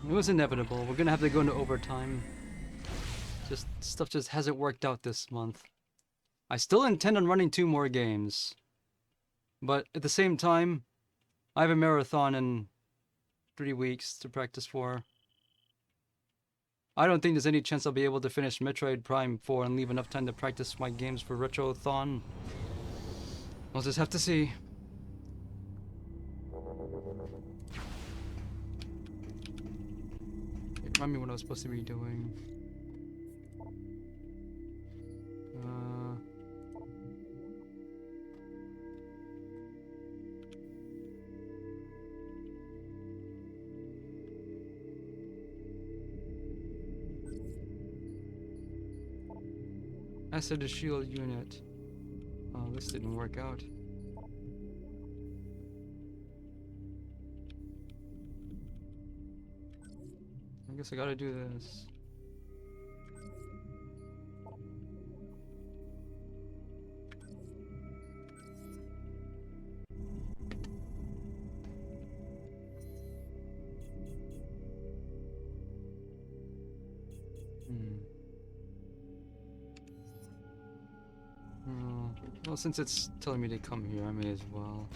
It was inevitable. We're gonna have to go into overtime. Stuff just hasn't worked out this month. I still intend on running 2 more games. But at the same time, I have a marathon in 3 weeks to practice for. I don't think there's any chance I'll be able to finish Metroid Prime 4 and leave enough time to practice my games for Retrothon. We'll just have to see. Remind me what I was supposed to be doing. Acid shield unit. Oh, this didn't work out. I guess I gotta do this. Well, since it's telling me to come here, I may as well.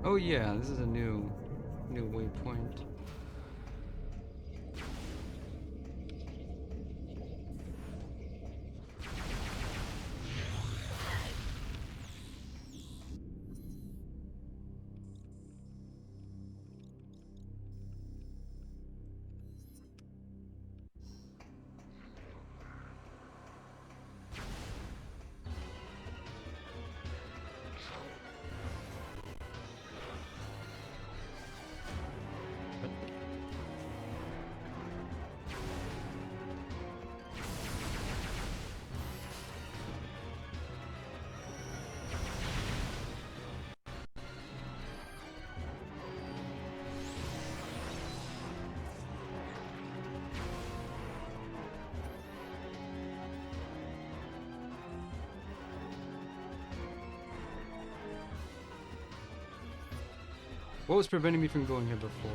Oh yeah, this is a new waypoint. What was preventing me from going here before?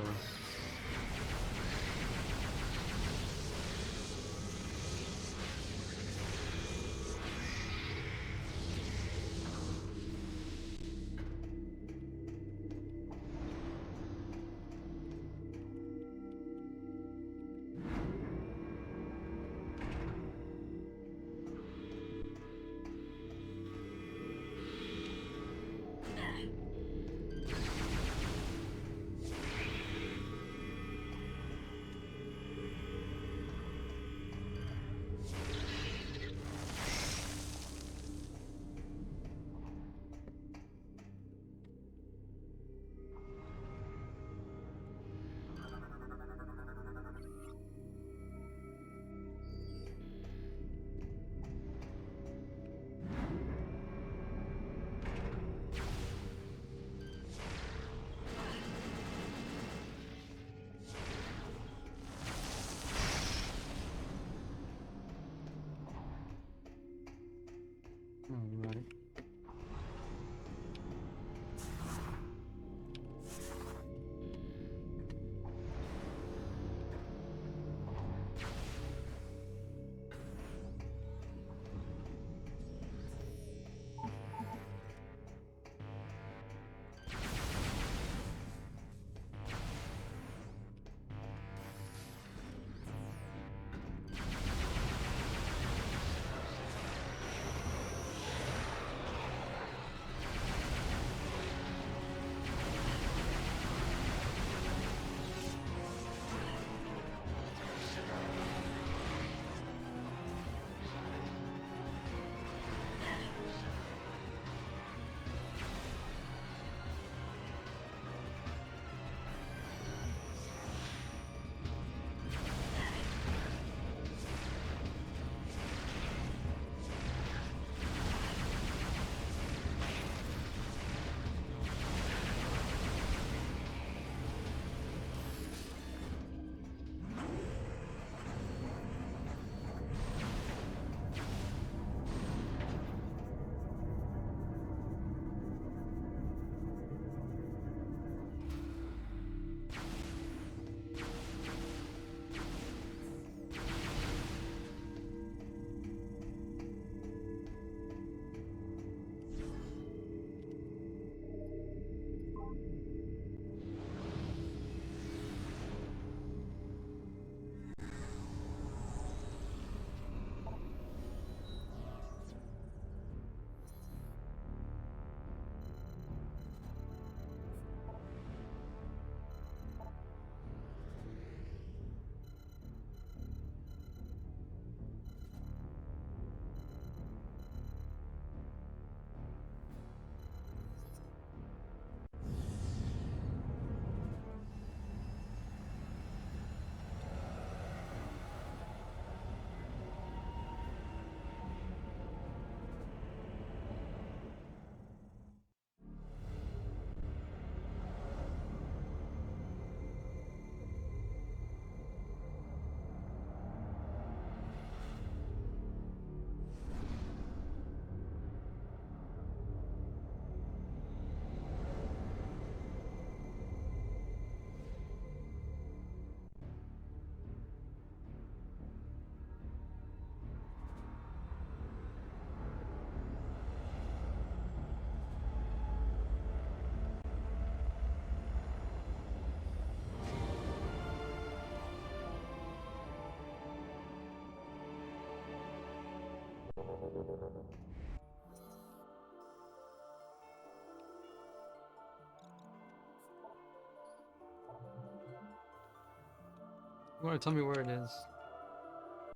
You want to tell me where it is?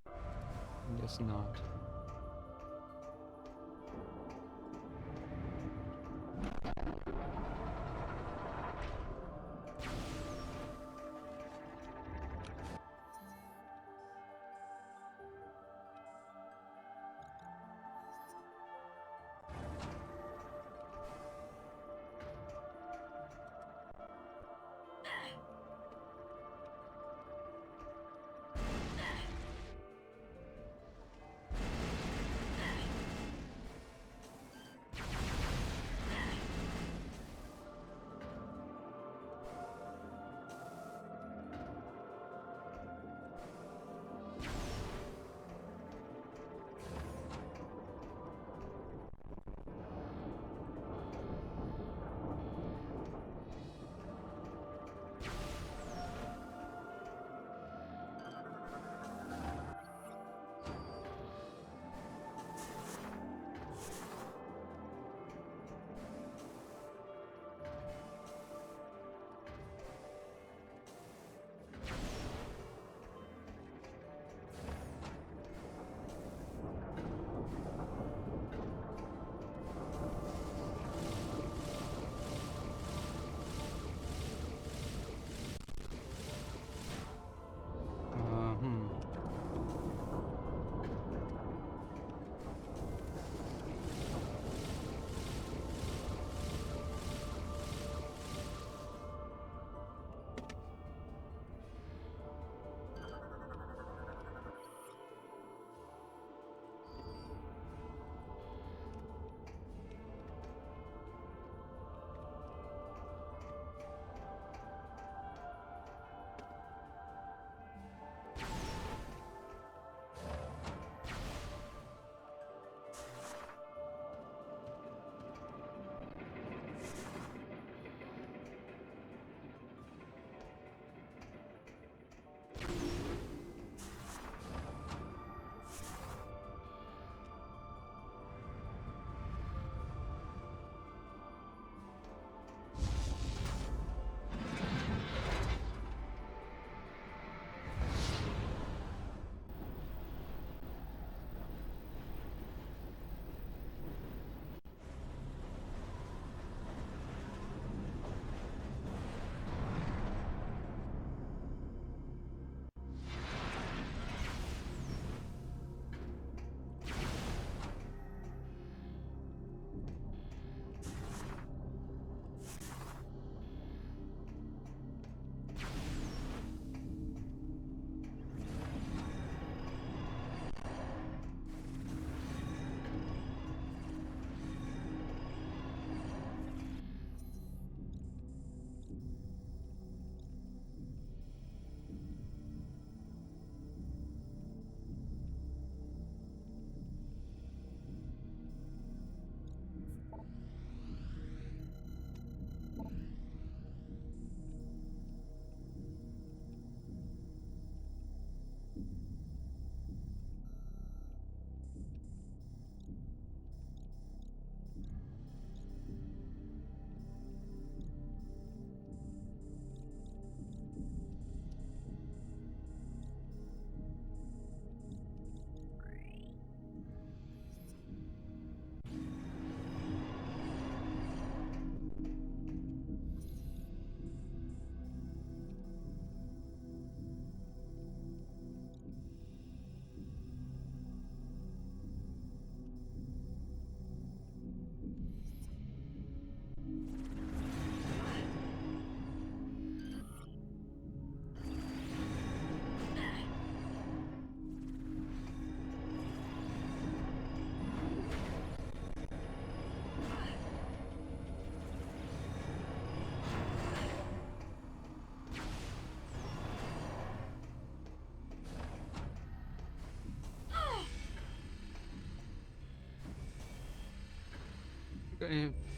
I guess not. Hmm.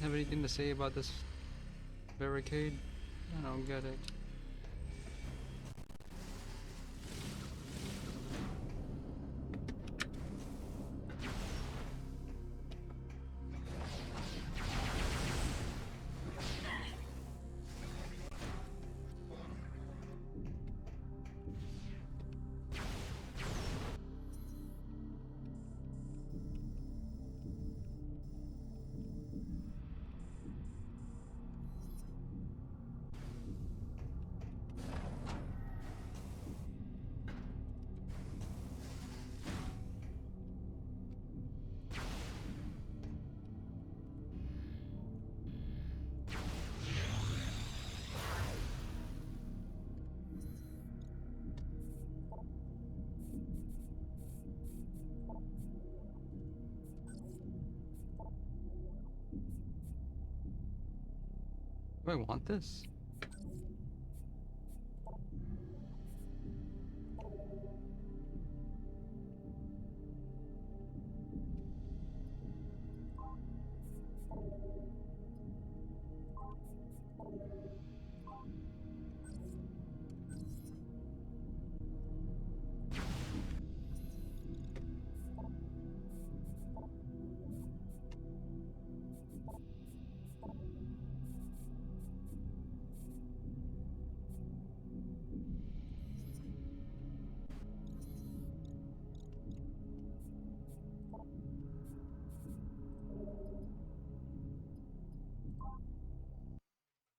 Have anything to say about this barricade? I don't get it. Do I want this?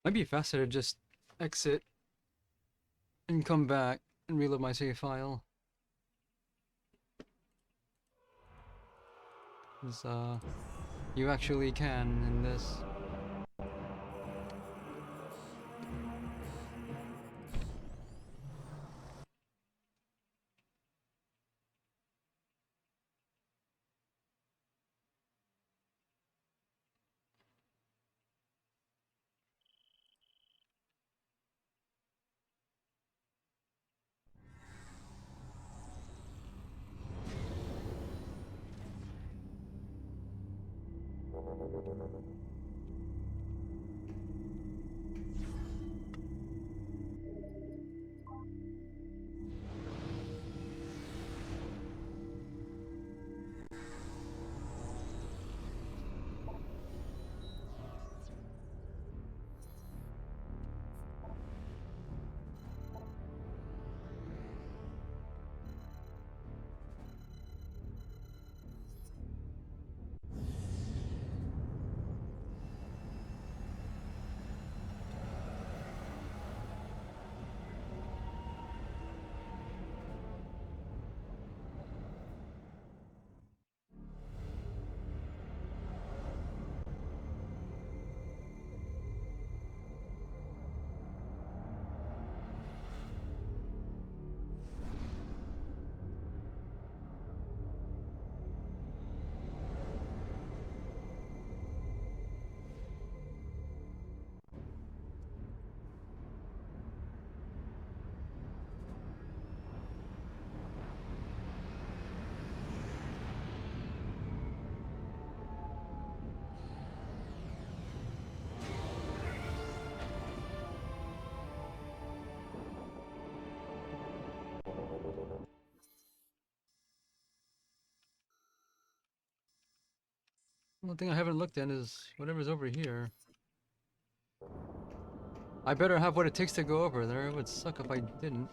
Might be faster to just exit and come back and reload my save file. 'Cause, you actually can in this. One thing I haven't looked at is whatever's over here. I better have what it takes to go over there. It would suck if I didn't.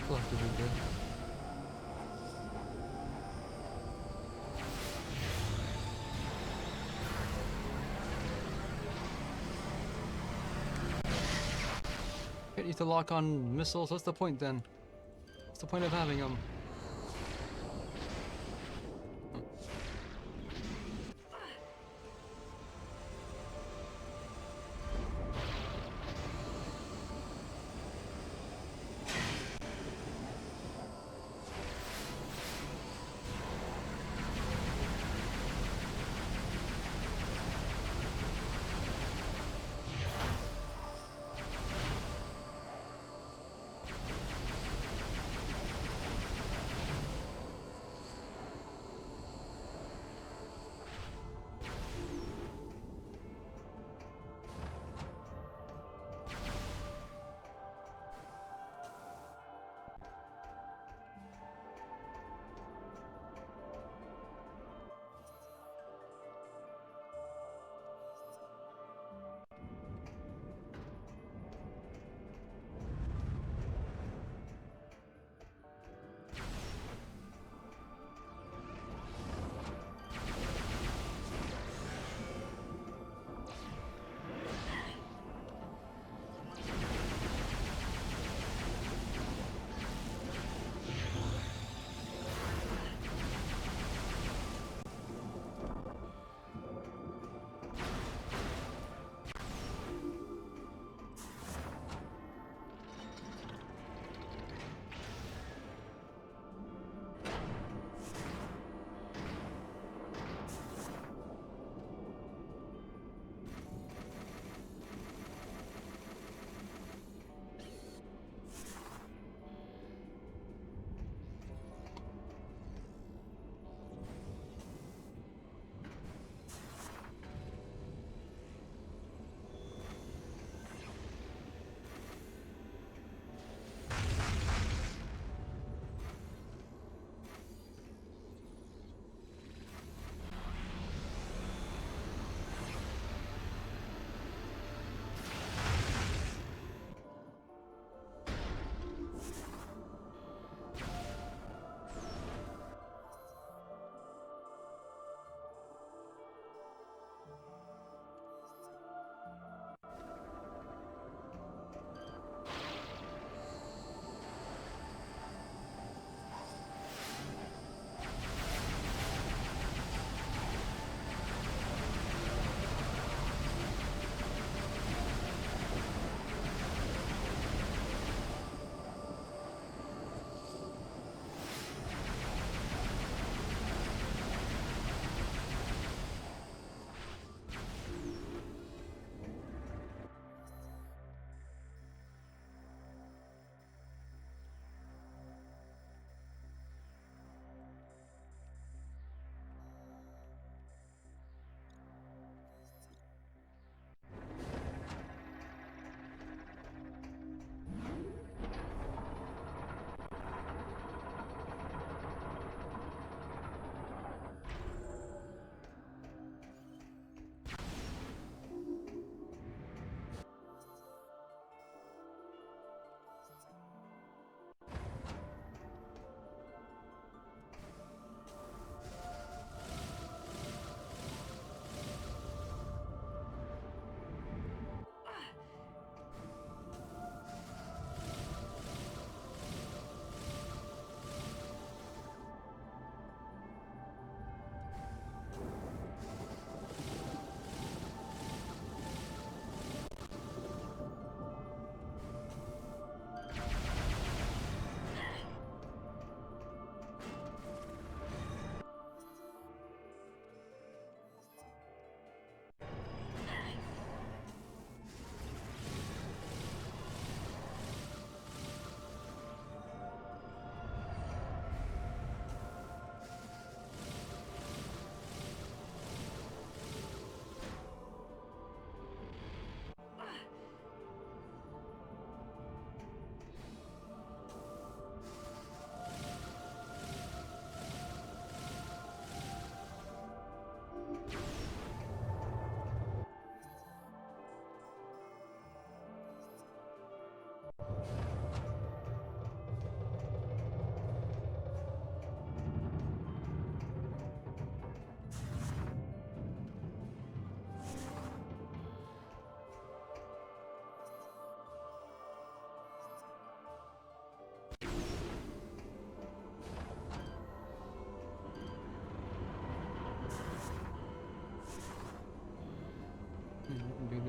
We'll have to do this. Get you to lock on missiles. What's the point then? What's the point of having them?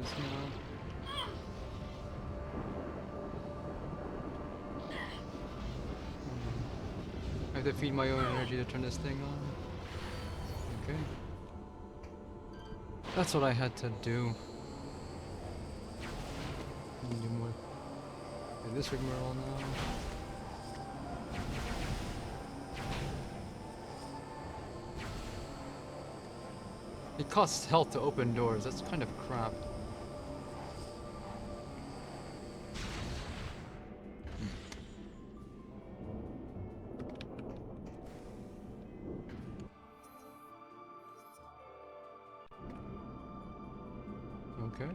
because, you know. I have to feed my own energy to turn this thing on. Okay. That's what I had to do. Do more. Do this rigmarole now. It costs health to open doors. That's kind of crap. Okay.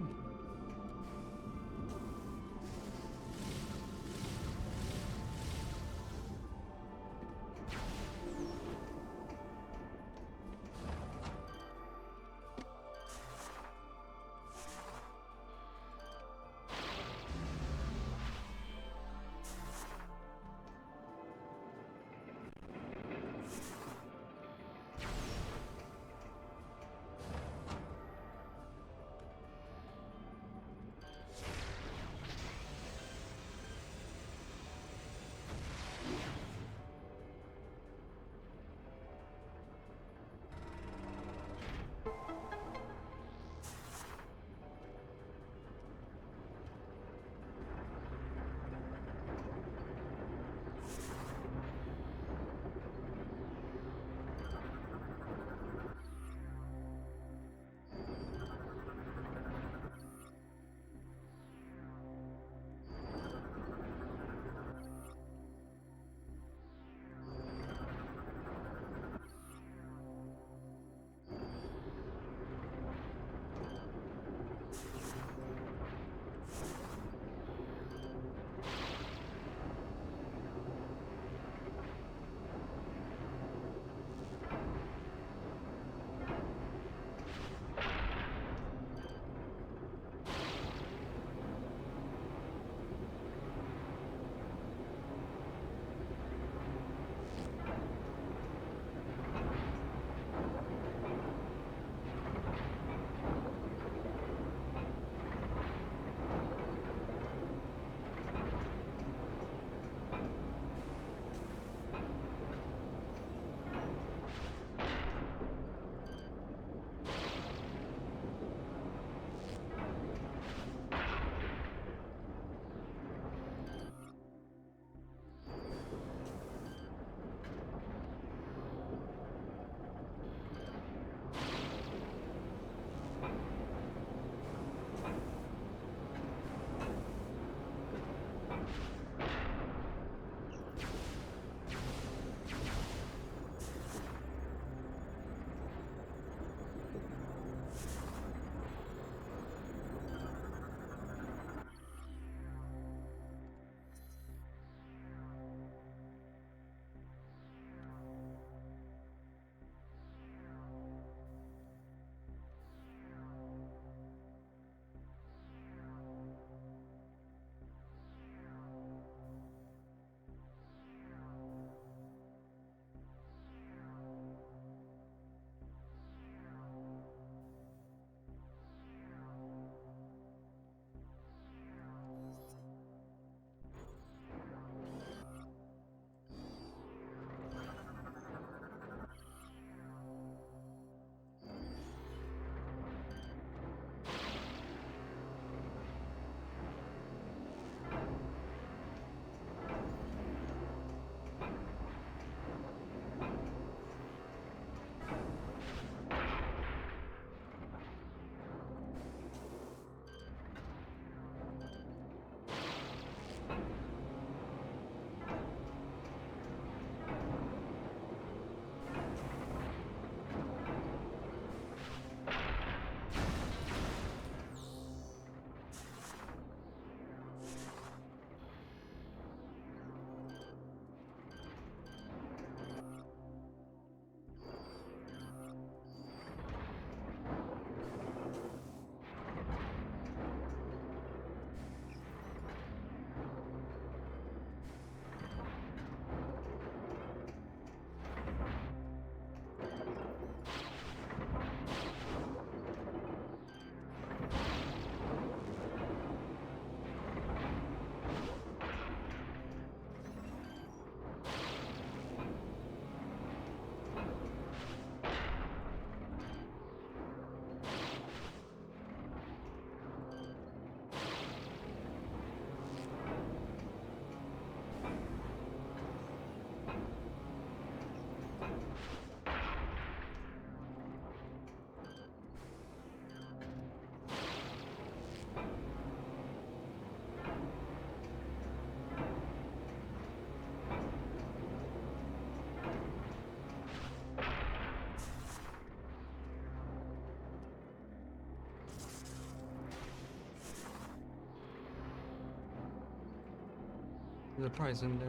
There's a prize in there.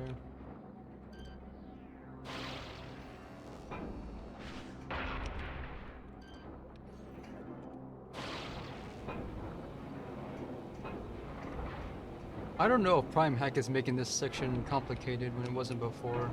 I don't know if Prime Hack is making this section complicated when it wasn't before.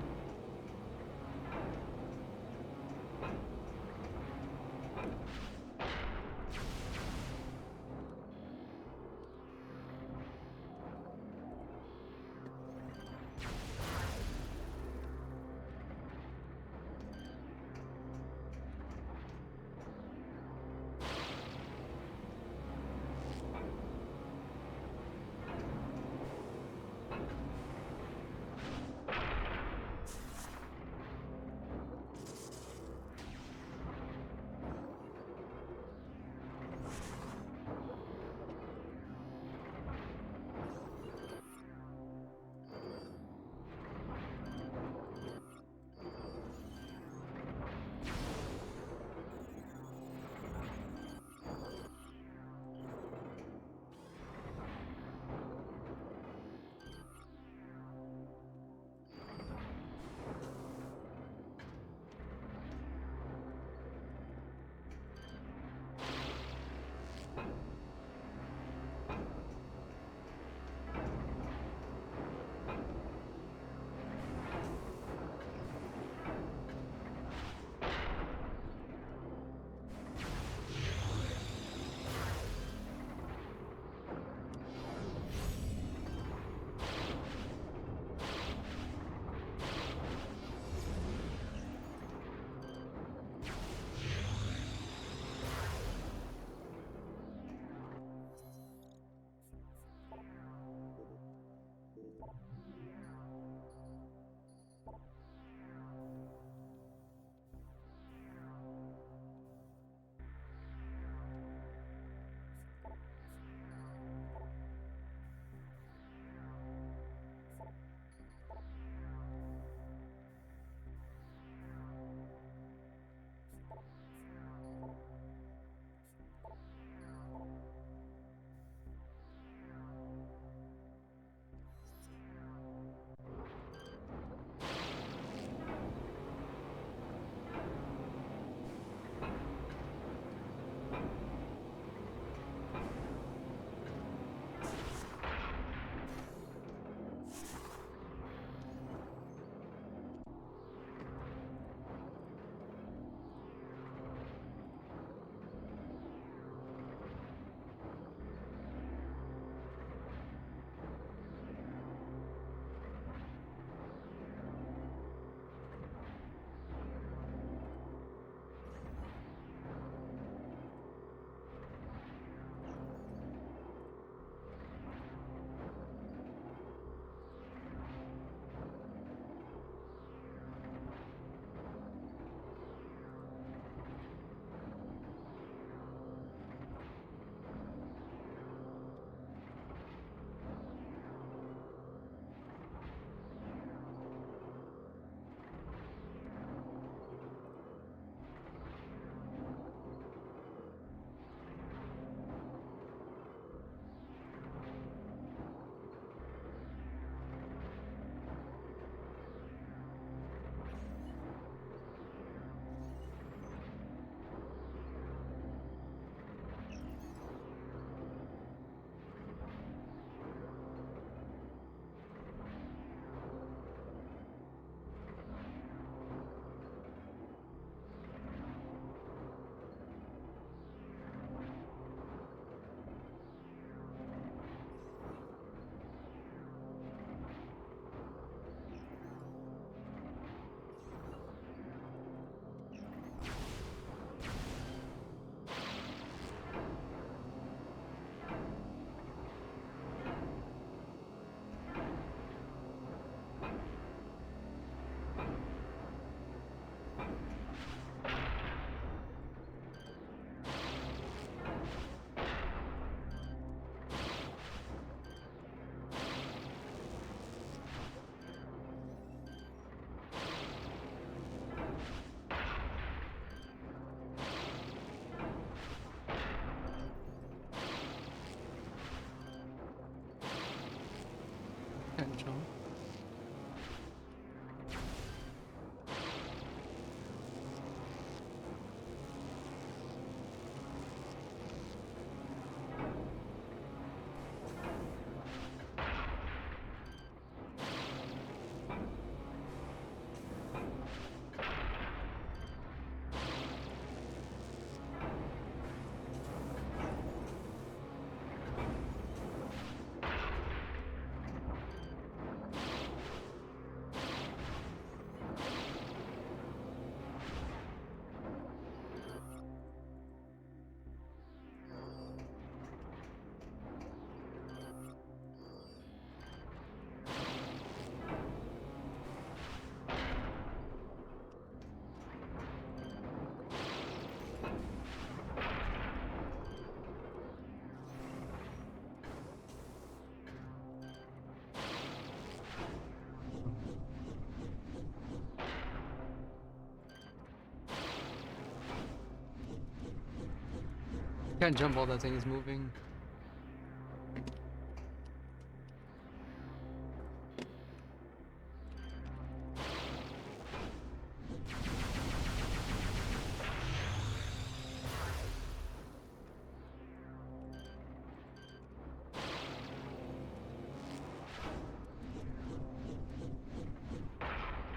Can't jump while that thing is moving.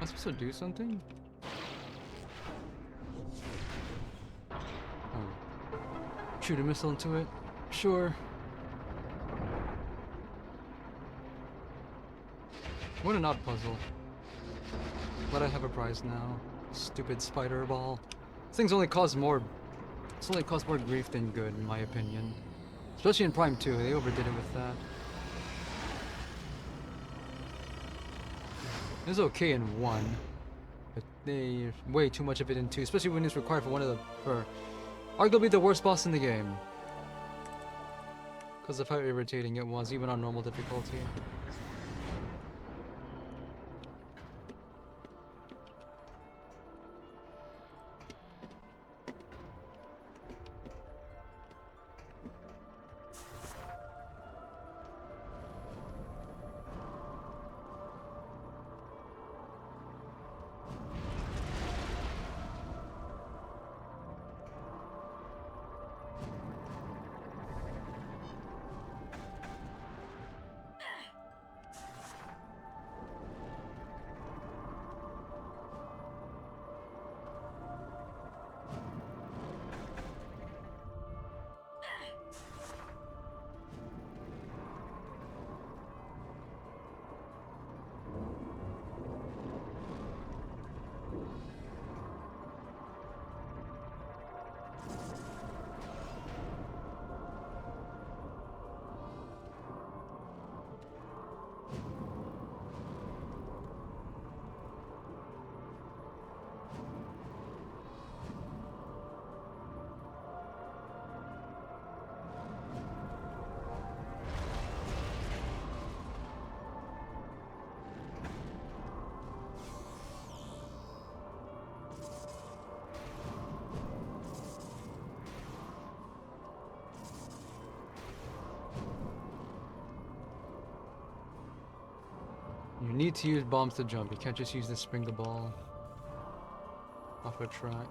Am I supposed to do something? Oh. Shoot a missile into it? Sure. What an odd puzzle. But I have a prize now. Stupid spider ball. This thing's only caused more... It's only caused more grief than good, in my opinion. Especially in Prime 2, they overdid it with that. It was okay in 1, but they way too much of it in 2, especially when it's required for one of the... for arguably the worst boss in the game. Because of how irritating it was, even on normal difficulty. You need to use bombs to jump. You can't just use the spring the ball off a track.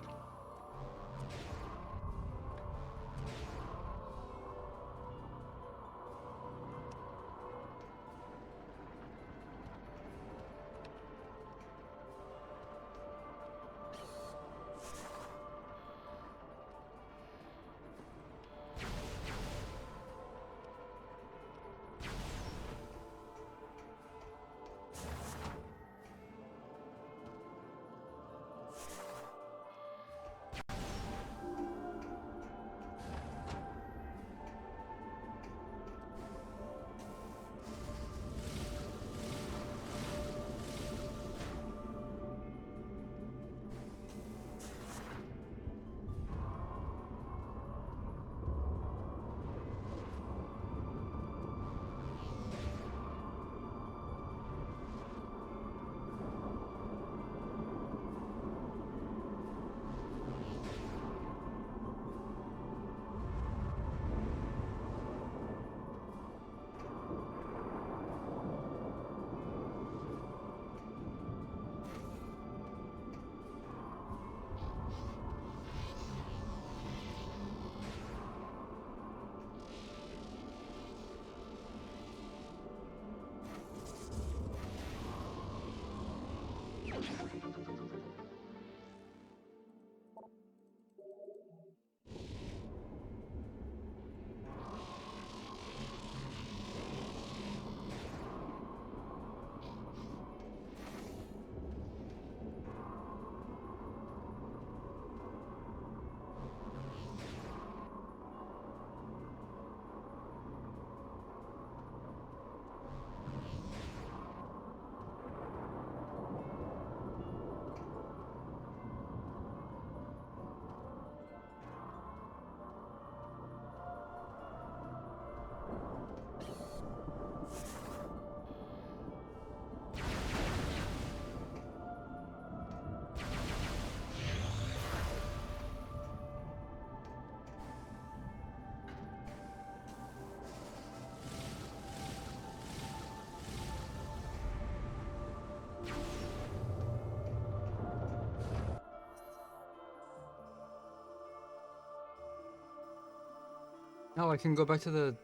Now I can go back to the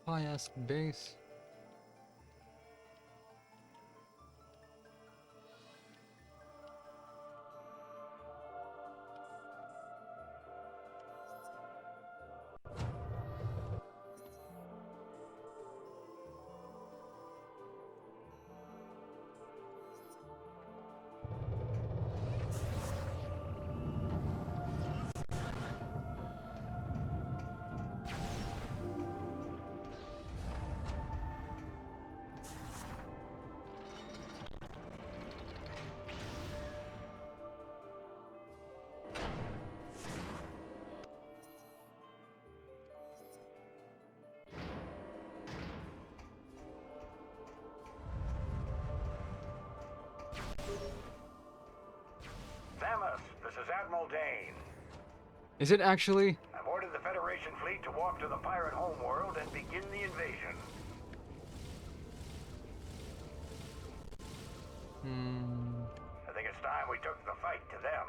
high-ass base. This is Admiral Dane. Is it actually? I've ordered the Federation fleet to walk to the pirate homeworld and begin the invasion. I think it's time we took the fight to them.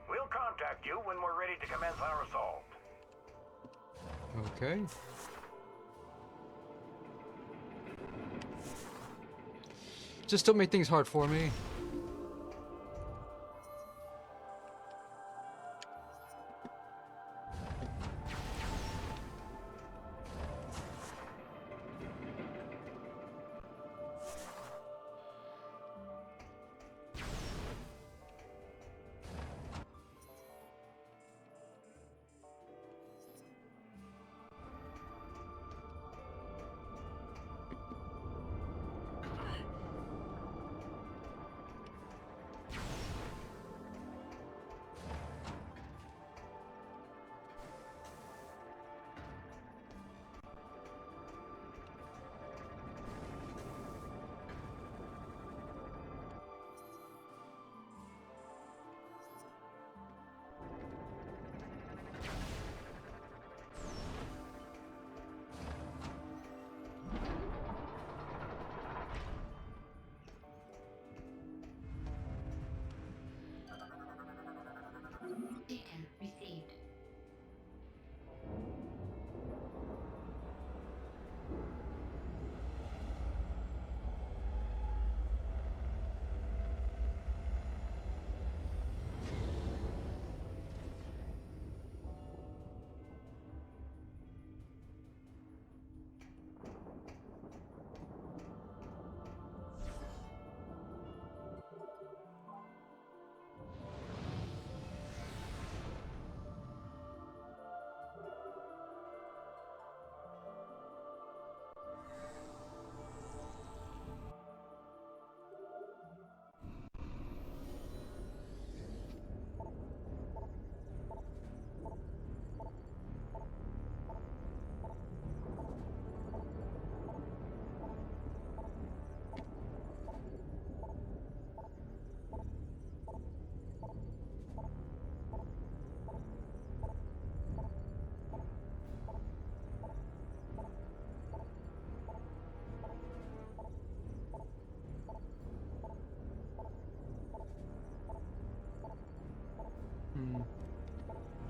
We'll contact you when we're ready to commence our assault. Okay. Just don't make things hard for me. Data received.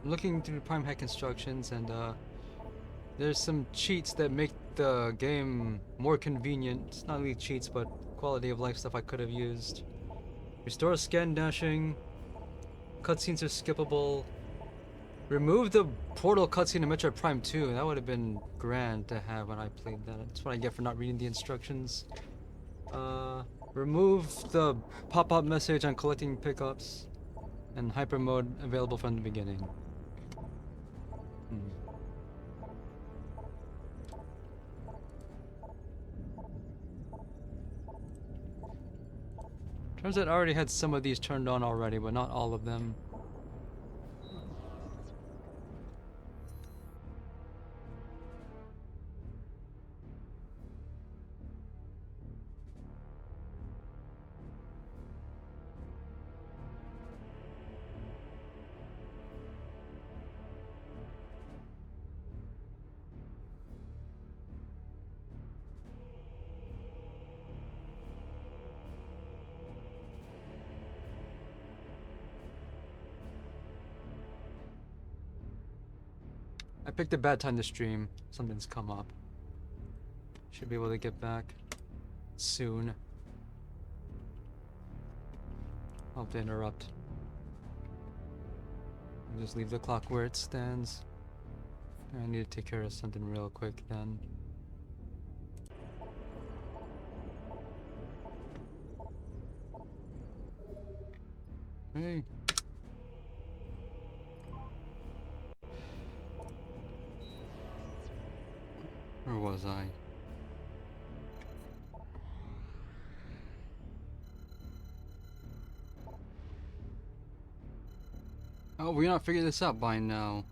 Looking through Prime Hack instructions, and there's some cheats that make the game more convenient. It's not really cheats, but quality of life stuff I could have used. Restore scan dashing. Cutscenes are skippable. Remove the portal cutscene in Metroid Prime 2. That would have been grand to have when I played that. That's what I get for not reading the instructions. Remove the pop-up message on collecting pickups. And hyper mode available from the beginning. Turns out I already had some of these turned on already, but not all of them. I picked a bad time to stream. Something's come up. Should be able to get back soon. I'll have to interrupt. I'll just leave the clock where it stands. I need to take care of something real quick then. Hey. Where was I? Oh, we're not figuring this out by now.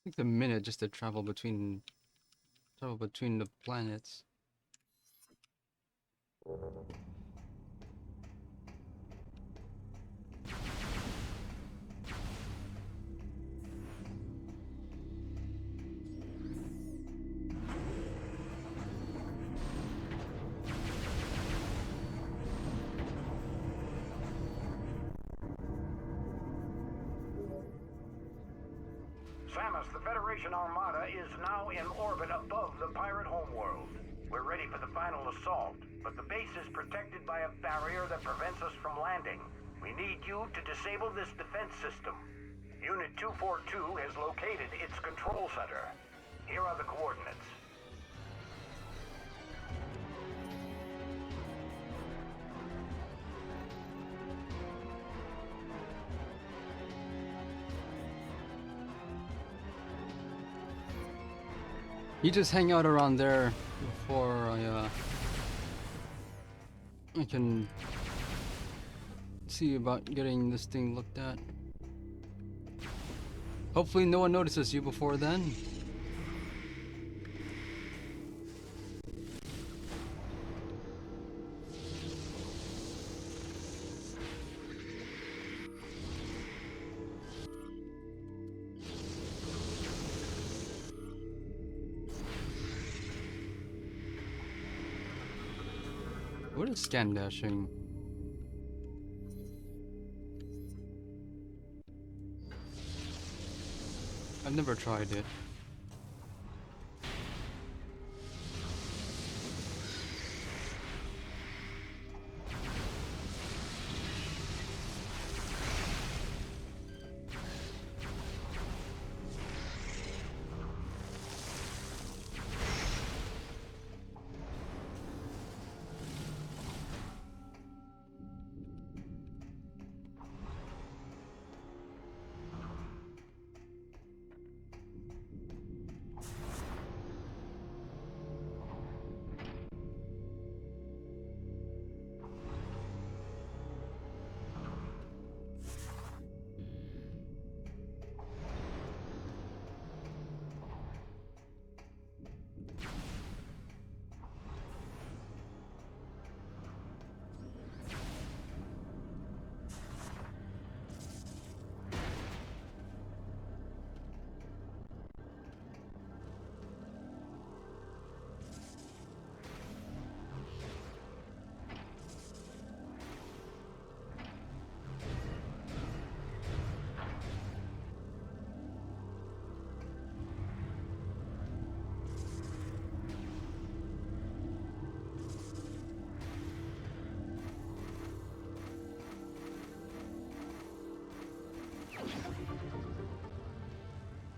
Takes a minute just to travel between the planets. Samus, the Federation Armada is now in orbit above the pirate homeworld. We're ready for the final assault, but the base is protected by a barrier that prevents us from landing. We need you to disable this defense system. Unit 242 has located its control center. Here are the coordinates. You just hang out around there before I can see about getting this thing looked at. Hopefully no one notices you before then. What is scan dashing? I've never tried it.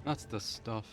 That's the stuff.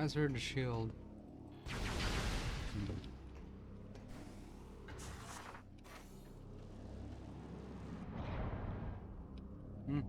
Hazard shield. Hmm.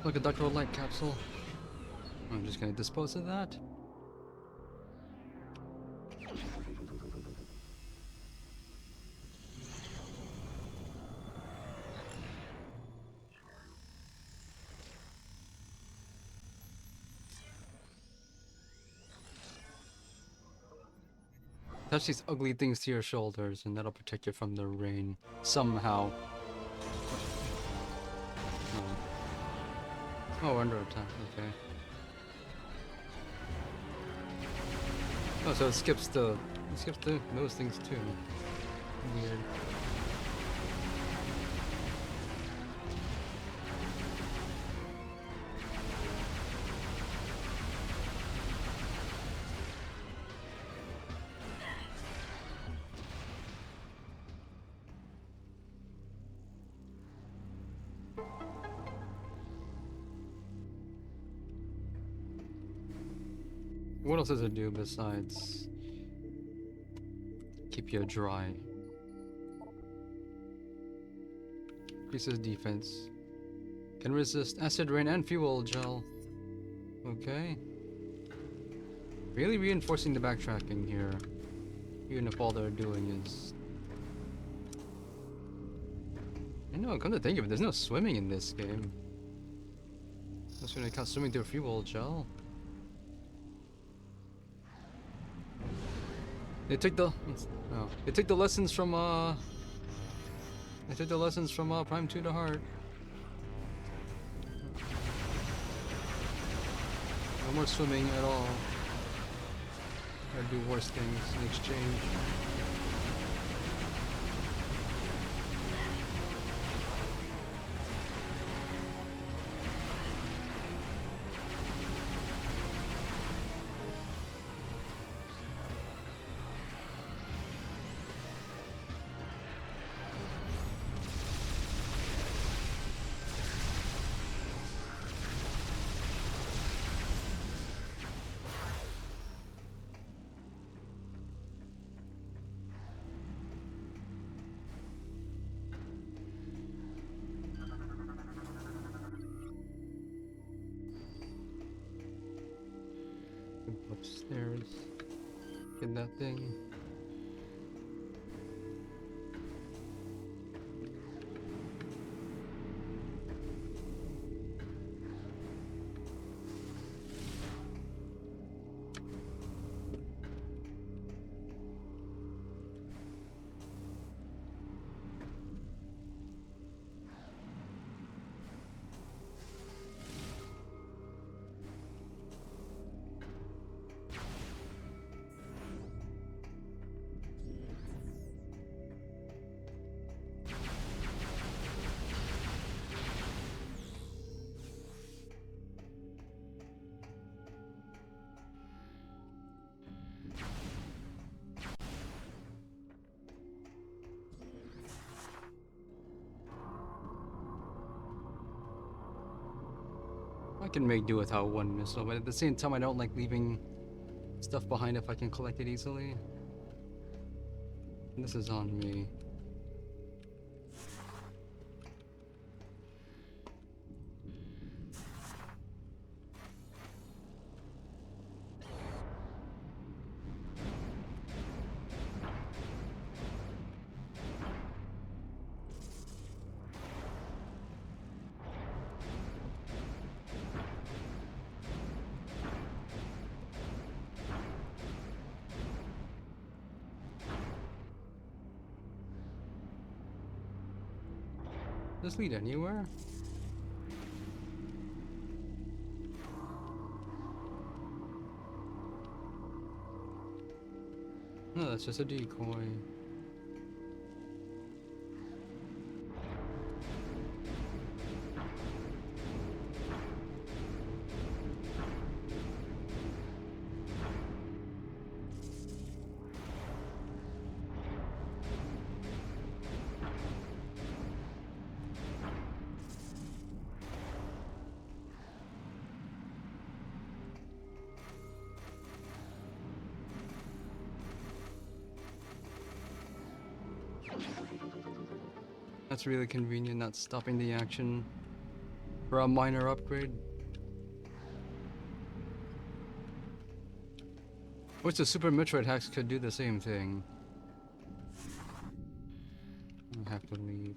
Look, a Dr. Light capsule. I'm just gonna dispose of that. Touch these ugly things to your shoulders, and that'll protect you from the rain. Somehow. Oh, under attack, okay. Oh, so it skips the those things too. Weird. What else does it do besides keep you dry? Increases defense. Can resist acid rain and fuel gel. Okay. Really reinforcing the backtracking here. Even if all they're doing is... I know, come to think of it, there's no swimming in this game. Unless you're gonna count swimming through fuel gel. They took the lessons from Prime 2 to heart. No more swimming at all. Gotta do worse things in exchange. Upstairs. Get that thing. can make do without one missile, but at the same time I don't like leaving stuff behind if I can collect it easily. This is on me. Does this lead anywhere? No, that's just a decoy. That's really convenient, not stopping the action for a minor upgrade. Which the Super Metroid hacks could do the same thing. I have to leave.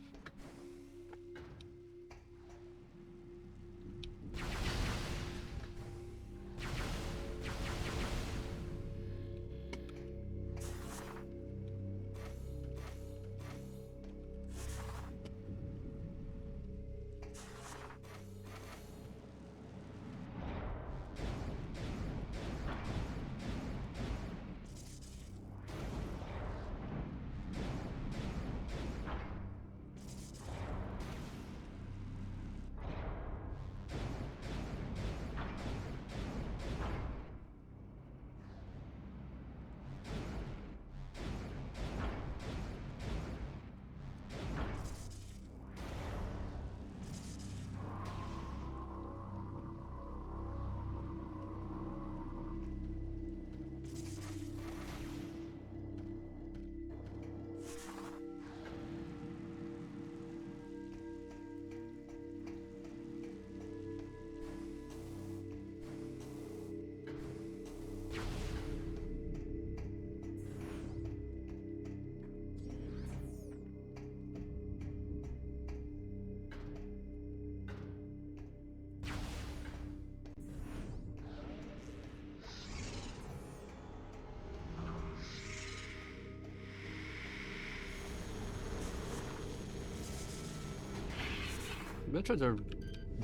Metroids are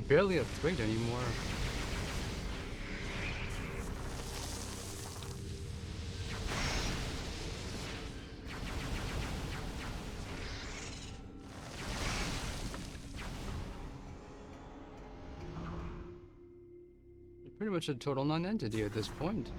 barely a threat anymore. They're pretty much a total non-entity at this point.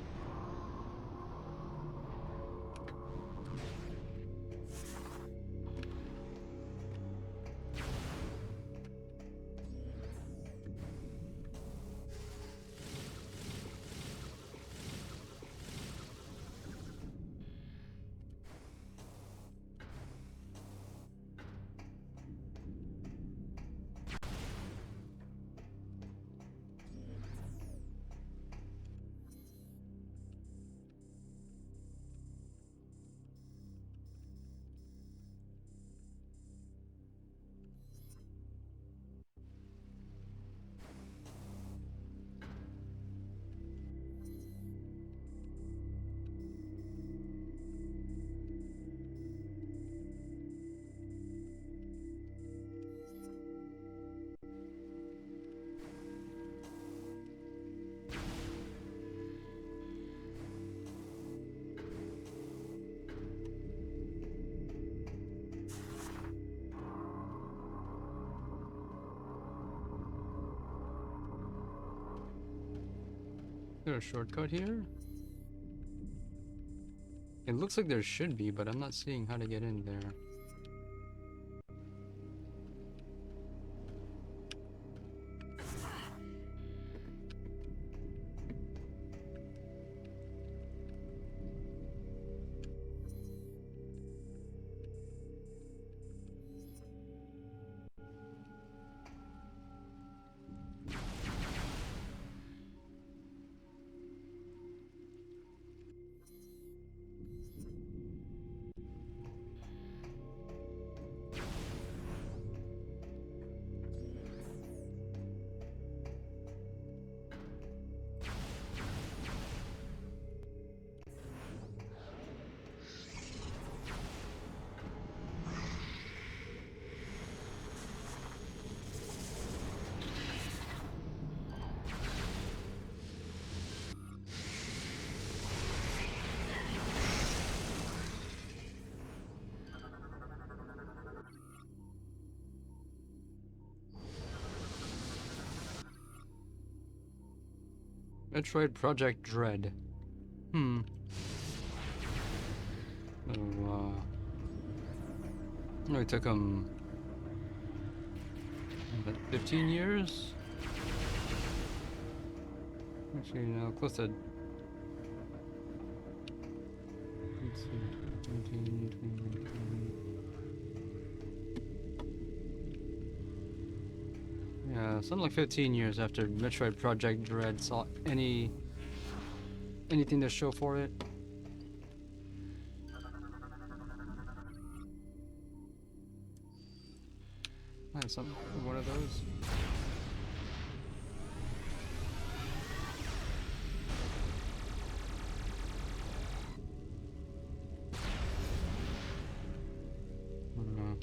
Is there a shortcut here? It looks like there should be, but I'm not seeing how to get in there. Metroid Project Dread. Oh, it took him 15 years? Actually, no, close to. Let's see, 17, 20, 20. Yeah, something like 15 years after Metroid Project Dread saw anything to show for it. I have some one of those. I don't know.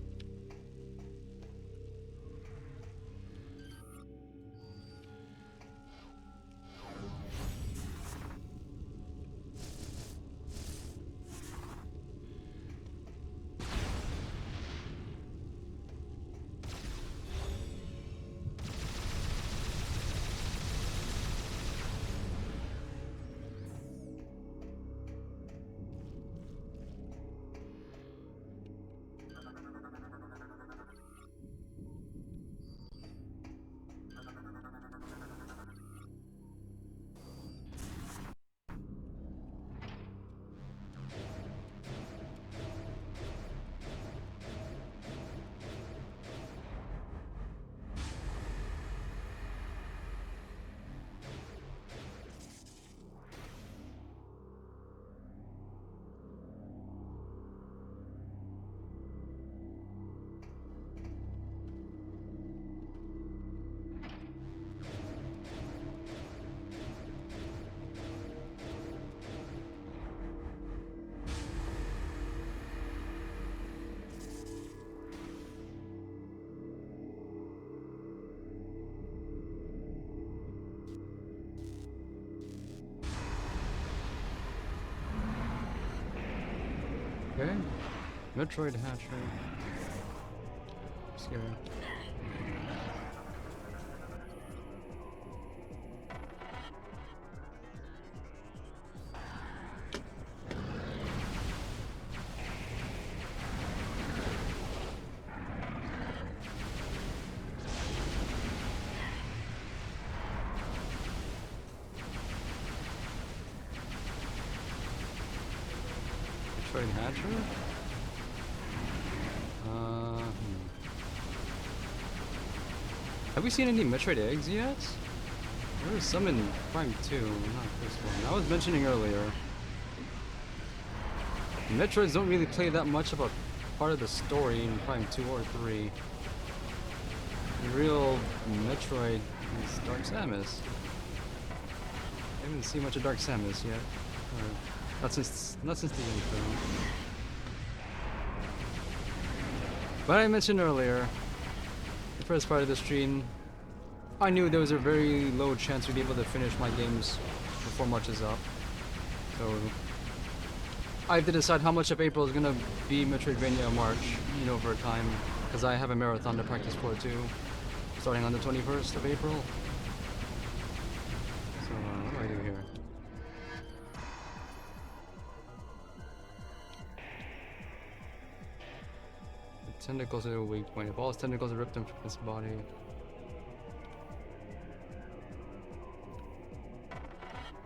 Okay. Metroid hatch rate. Scary. Metroid hatcher? Have we seen any Metroid eggs yet? There was some in Prime 2, not this one. I was mentioning earlier, Metroids don't really play that much of a part of the story in Prime 2 or 3. The real Metroid is Dark Samus. I haven't seen much of Dark Samus yet. Not since the intro. But I mentioned earlier, the first part of the stream, I knew there was a very low chance we'd be able to finish my games before March is up. So I have to decide how much of April is gonna be Metroidvania March, over time, because I have a marathon to practice for too, starting on the 21st of April. So what do I do here? The tentacles are a weak point. If all his tentacles are ripped from his body.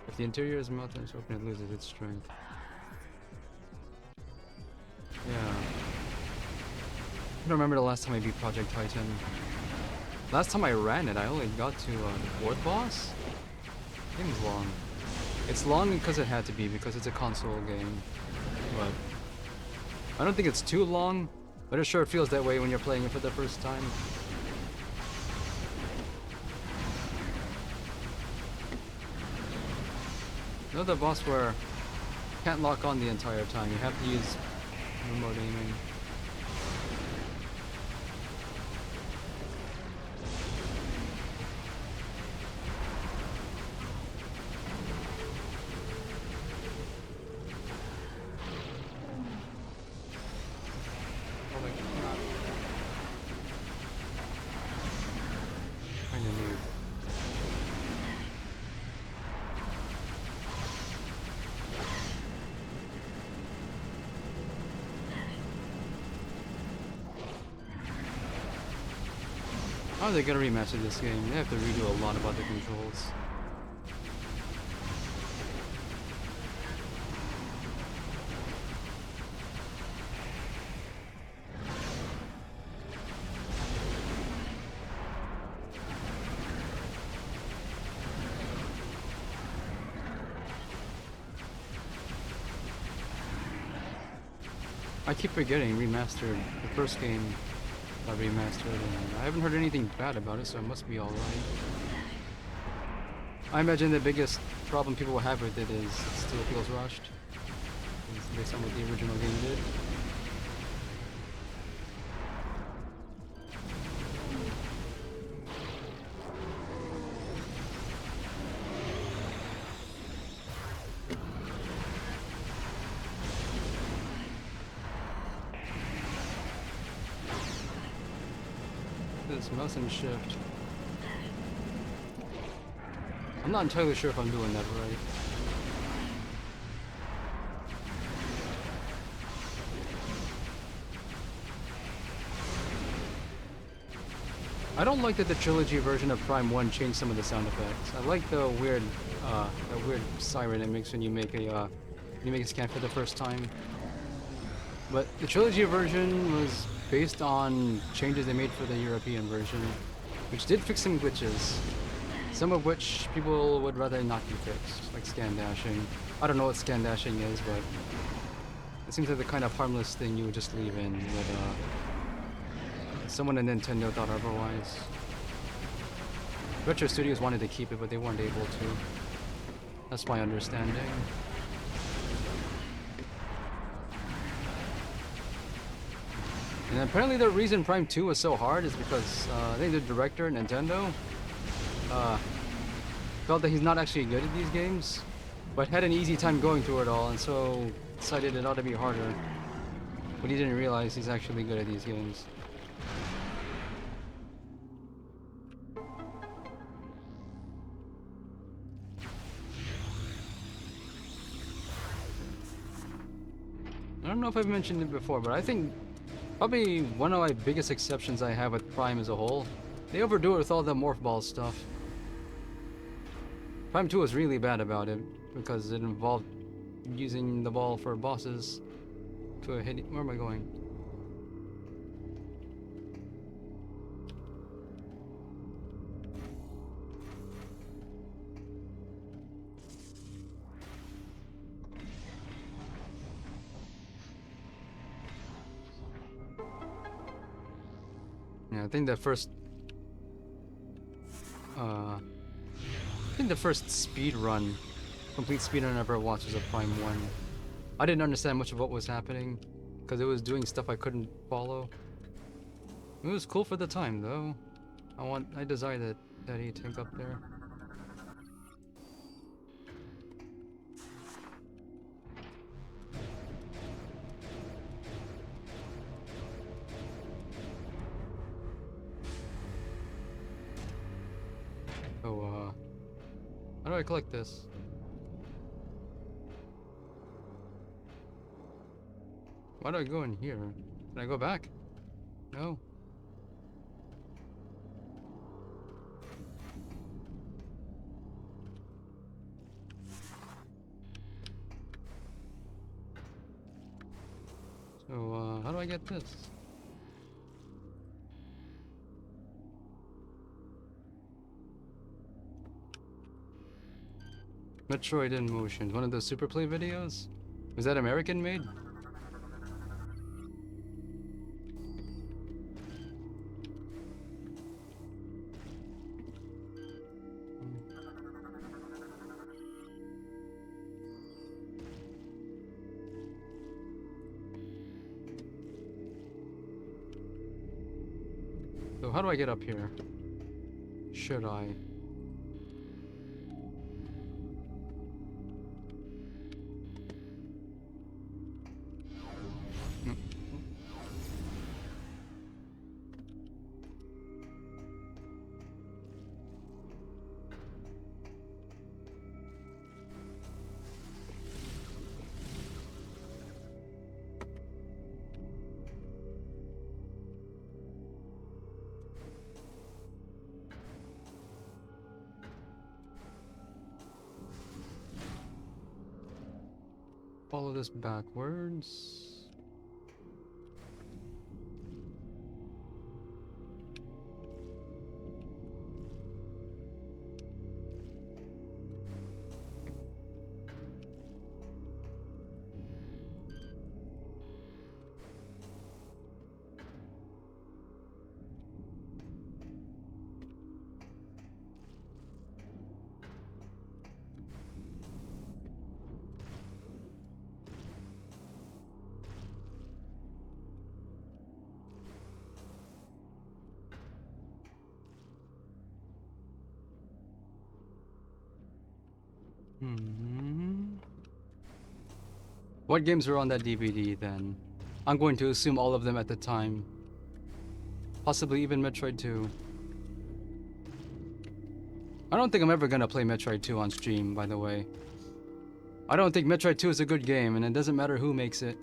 If the interior is melted and open, it loses its strength. Yeah. I don't remember the last time I beat Project Titan. Last time I ran it, I only got to the 4th boss. The game's long. It's long because it had to be, because it's a console game. But I don't think it's too long, but it sure feels that way when you're playing it for the first time. You know the boss where you can't lock on the entire time, you have to use remote aiming. Oh my god. Kinda noob. How are they gonna remaster this game? They have to redo a lot about the controls. I keep forgetting remastered. The first game got remastered, and I haven't heard anything bad about it, so it must be alright. I imagine the biggest problem people will have with it is it still feels rushed. It's based on what the original game did. This mouse and shift. I'm not entirely sure if I'm doing that right. I don't like that the trilogy version of Prime 1 changed some of the sound effects. I like the weird siren it makes when you make a scan for the first time. But the trilogy version was based on changes they made for the European version, which did fix some glitches. Some of which people would rather not be fixed, like scan dashing. I don't know what scan dashing is, but it seems like the kind of harmless thing you would just leave in, but someone at Nintendo thought otherwise. Retro Studios wanted to keep it, but they weren't able to. That's my understanding. And apparently the reason Prime 2 was so hard is because I think the director, Nintendo, felt that he's not actually good at these games, but had an easy time going through it all, and so decided it ought to be harder. But he didn't realize he's actually good at these games. I don't know if I've mentioned it before, but I think probably one of my biggest exceptions I have with Prime as a whole, they overdo it with all the Morph Ball stuff. Prime 2 was really bad about it, because it involved using the ball for bosses to hit. Where am I going? Yeah, I think the first speed run, complete speed run I ever watched was a Prime 1. I didn't understand much of what was happening, because it was doing stuff I couldn't follow. It was cool for the time, though. I desire that E-tank up there. So, how do I collect this? Why do I go in here? Can I go back? No. So, how do I get this? Metroid in Motion, one of those Super Play videos? Was that American made? So how do I get up here? Should I? No. follow this backwards. What games were on that DVD then? I'm going to assume all of them at the time. Possibly even Metroid 2. I don't think I'm ever gonna play Metroid 2 on stream, by the way. I don't think Metroid 2 is a good game, and it doesn't matter who makes it.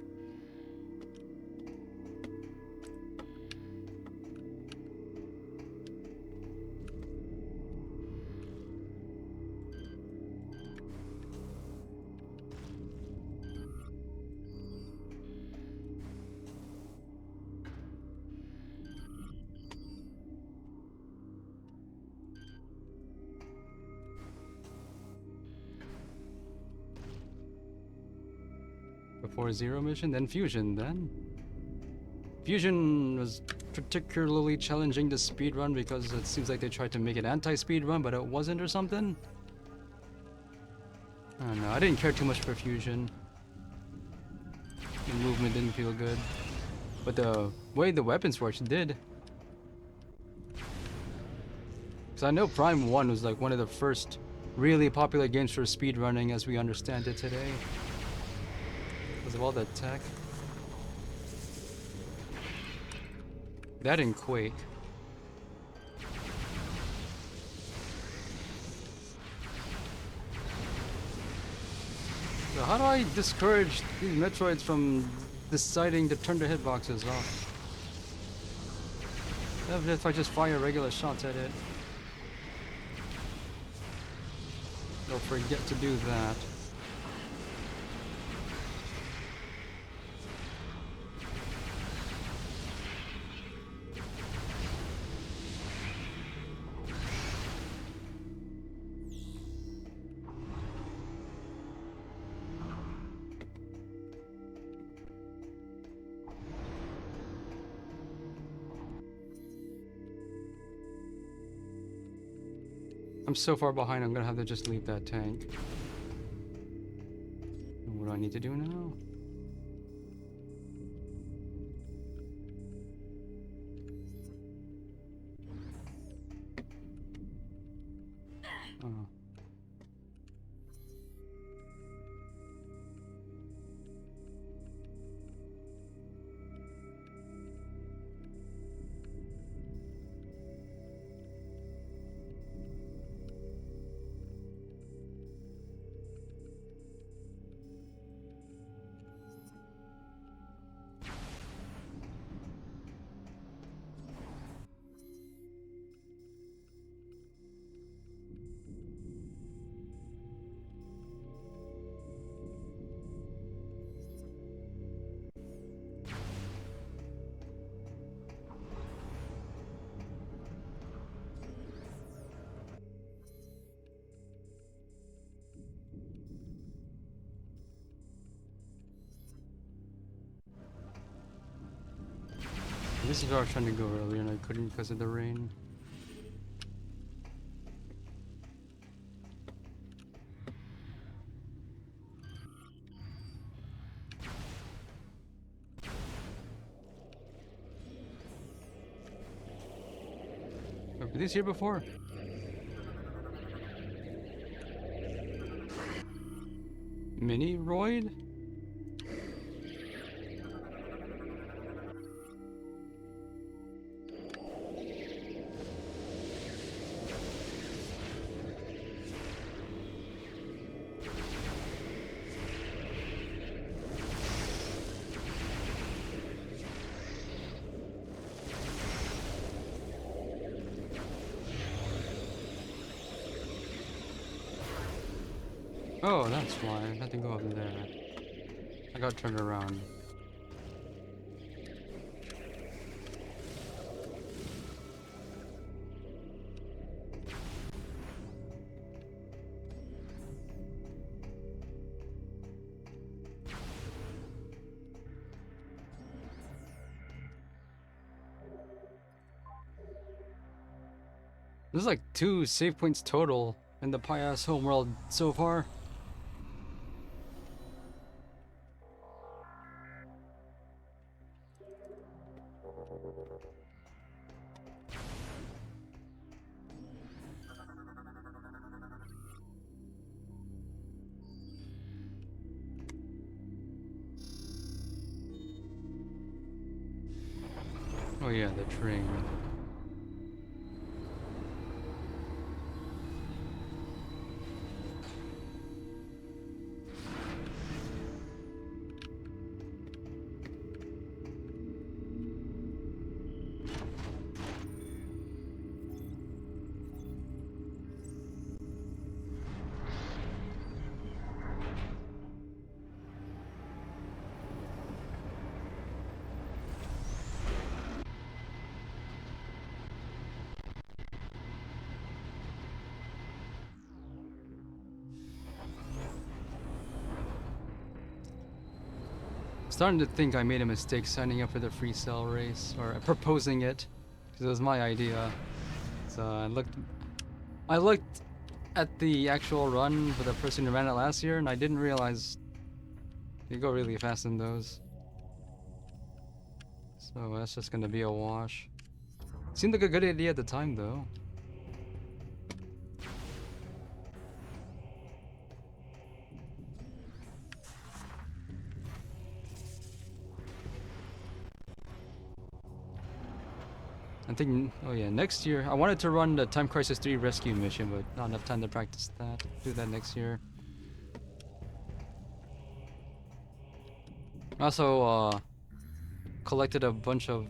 Before Zero Mission, then Fusion, then. Fusion was particularly challenging to speedrun because it seems like they tried to make it anti-speedrun, but it wasn't or something. I don't know, I didn't care too much for Fusion. The movement didn't feel good. But the way the weapons worked did. Because I know Prime 1 was like one of the first really popular games for speedrunning as we understand it today. Because of all the tech. That and Quake. So how do I discourage these Metroids from deciding to turn their hitboxes off? Even if I just fire regular shots at it. They'll forget to do that. I'm so far behind, I'm gonna have to just leave that tank. What do I need to do now? Oh. This is where I was trying to go earlier and I couldn't because of the rain. Were these here before? Mini-roid? Oh, that's why I had to go up there. got turned around. There's like 2 save points total in the Pie-ass homeworld so far. Oh yeah, the train. Starting to think I made a mistake signing up for the free cell race, or proposing it, because it was my idea. So I looked at the actual run for the person who ran it last year, and I didn't realize you go really fast in those. So that's just gonna be a wash. Seemed like a good idea at the time, though. I think, oh yeah, next year, I wanted to run the Time Crisis 3 rescue mission, but not enough time to practice that. Do that next year. I also, collected a bunch of,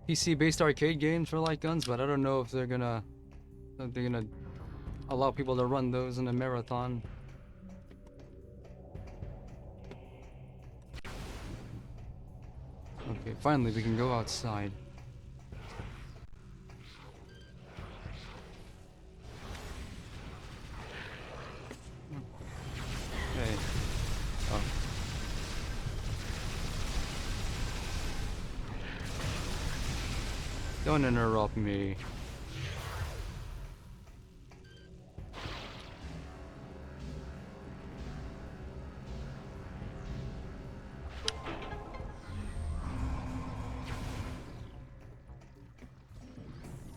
PC-based arcade games for light guns, but I don't know if they're gonna allow people to run those in a marathon. Okay, finally we can go outside. Hey. Oh. Don't interrupt me.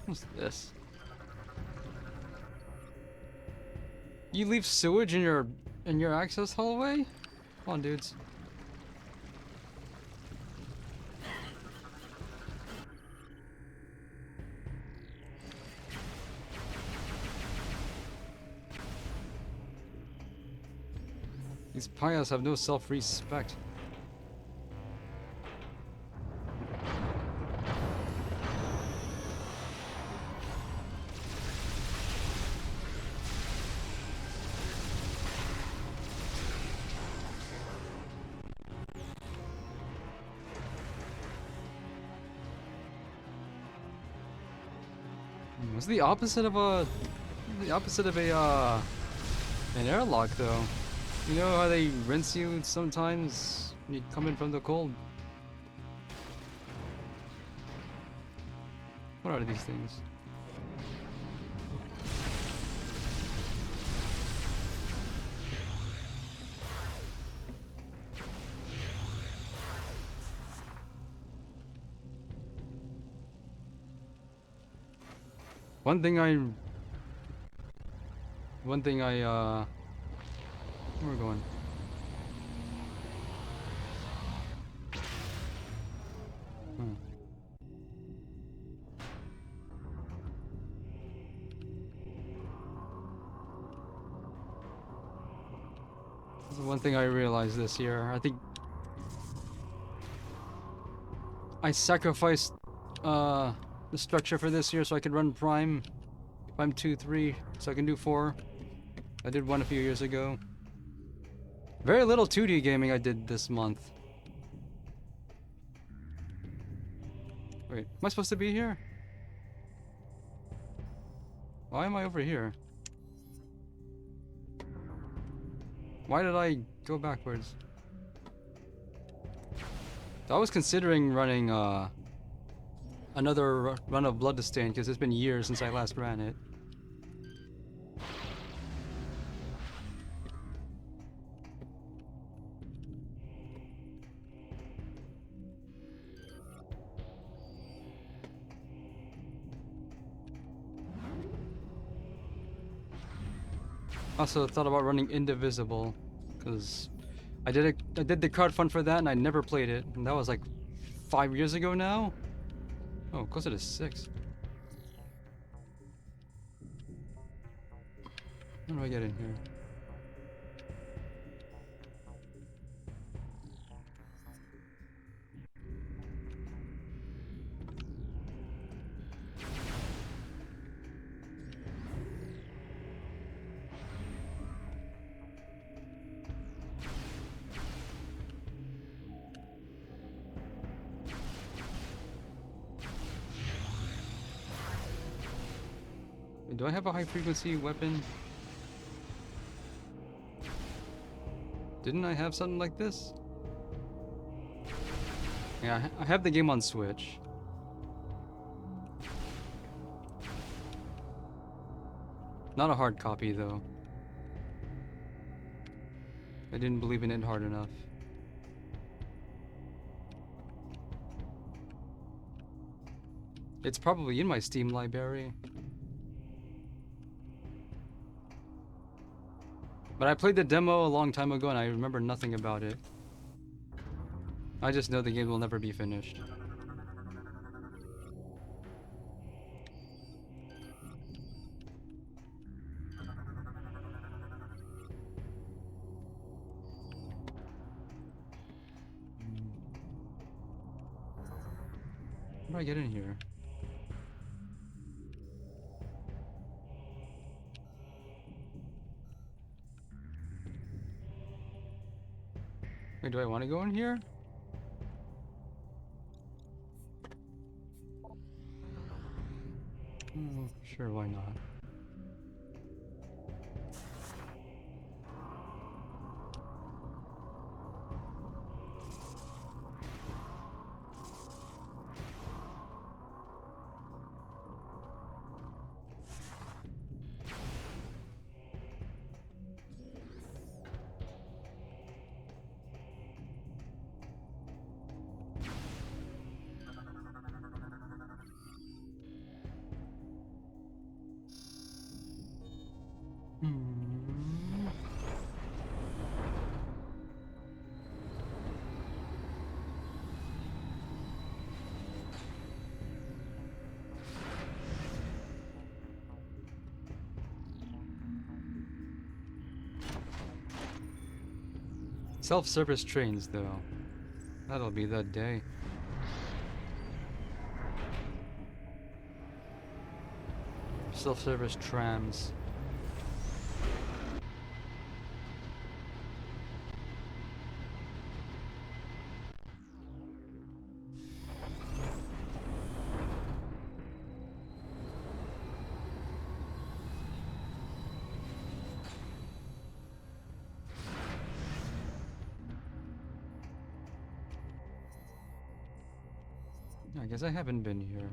What's this? You leave sewage in your access hallway? Come on, dudes. These pias have no self-respect. What's the opposite of a an airlock though? You know how they rinse you sometimes when you come in from the cold? What are these things? One thing I where we're going. This is one thing I realized this year. I think I sacrificed the structure for this year so I could run Prime 2, 3, so I can do 4. I did 1 a few years ago. Very little 2D gaming I did this month. Wait, am I supposed to be here? Why am I over here? Why did I go backwards? I was considering running another run of Bloodstained because it's been years since I last ran it. Also thought about running Indivisible because I did the crowdfund for that and I never played it, and that was like 5 years ago now. Oh, closer to 6. How do I get in here? Do I have a high frequency weapon? Didn't I have something like this? Yeah, I have the game on Switch. Not a hard copy though. I didn't believe in it hard enough. It's probably in my Steam library. But I played the demo a long time ago and I remember nothing about it. I just know the game will never be finished. How do I get in here? Wait, do I want to go in here? Sure, why not? Self-service trains, though. That'll be the day. Self-service trams. I guess I haven't been here.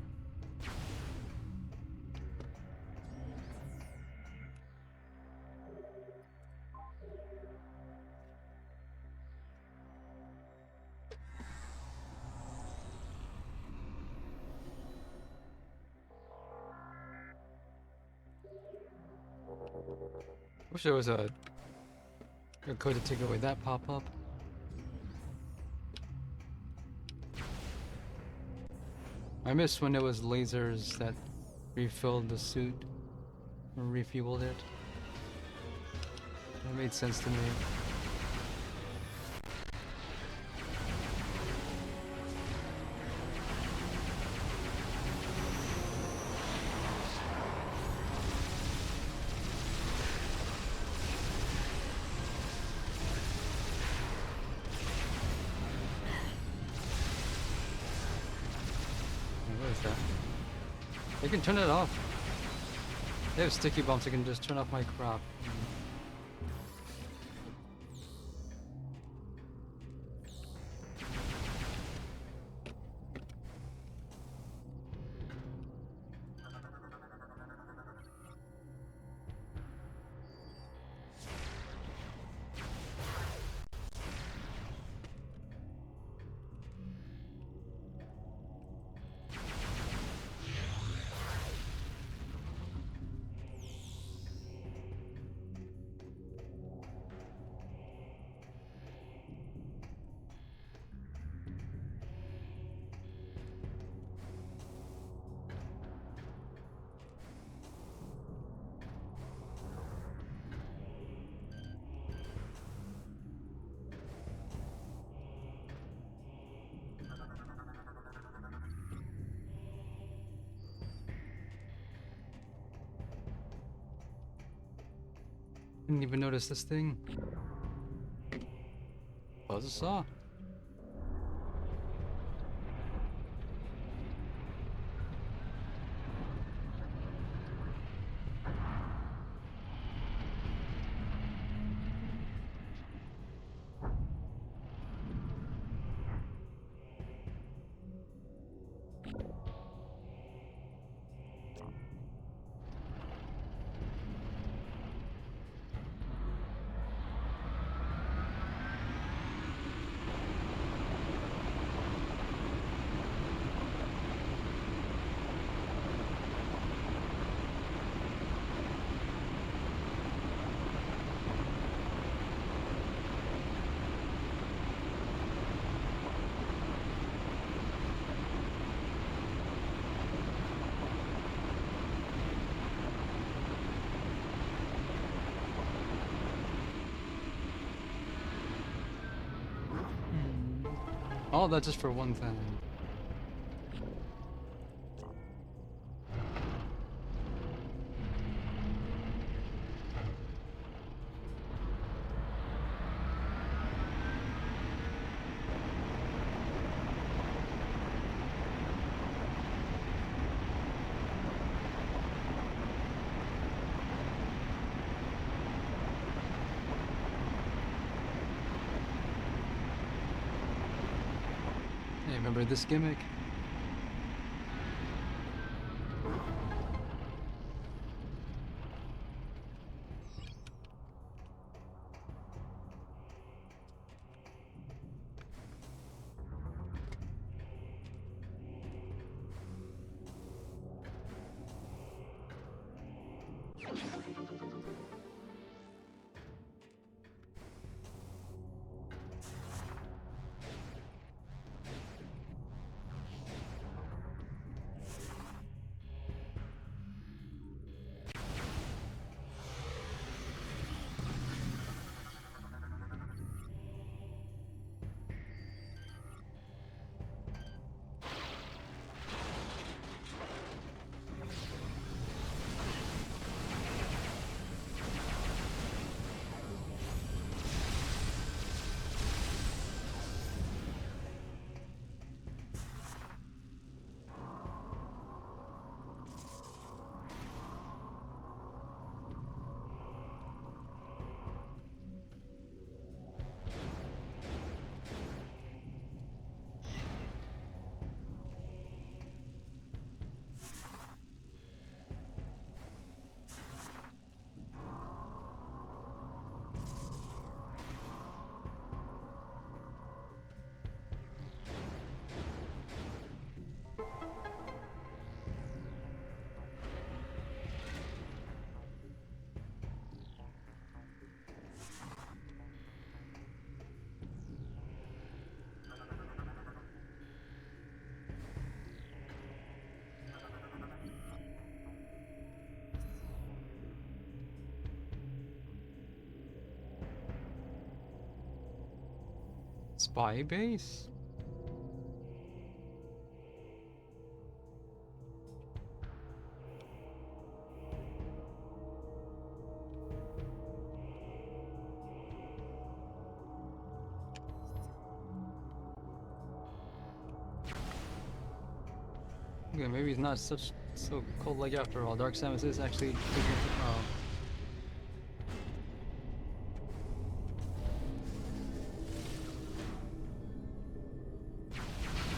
Wish there was a code to take away that pop-up. I miss when it was lasers that refilled the suit or refueled it. That made sense to me. Okay. You can turn it off. They have sticky bombs, I can just turn off my crap. Didn't even notice this thing. Buzzsaw. Oh, that's just for one thing. Hey, remember this gimmick? Spy base? Okay, maybe it's not so cold like after all. Dark Samus is actually taking. Oh.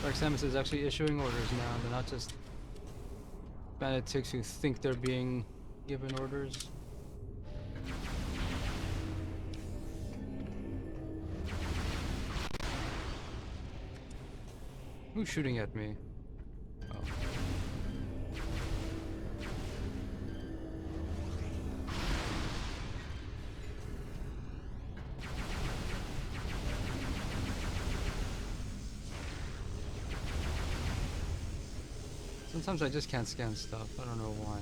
Dark Samus is actually issuing orders now. They're not just fanatics who think they're being given orders. Who's shooting at me? Oh. Sometimes I just can't scan stuff. I don't know why.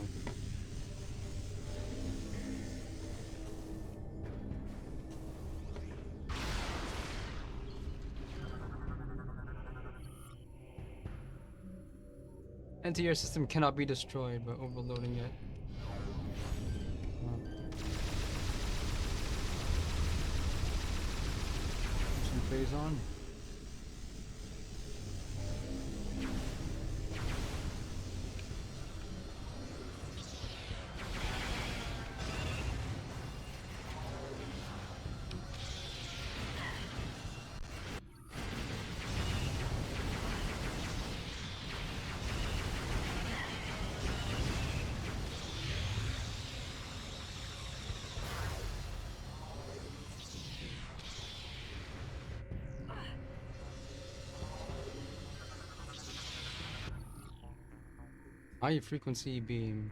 Anti-air system cannot be destroyed by overloading it. Some phase on. High frequency beam.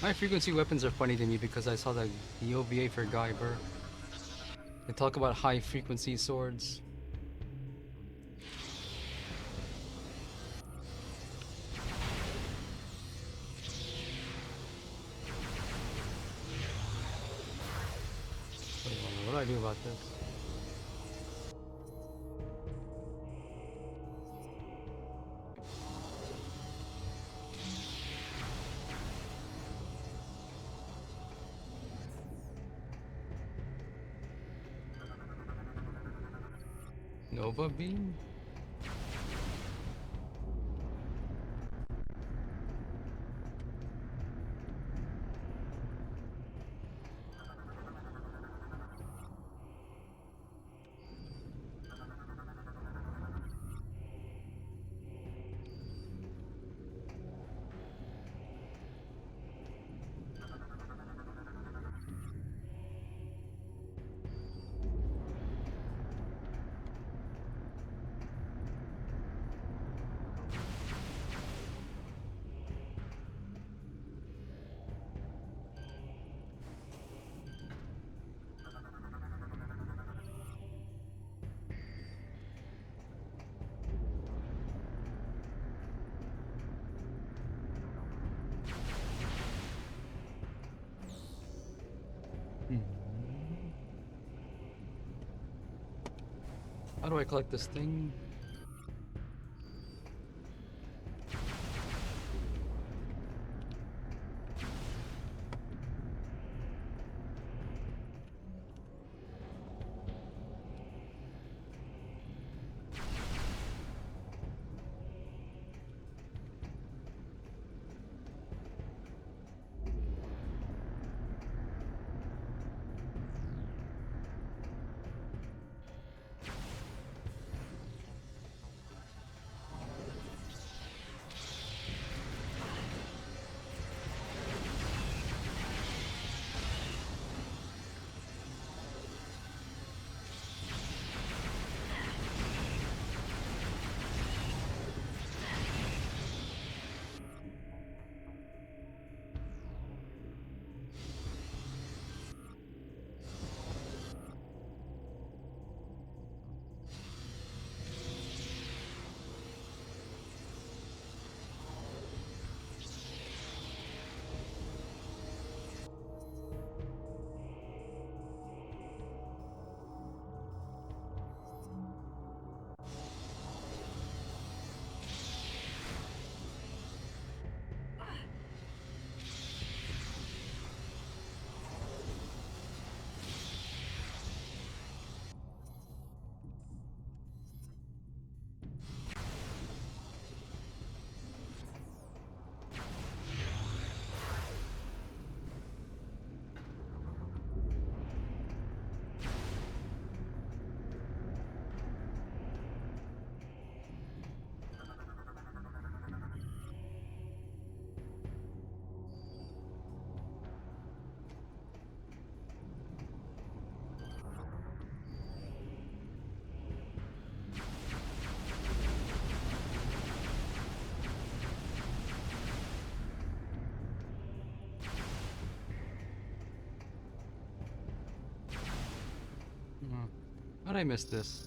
High frequency weapons are funny to me because I saw the OVA for Guyver. They talk about high frequency swords. What do I do about this? Nova beam? How do I collect this thing? How'd I miss this?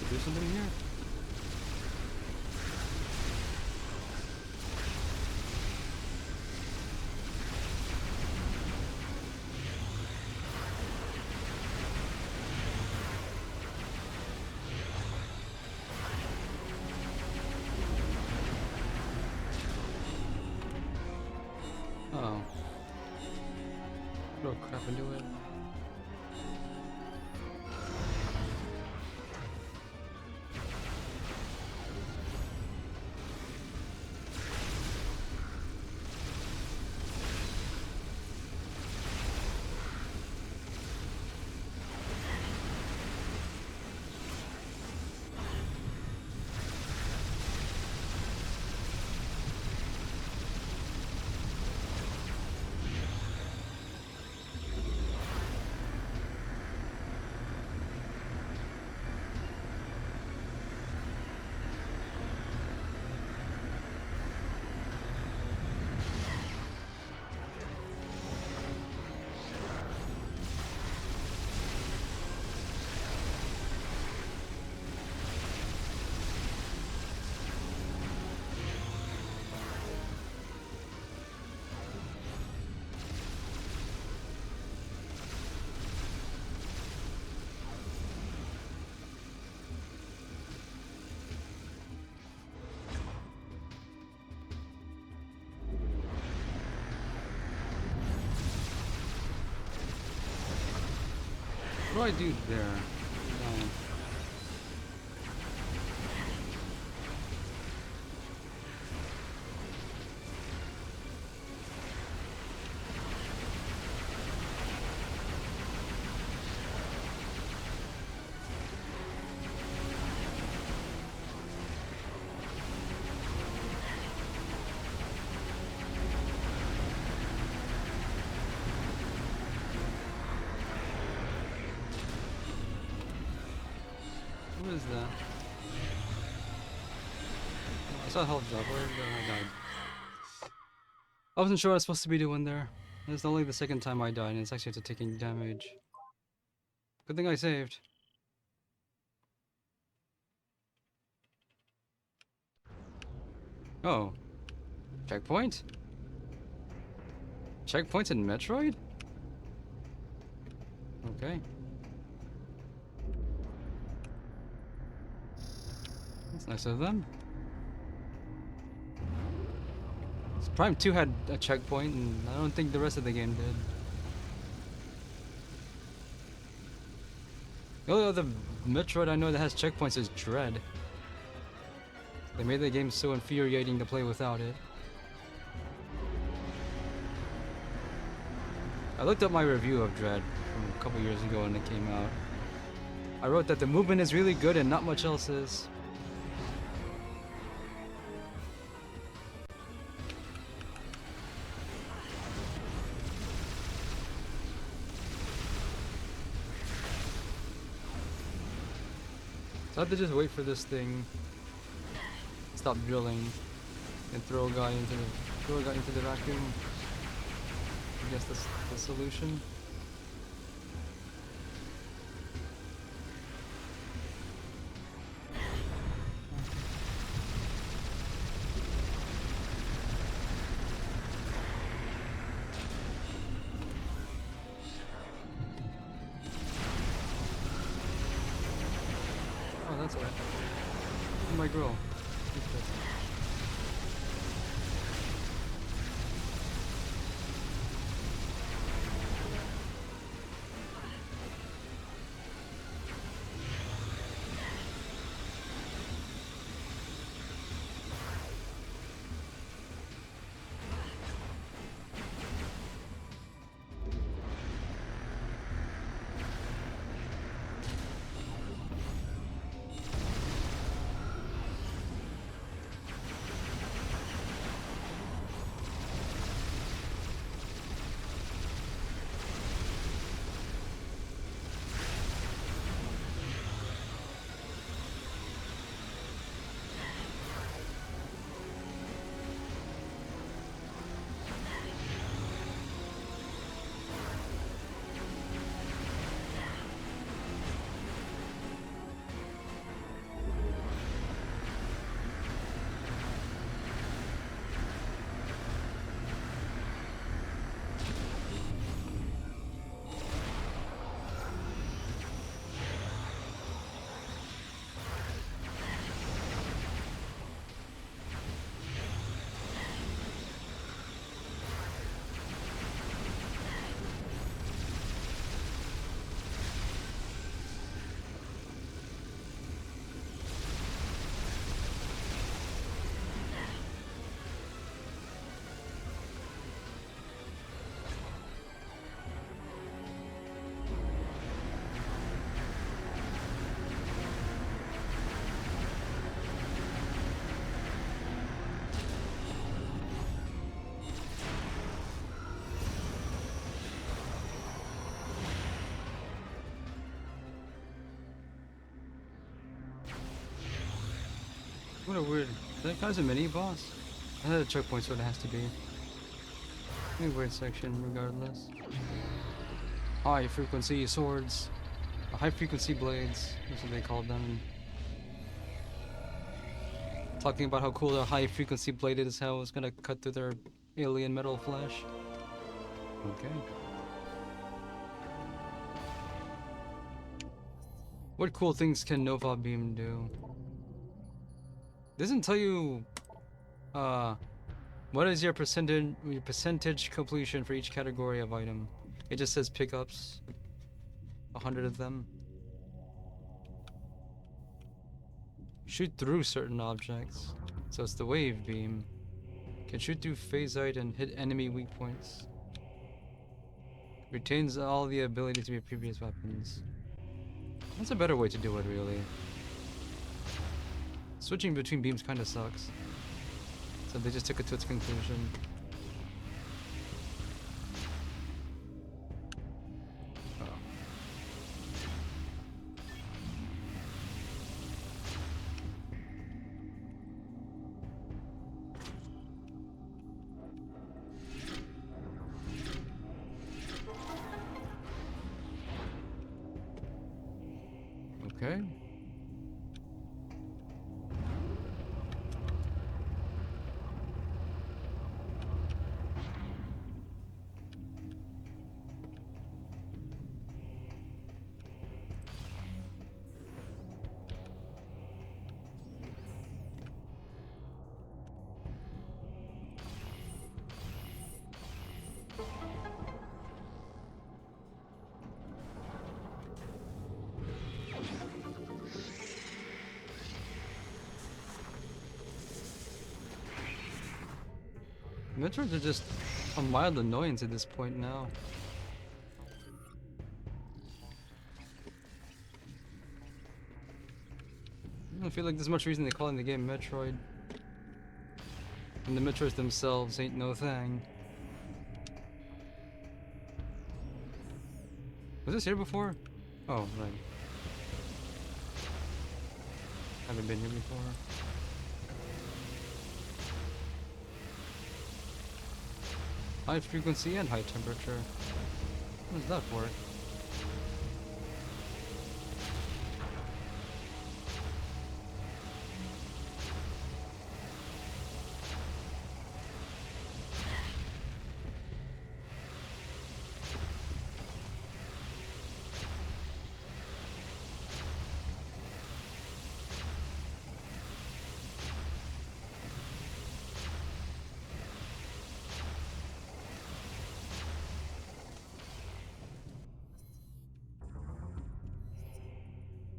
Is there somebody here? Uh-oh. Throw crap into it. What do I do there? What is that? I saw a health drop. Where did I died? I wasn't sure what I was supposed to be doing there. It's only the second time I died, and it's actually after taking damage. Good thing I saved. Oh. Checkpoint? Checkpoints in Metroid? Okay. That's nice of them. Prime 2 had a checkpoint, and I don't think the rest of the game did. The only other Metroid I know that has checkpoints is Dread. They made the game so infuriating to play without it. I looked up my review of Dread. from a couple years ago when it came out. I wrote that the movement is really good and not much else is. So I have to just wait for this thing, stop drilling, and throw a guy into the vacuum. I guess that's the solution. Oh, that's alright. Oh, my girl. What a weird... That guy's a mini boss? I had a checkpoint, so it has to be. A weird section, regardless. High frequency swords. High frequency blades. That's what they called them. Talking about how cool their high frequency blade is, how it's gonna cut through their alien metal flesh. Okay. What cool things can Nova Beam do? Doesn't tell you what is your percentage completion for each category of item. It just says pickups. 100 of them. Shoot through certain objects. So it's the wave beam. Can shoot through phasite and hit enemy weak points. Retains all the abilities of your previous weapons. That's a better way to do it, really. Switching between beams kinda sucks. So they just took it to its conclusion. Okay. Metroids are just a mild annoyance at this point now. I don't feel like there's much reason to call in the game Metroid. And the Metroids themselves ain't no thing. Was this here before? Oh, right. Haven't been here before. High frequency and high temperature. What does that for?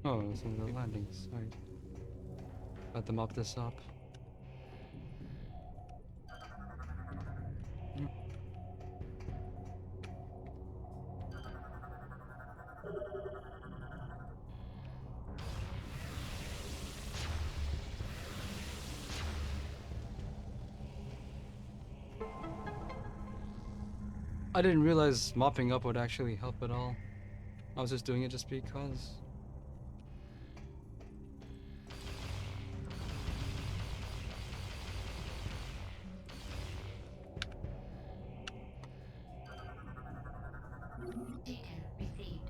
Oh, it's in the landing site. Let them up this up. I didn't realize mopping up would actually help at all. I was just doing it just because. Data received.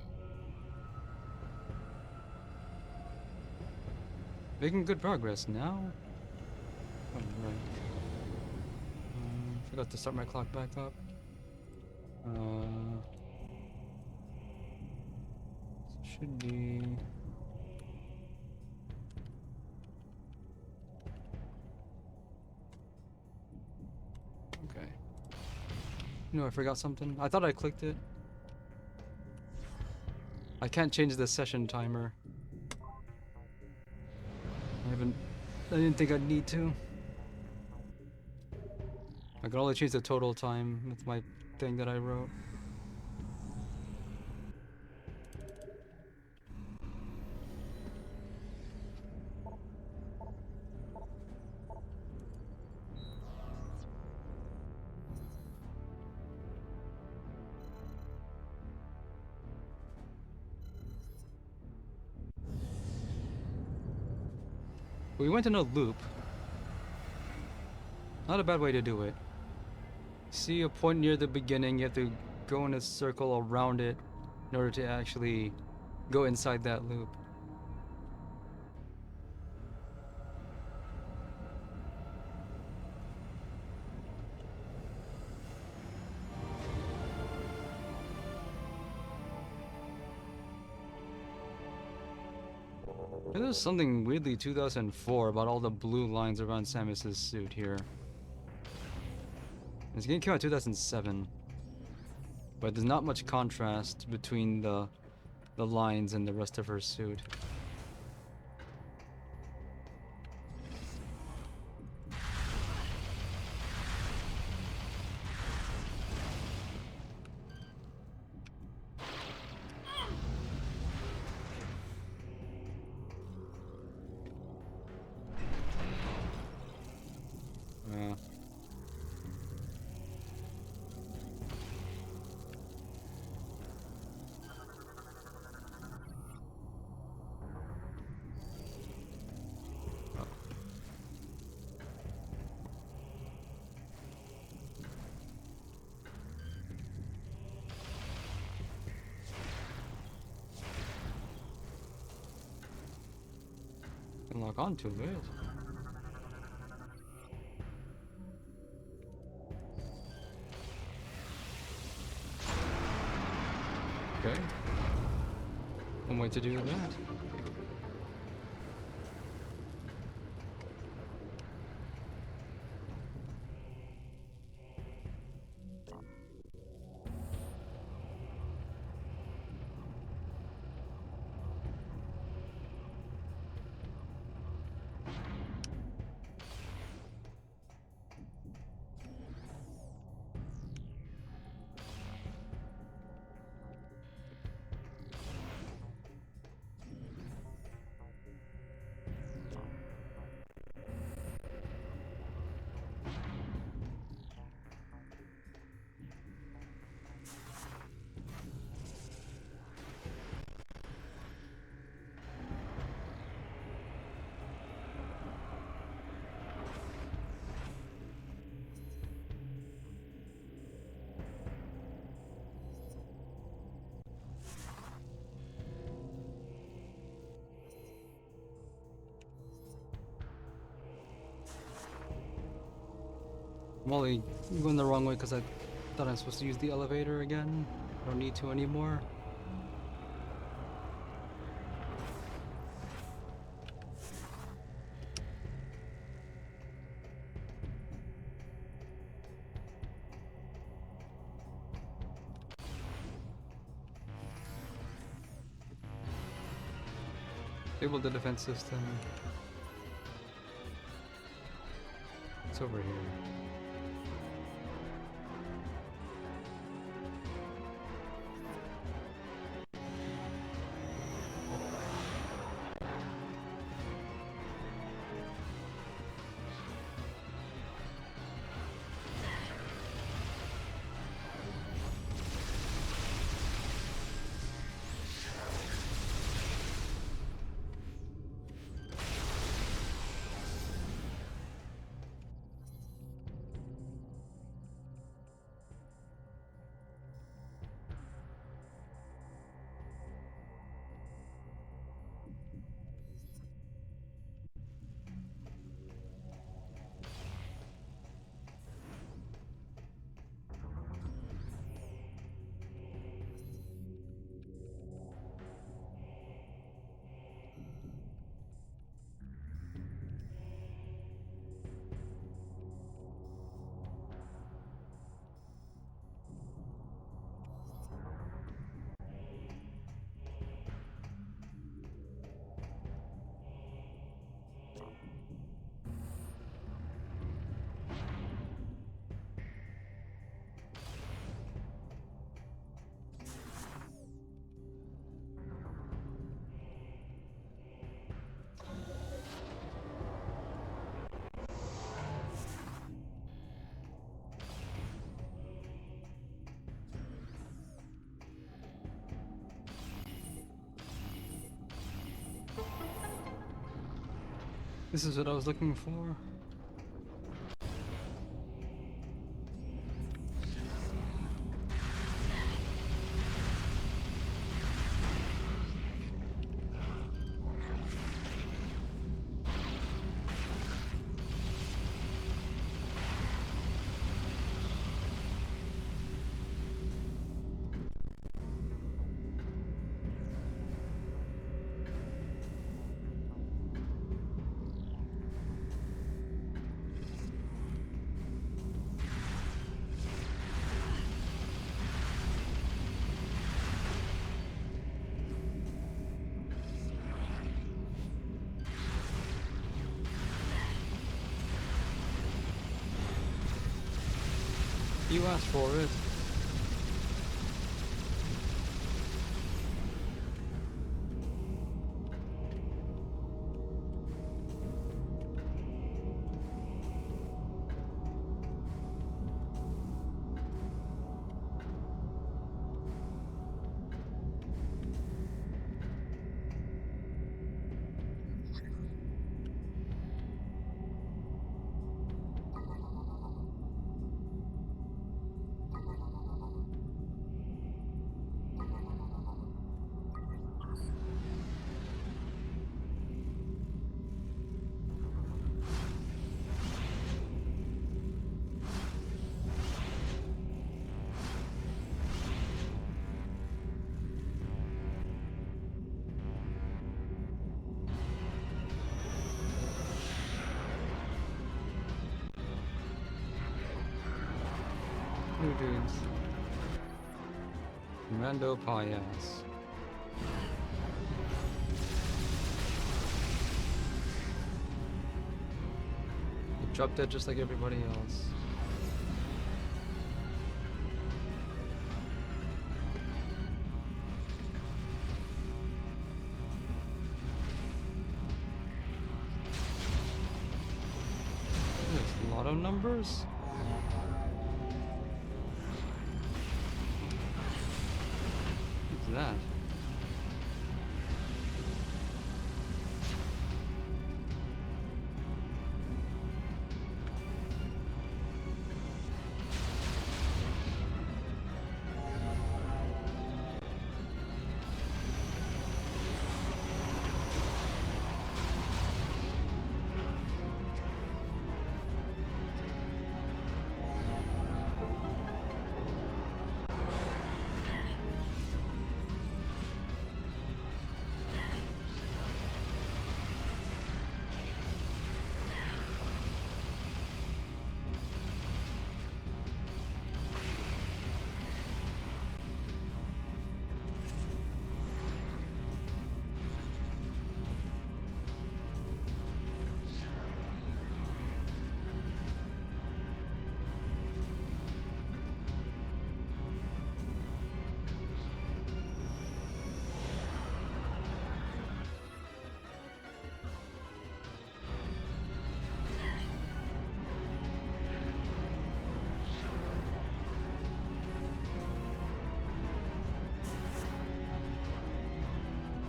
Making good progress now. Oh, right. Forgot to start my clock back up. Should be. Okay. No, I forgot something. I thought I clicked it. I can't change the session timer. I didn't think I'd need to. I can only change the total time with my thing that I wrote. We went in a loop. Not a bad way to do it. See a point near the beginning, you have to go in a circle around it in order to actually go inside that loop. There's something weirdly 2004 about all the blue lines around Samus's suit here. This game came out in 2007, but there's not much contrast between the lines and the rest of her suit. Can log on to it. Okay. One way to do that. I'm only going the wrong way because I thought I was supposed to use the elevator again. I don't need to anymore. Able the defense system. It's over here. This is what I was looking for. You asked for it. New dudes. Rando Payas. You dropped dead just like everybody else. There's a lot of numbers. That.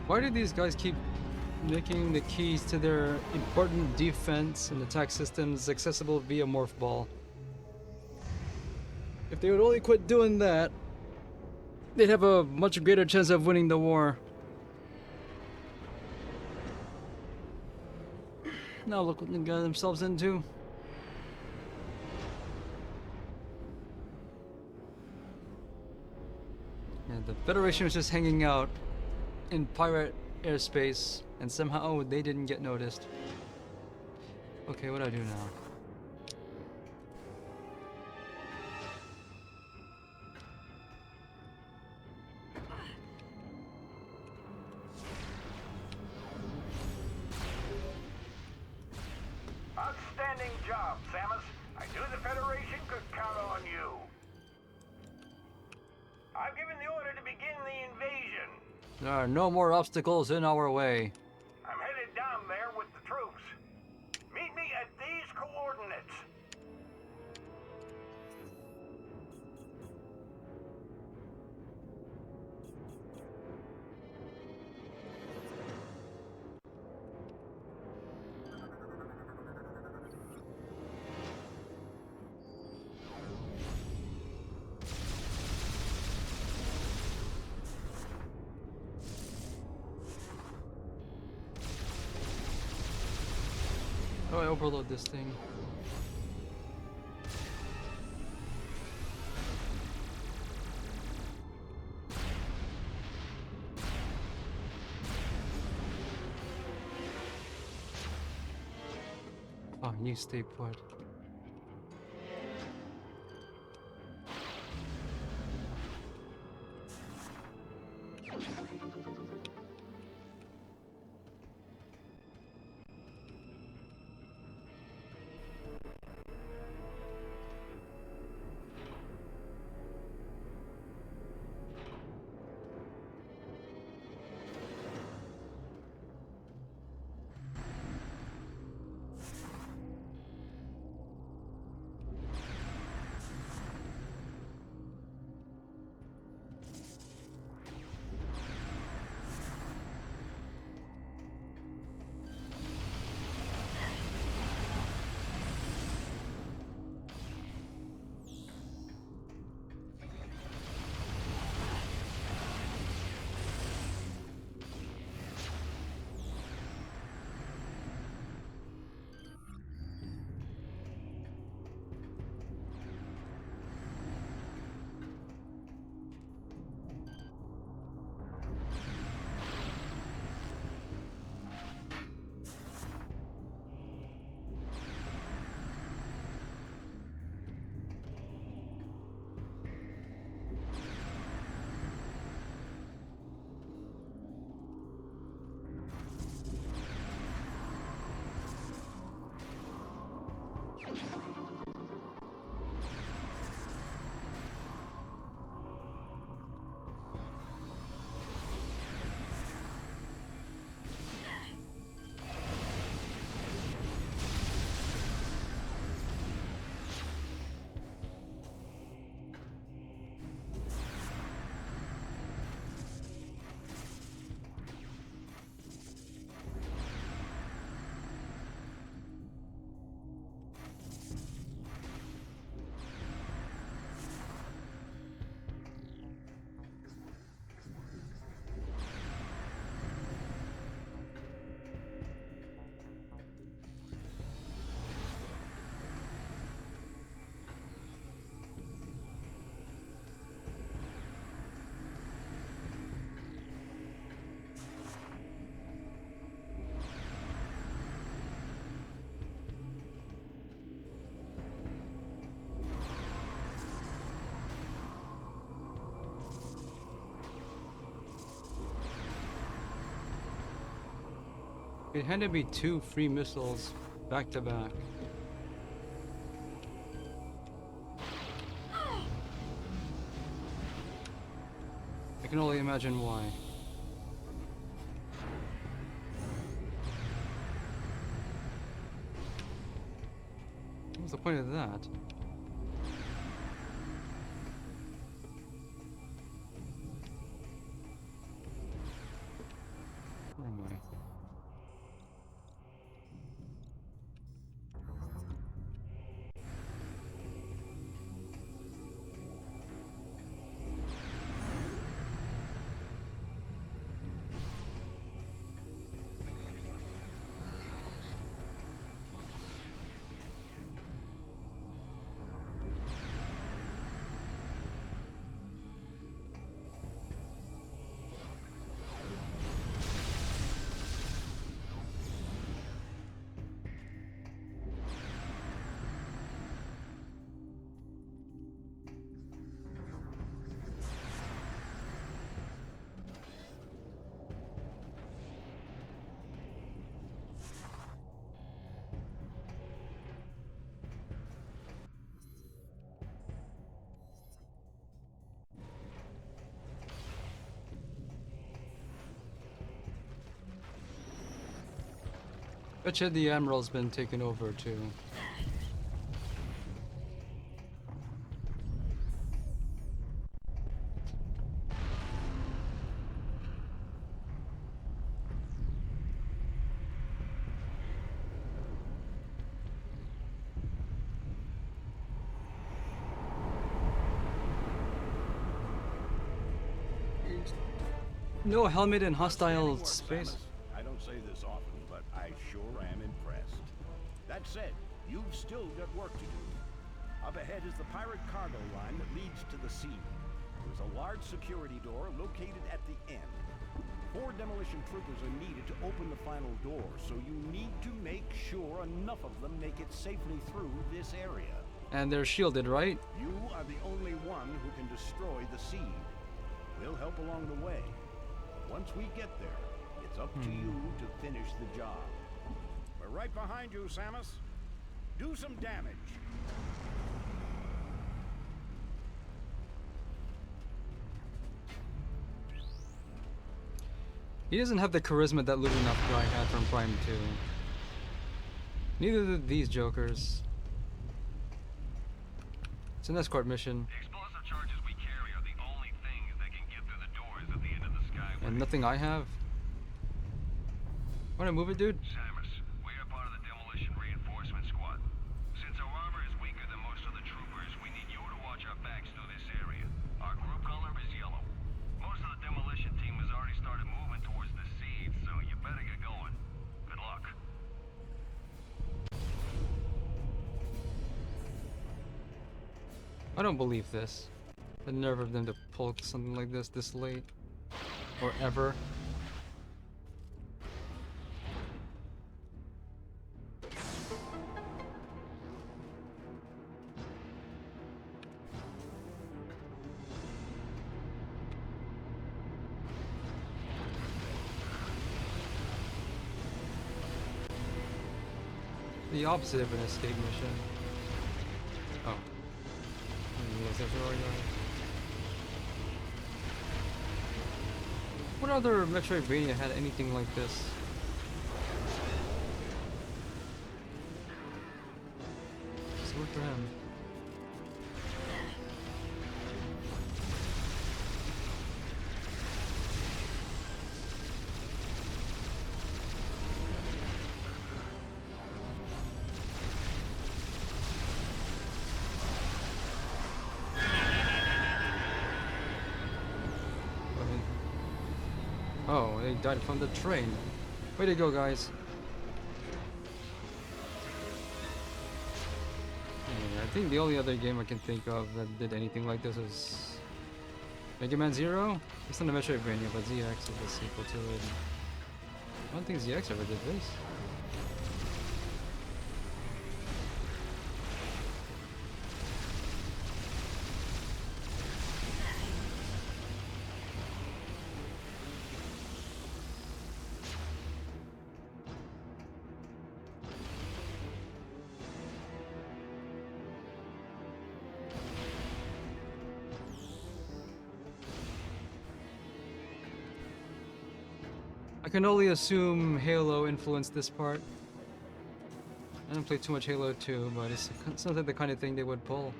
Why do these guys keep making the keys to their important defense and attack systems accessible via Morph Ball? If they would only quit doing that, they'd have a much greater chance of winning the war. Now look what they got themselves into. Yeah, the Federation was just hanging out in pirate airspace, and somehow they didn't get noticed. Okay, what do I do now? Outstanding job, Samus. I knew the Federation could count on you. I've given the order to begin the invasion. There are no more obstacles in our way. I'm headed down there with the troops. Meet me at these coordinates. Oh, I overload this thing. Oh, you stay put. It handed me 2 free missiles back to back. I can only imagine why. What's the point of that? Betcha the Emerald's been taken over too. No helmet in hostile Outstanding work, space. Samus. I don't say this often, but I sure am impressed. That said, you've still got work to do. Up ahead is the pirate cargo line that leads to the sea. There's a large security door located at the end. 4 demolition troopers are needed to open the final door, so you need to make sure enough of them make it safely through this area. And they're shielded, right? You are the only one who can destroy the seed. We'll help along the way. Once we get there, it's up to you to finish the job. We're right behind you, Samus. Do some damage. He doesn't have the charisma that Luminous guy had from Prime 2. Neither did these jokers. It's an escort mission. The explosive charges we carry are the only things that can get through the doors at the end of the skyway. And nothing I have. Wanna move it, dude? Samus, we are part of the demolition reinforcement squad. Since our armor is weaker than most of the troopers, we need you to watch our backs through this area. Our group color is yellow. Most of the demolition team has already started moving towards the seed, so you better get going. Good luck. I don't believe this. The nerve of them to pull something like this late. Or ever. The opposite of an escape mission. Oh. Yes, that's already on. What other Metroidvania had anything like this? Just work for him. Oh, they died from the train. Way to go, guys. Yeah, I think the only other game I can think of that did anything like this is Mega Man Zero. It's not a Metroidvania, but ZX is the sequel to it. I don't think ZX ever did this. I can only assume Halo influenced this part. I don't play too much Halo 2, but it sounds like the kind of thing they would pull.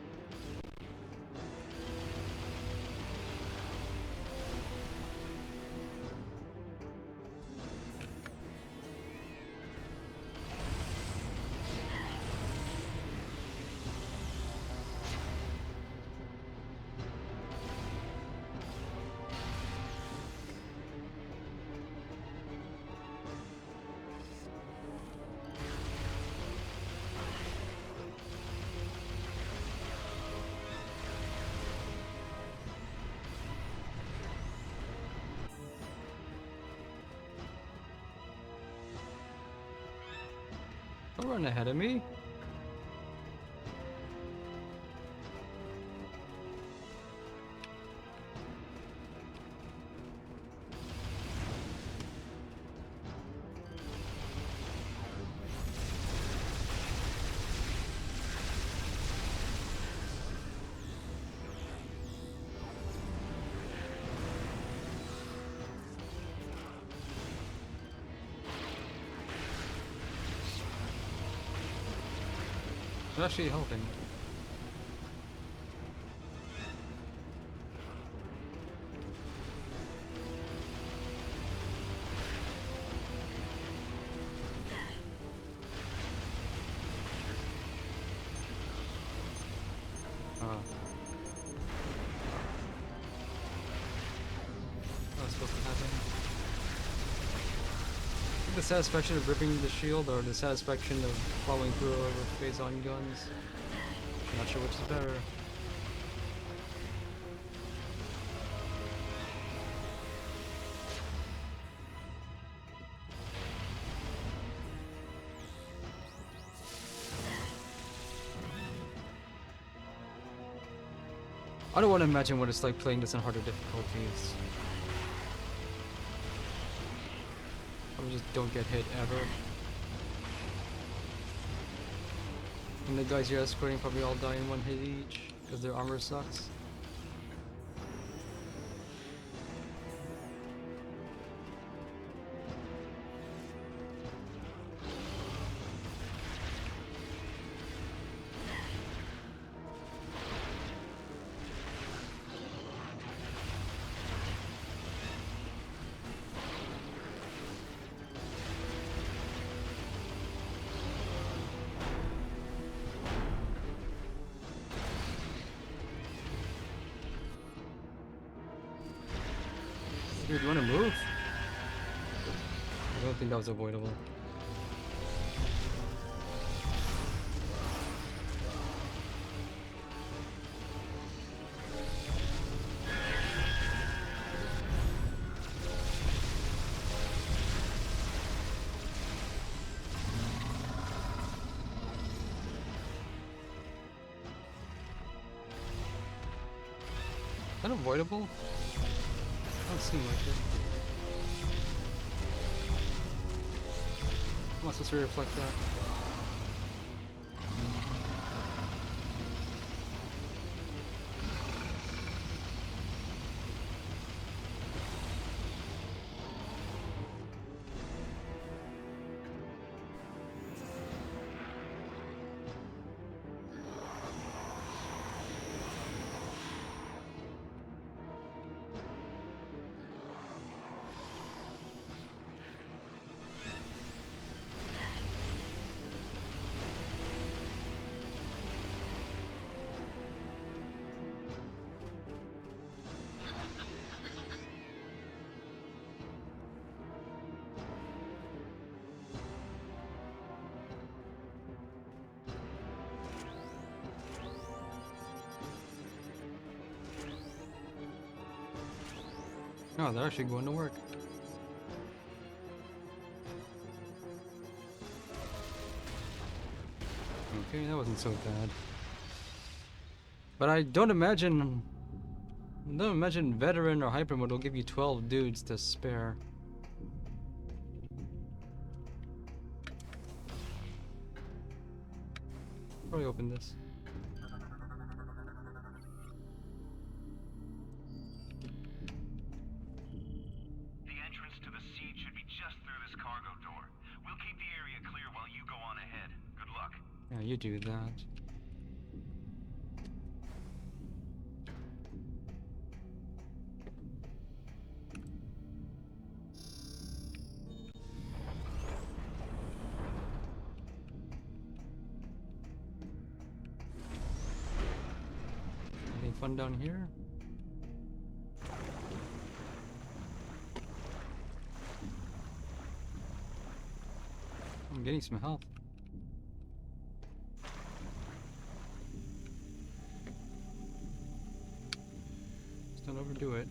Don't run ahead of me. They're actually helping. That was supposed to happen. The satisfaction of ripping the shield or the satisfaction of following through over phase on guns. I'm not sure which is better. I don't want to imagine what it's like playing this in harder difficulties. I just don't get hit ever. And the guys you're escorting probably all die in one hit each because their armor sucks. Dude, you wanna move? I don't think that was avoidable. Is that avoidable? Doesn't seem like it. I'm not supposed to reflect that. No, they're actually going to work. Okay, that wasn't so bad. But I don't imagine veteran or hyper mode will give you 12 dudes to spare. Probably open this. The entrance to the siege should be just through this cargo door. We'll keep the area clear while you go on ahead. Good luck. Yeah, you do that. Anything fun down here? I'm getting some health. Just don't overdo it.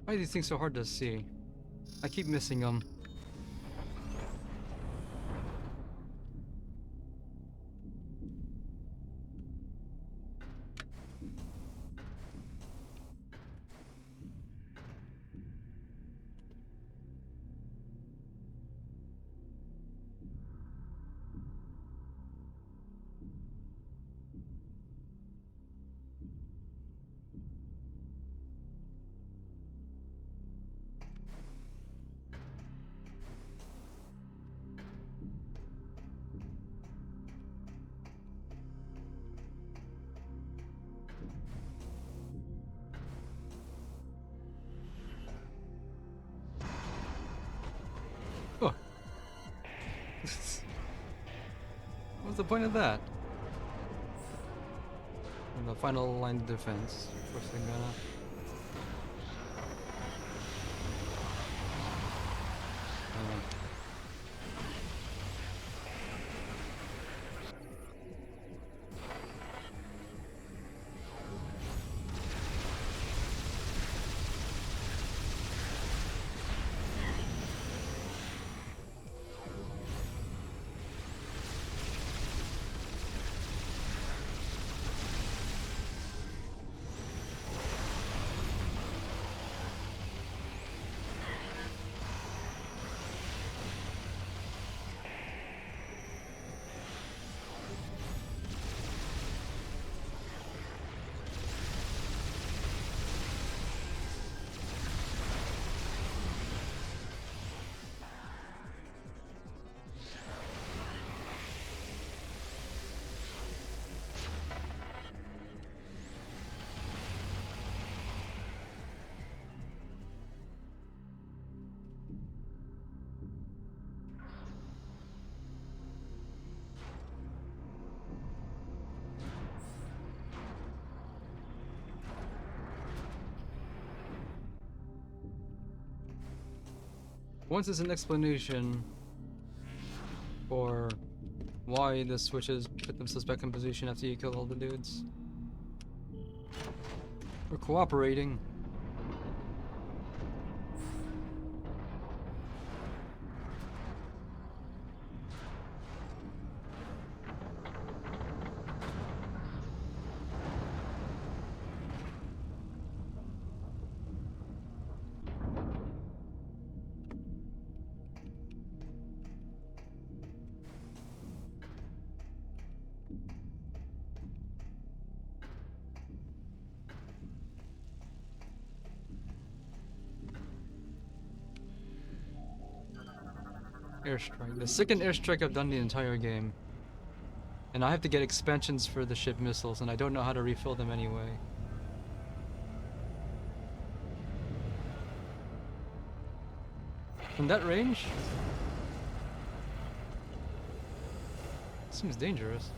Why are these things so hard to see? I keep missing them. the point of that? And the final line of defense. Of course they're gonna. Once is an explanation for why the switches put themselves back in position after you kill all the dudes. We're cooperating. Airstrike. The second airstrike I've done the entire game. And I have to get expansions for the ship missiles, and I don't know how to refill them anyway. From that range? Seems dangerous.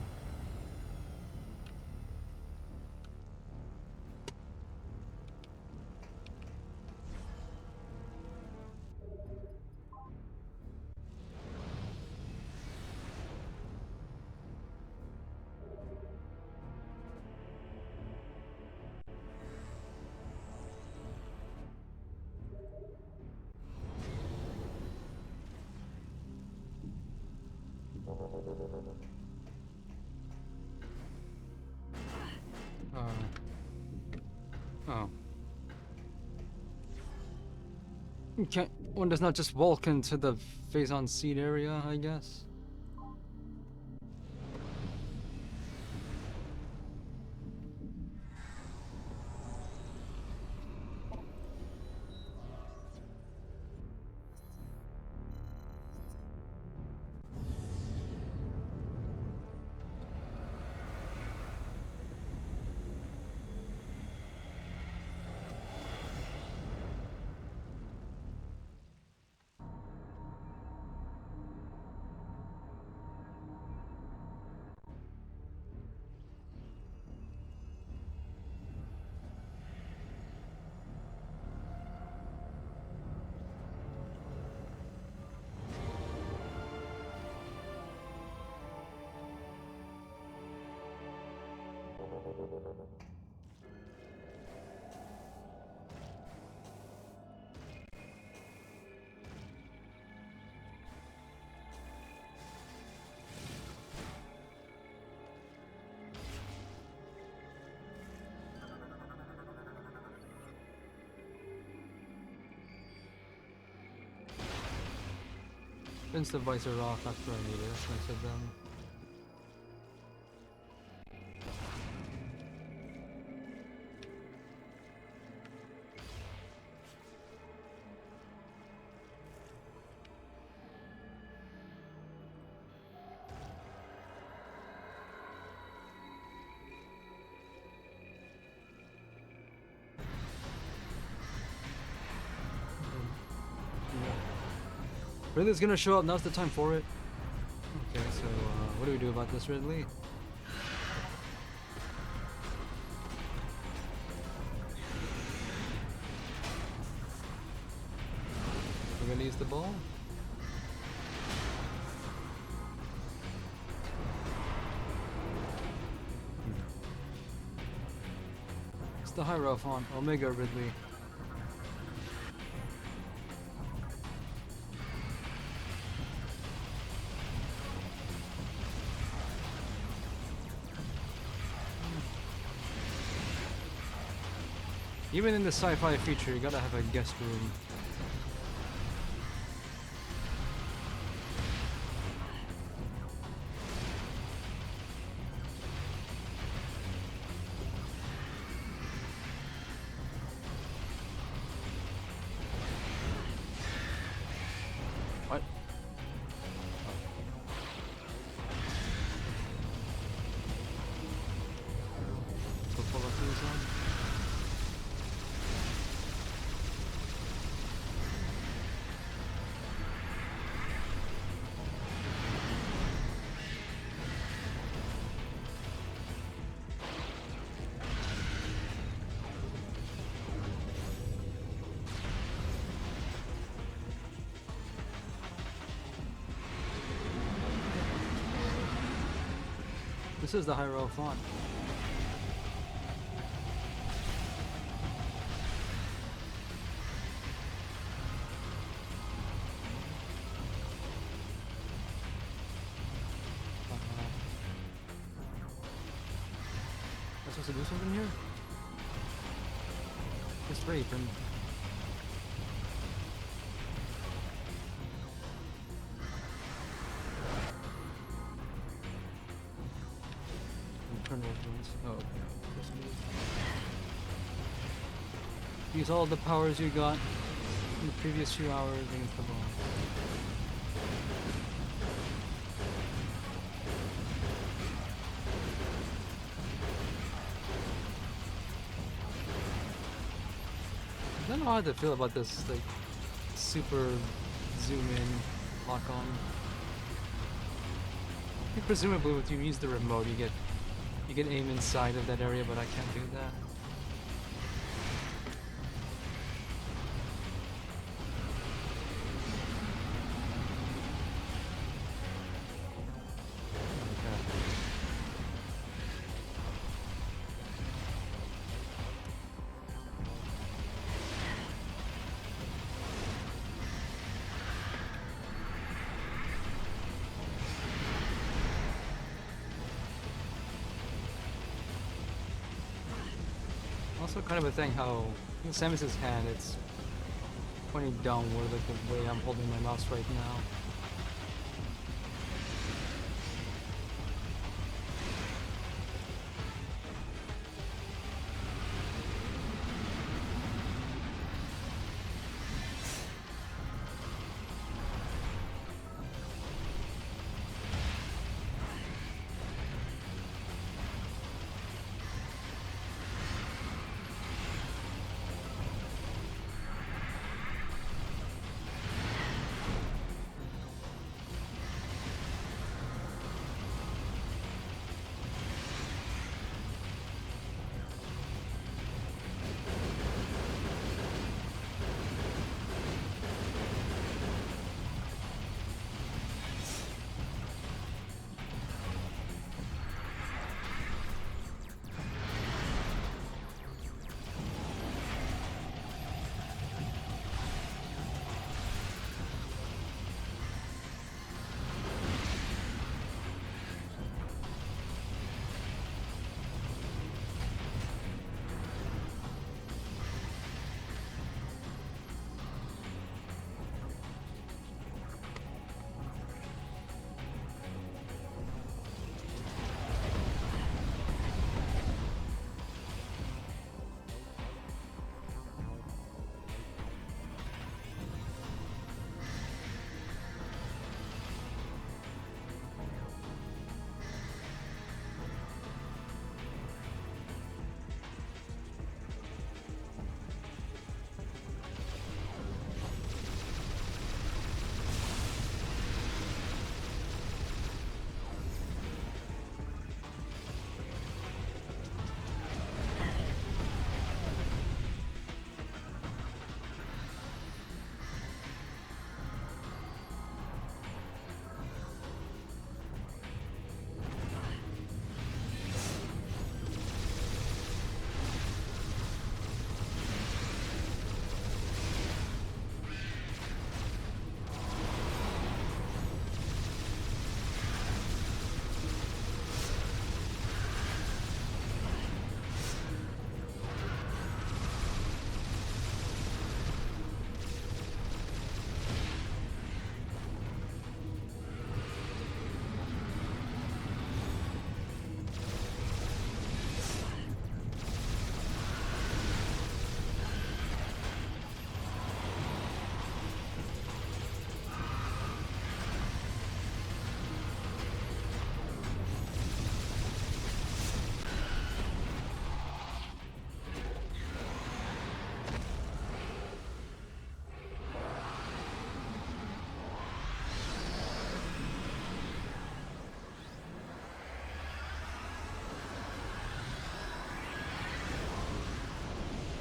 Oh. Can't, one does not just walk into the phase-on seat area, I guess. Rinse the visor off after I need it, that's nice of them. Really, it's gonna show up. Now's the time for it. Okay, so what do we do about this, Ridley? We're gonna use the ball? It's the Hierophant, Omega Ridley. Even in the sci-fi feature, you gotta have a guest room. What? So pull up these on. This is the Hierophant. Am I supposed to do something here? Just rape him. Internal influence. Oh, okay. Use all the powers you got in the previous few hours against the ball. I don't know how to feel about this, like, super zoom in, lock on. I think presumably if you use the remote, you get aim inside of that area, but I can't do that. Also kind of a thing how in Samus's hand it's pointing downward like the way I'm holding my mouse right now.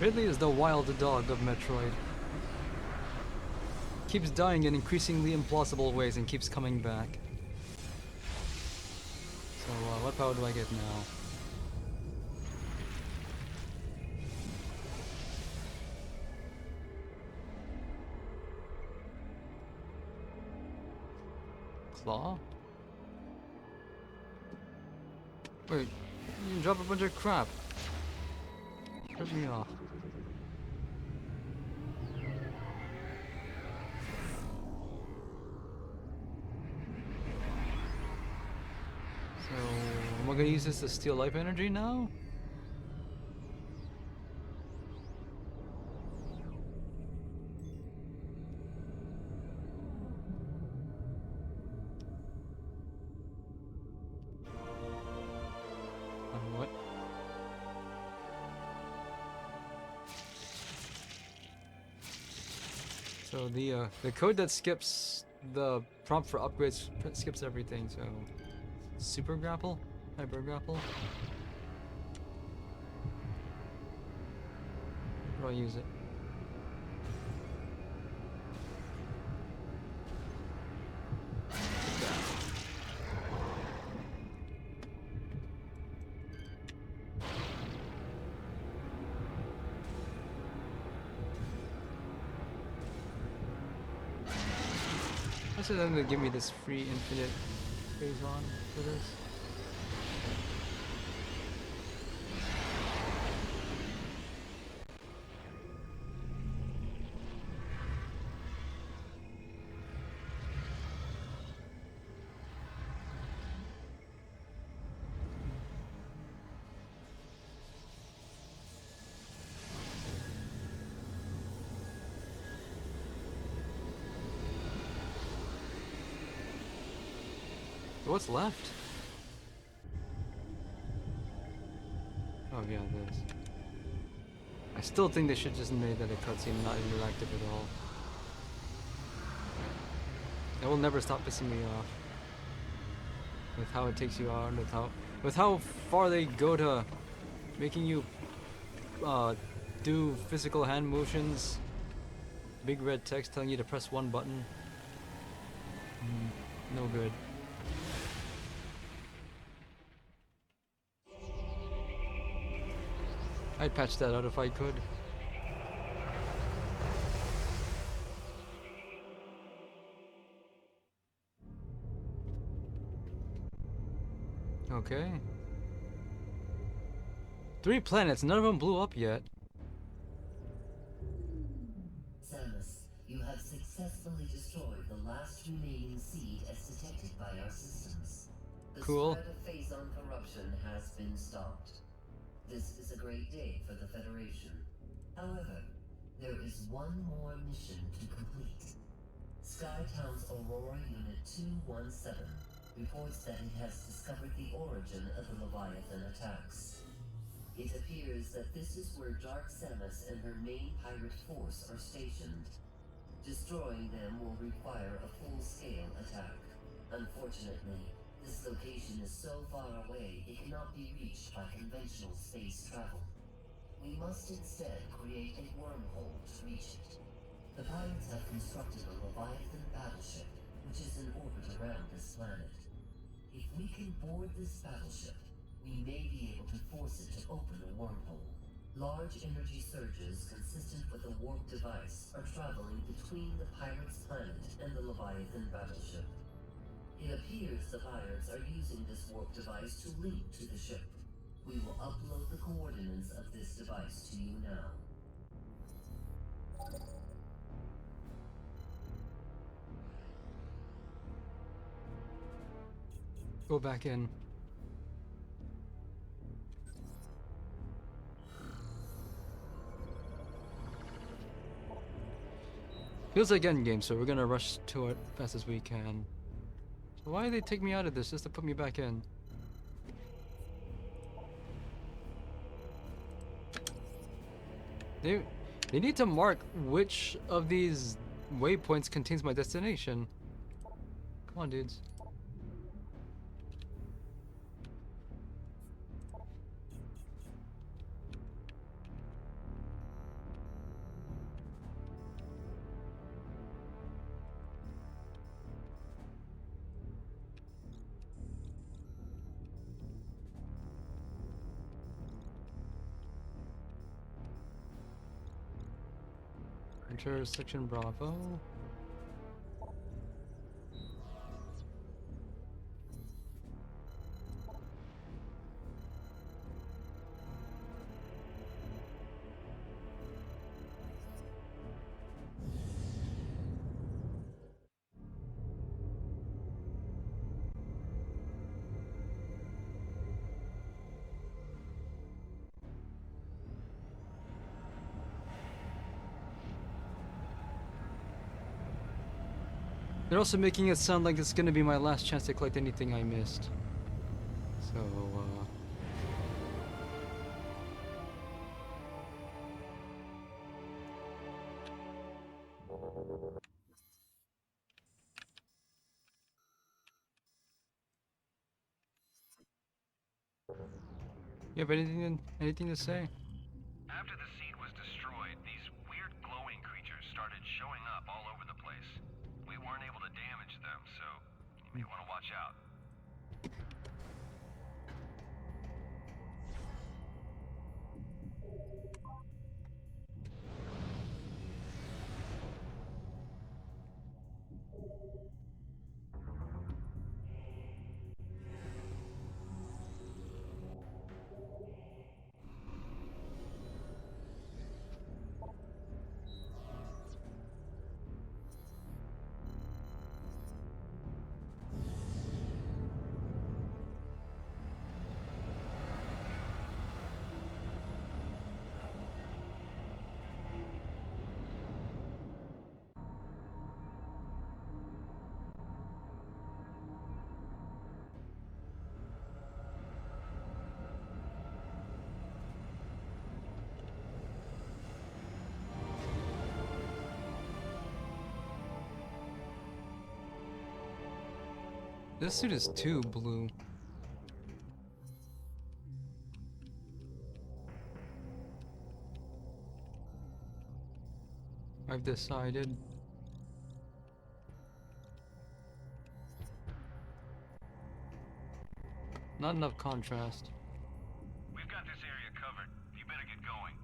Ridley is the wild dog of Metroid. Keeps dying in increasingly implausible ways and keeps coming back. So, what power do I get now? Claw? Wait, you drop a bunch of crap. Push me off. So, am I gonna use this to steal life energy now? What? So the code that skips the prompt for upgrades skips everything. So super grapple, hyper grapple. How do I use it? I said them to give me this free infinite phase on for this. What's left? Oh yeah, this. I still think they should just made that a cutscene, not interactive at all. It will never stop pissing me off. With how it takes you out, with how far they go to making you do physical hand motions. Big red text telling you to press one button. No good. I'd patch that out if I could. Okay. 3 planets, none of them blew up yet. Samus, you have successfully destroyed the last remaining seed as detected by our systems. The Cool. spread of phase-on corruption has been stopped. This is a great day for the Federation. However, there is one more mission to complete. Skytown's Aurora Unit 217 reports that it has discovered the origin of the Leviathan attacks. It appears that this is where Dark Samus and her main pirate force are stationed. Destroying them will require a full-scale attack. Unfortunately, this location is so far away it cannot be reached by conventional space travel. We must instead create a wormhole to reach it. The pirates have constructed a Leviathan battleship, which is in orbit around this planet. If we can board this battleship, we may be able to force it to open a wormhole. Large energy surges consistent with a warp device are traveling between the pirates' planet and the Leviathan battleship. It appears the pirates are using this warp device to link to the ship. We will upload the coordinates of this device to you now. Go back in. Feels like endgame, so we're gonna rush to it fast as we can. So why did they take me out of this just to put me back in? They need to mark which of these waypoints contains my destination. Come on, dudes. Enter section Bravo. They're also making it sound like it's gonna be my last chance to collect anything I missed. So, you have anything to say? After the seed was destroyed, these weird glowing creatures started showing up all over the place. We weren't able to damage them, so you may want to watch out. This suit is too blue. I've decided. Not enough contrast. We've got this area covered. You better get going.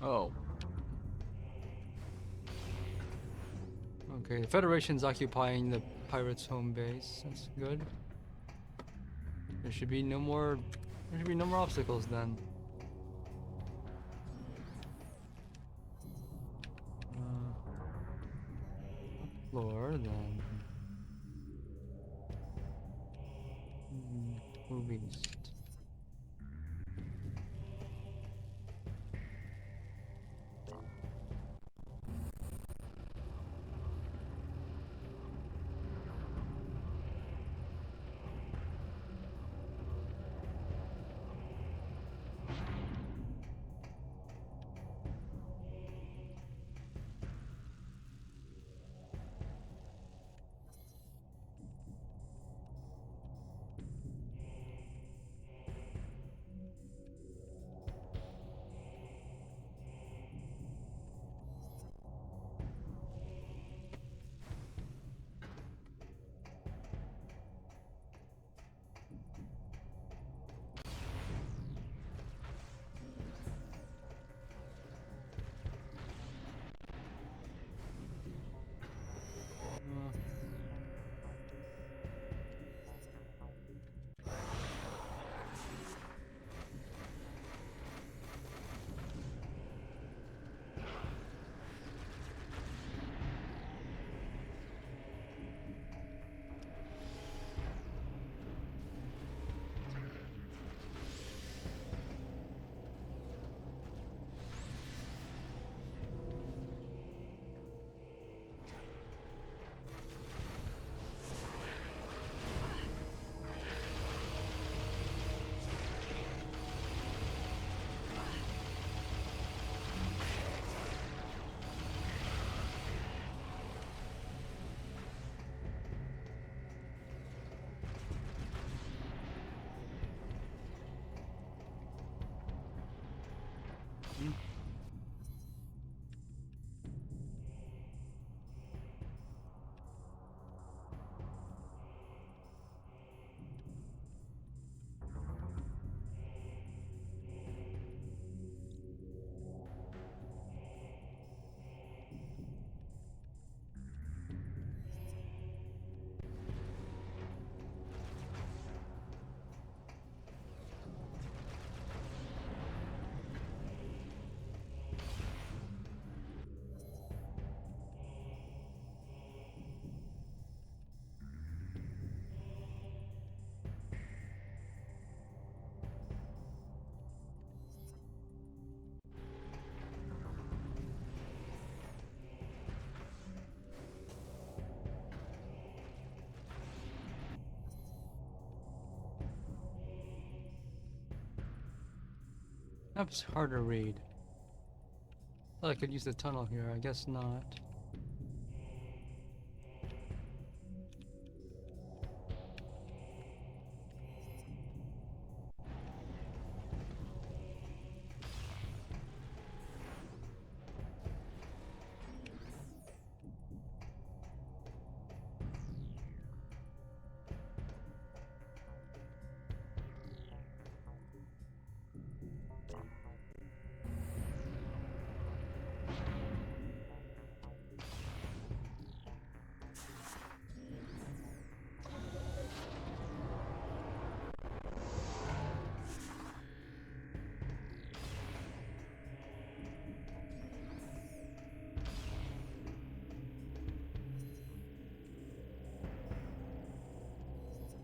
Oh. Okay, the Federation's occupying the pirates' home base. That's good. There should be no more. There should be no more obstacles then. Floor then. Movies. That's hard to read. Thought I could use the tunnel here. I guess not.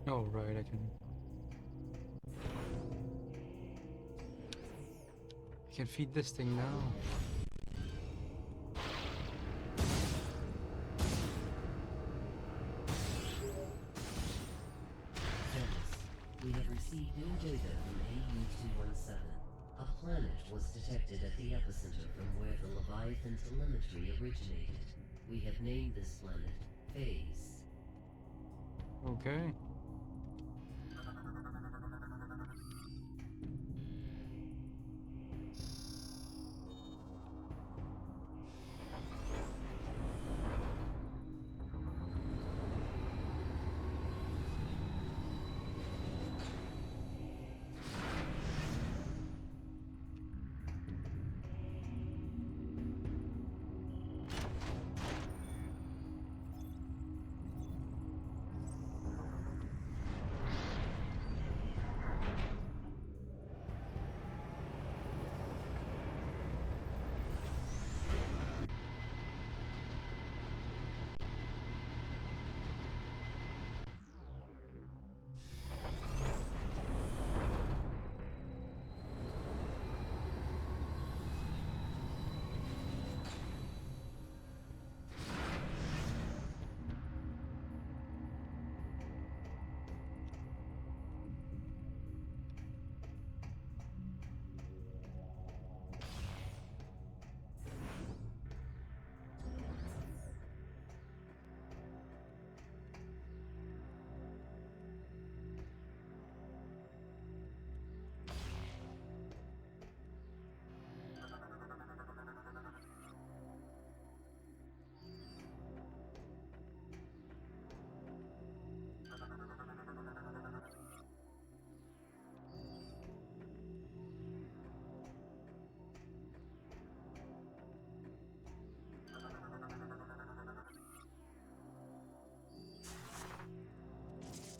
Oh, right, I can feed this thing now. We have received new data from AU-217. A planet was detected at the epicenter from where the Leviathan telemetry originated. We have named this planet Phase. Okay.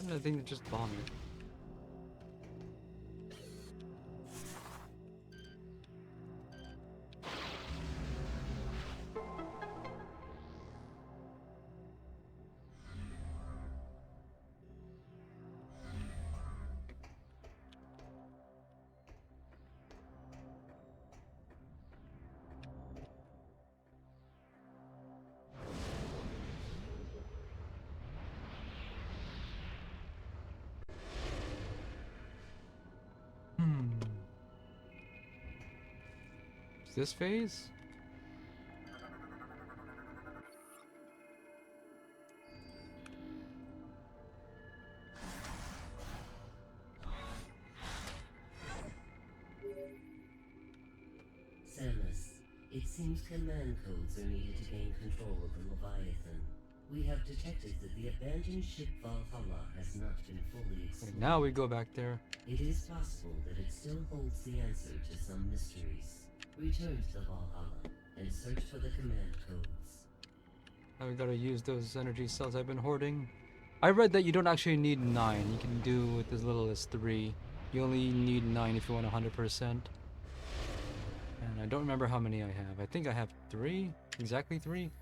I think they just bomb it. Is this phase? Samus, it seems command codes are needed to gain control of the Leviathan. We have detected that the abandoned ship Valhalla has not been fully explored. Now we go back there. It is possible that it still holds the answer to some mysteries. Return to the Valhalla and search for the command codes. Now we gotta use those energy cells I've been hoarding. I read that you don't actually need 9. You can do with as little as 3. You only need 9 if you want 100%. And I don't remember how many I have. I think I have 3. Exactly 3.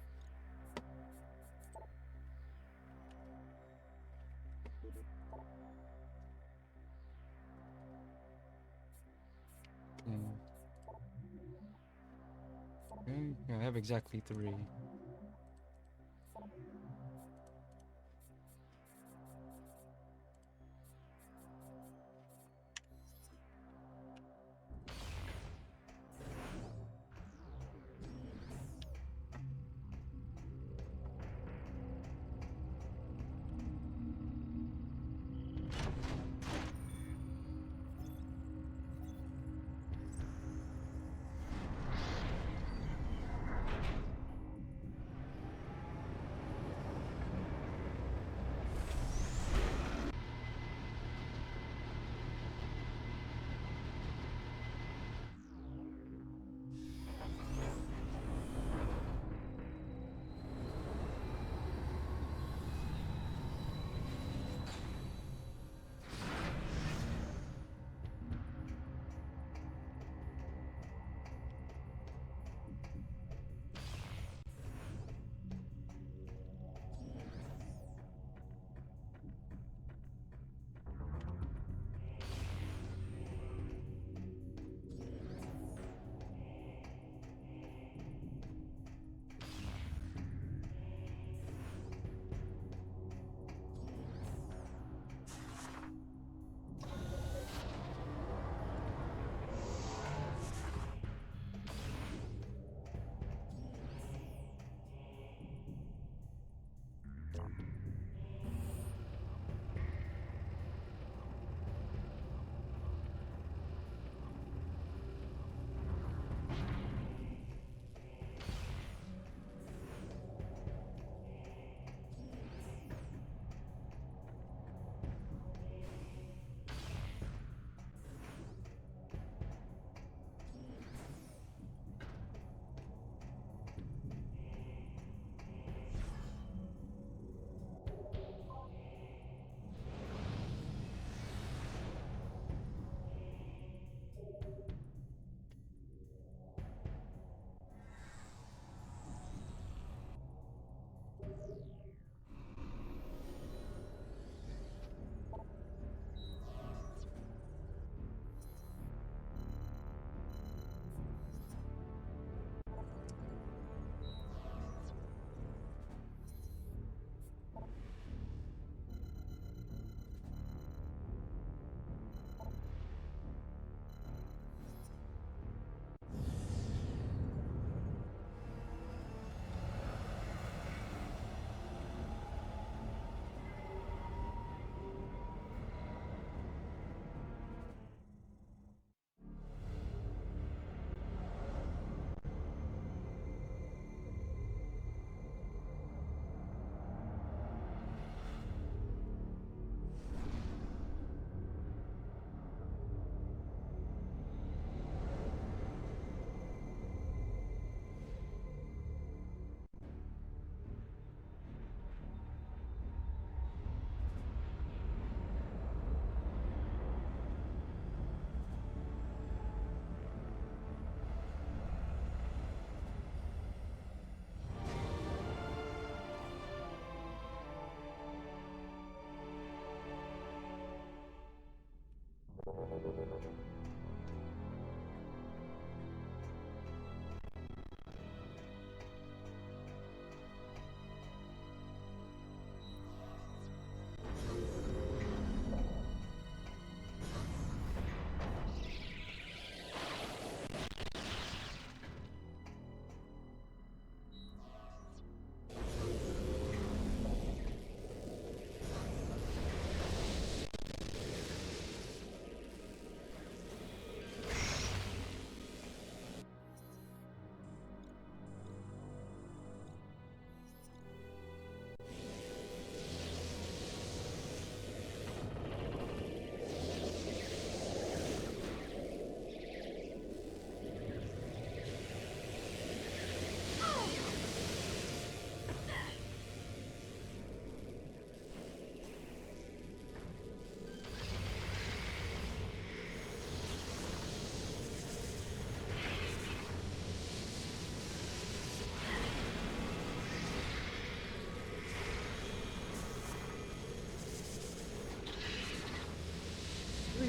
Okay, yeah, I have exactly 3.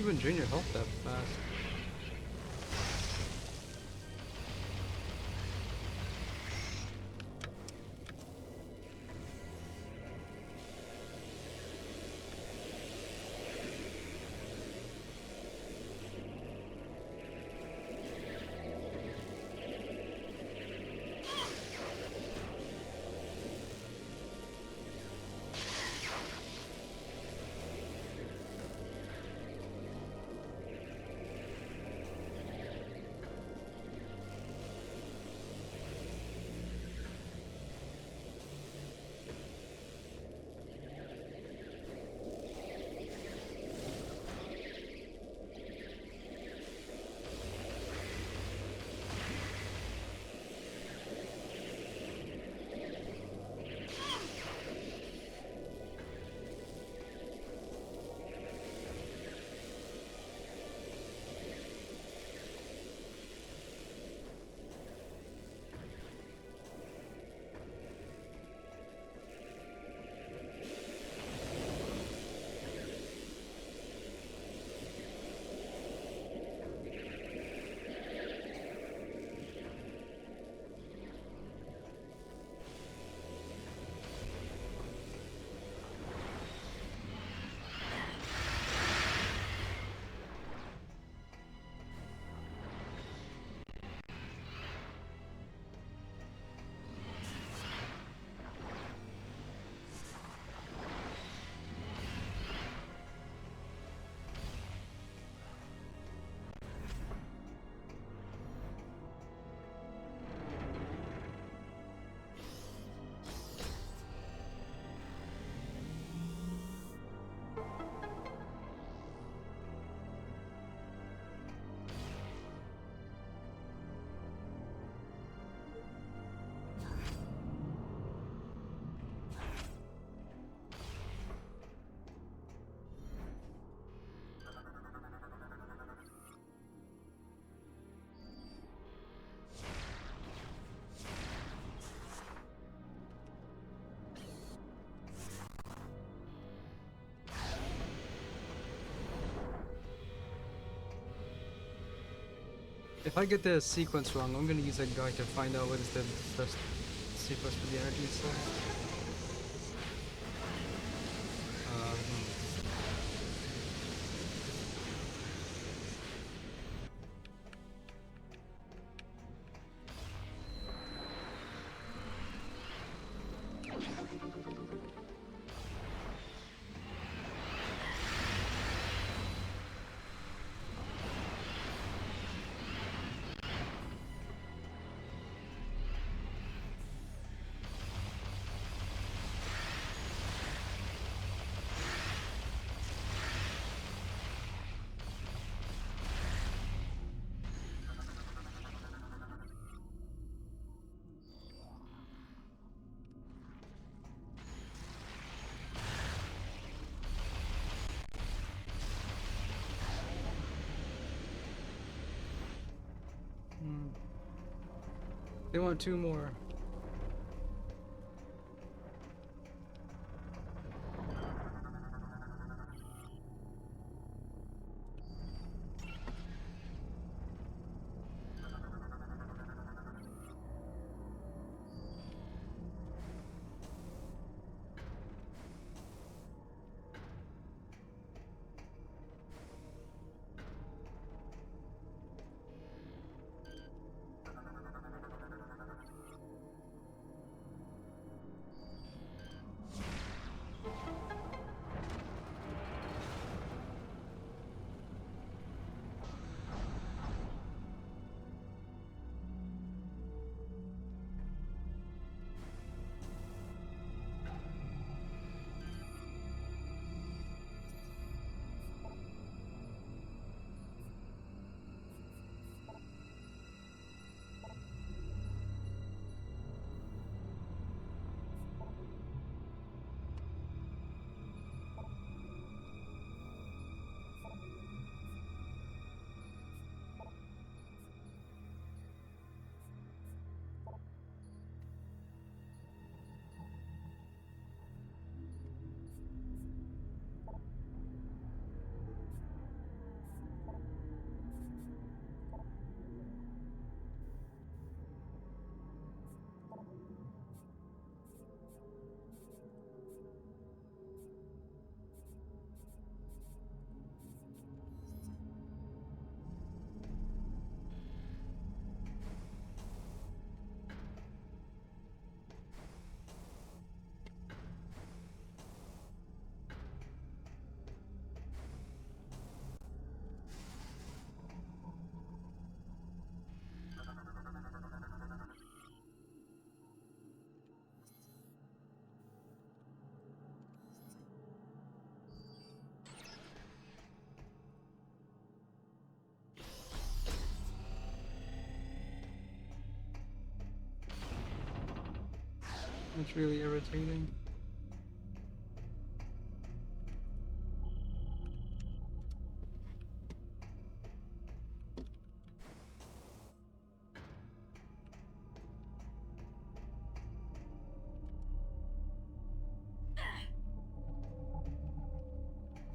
even drain your health that fast? If I get the sequence wrong, I'm gonna use a guide to find out what is the best sequence for the energy cell. They want 2 more. That's really irritating.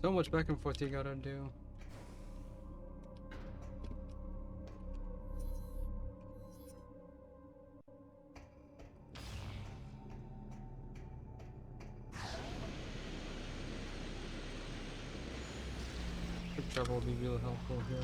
So much back and forth you gotta do. Quick travel will be real helpful here.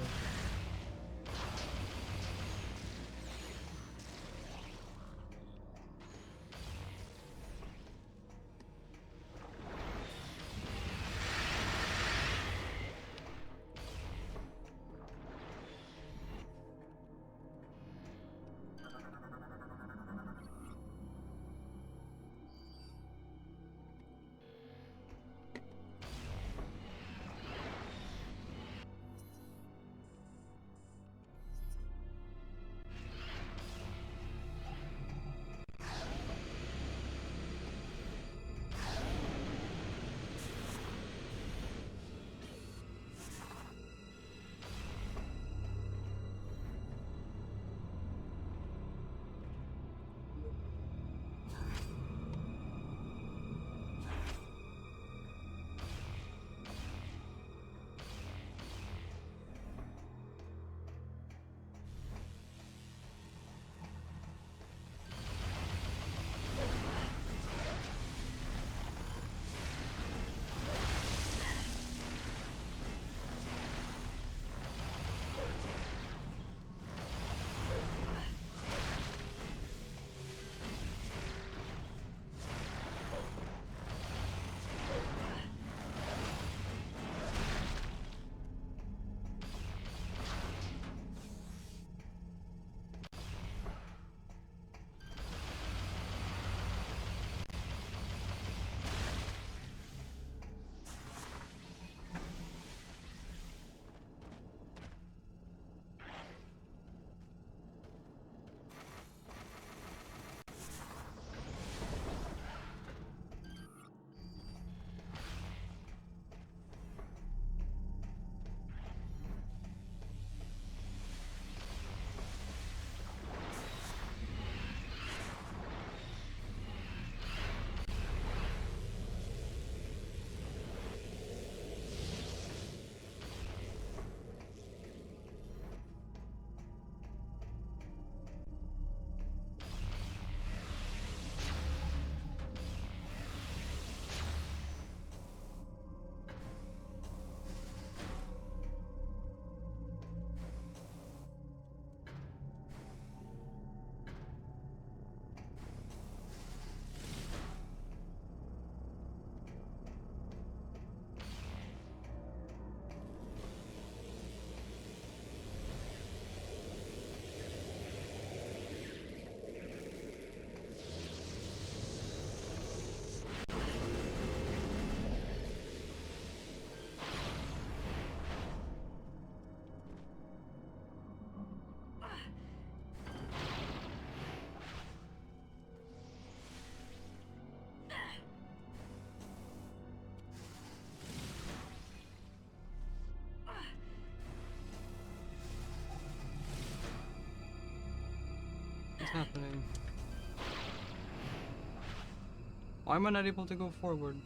What's happening? Why am I not able to go forward?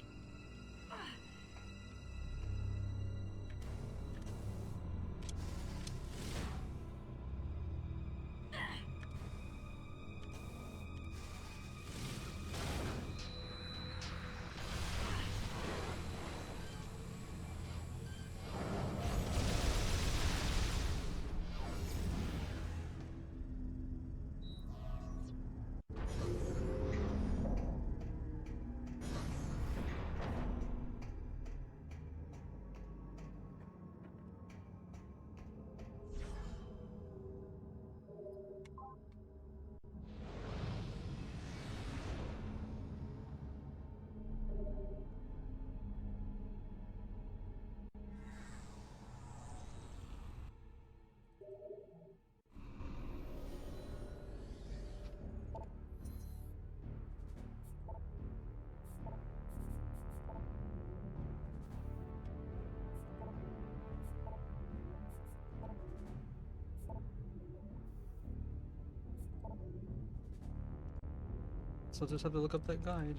Guess I'll just have to look up that guide.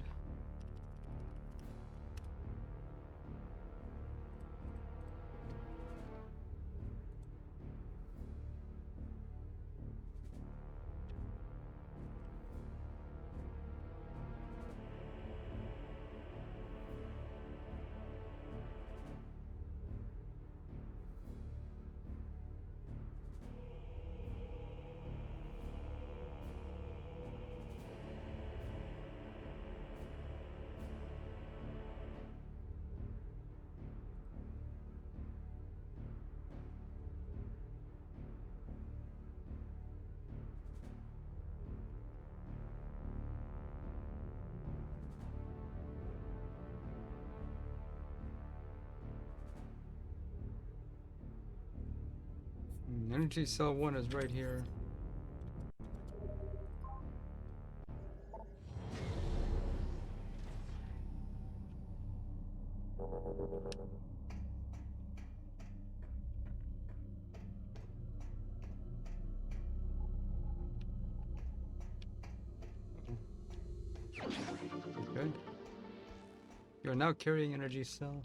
Energy cell 1 is right here. Good. You are now carrying energy cell.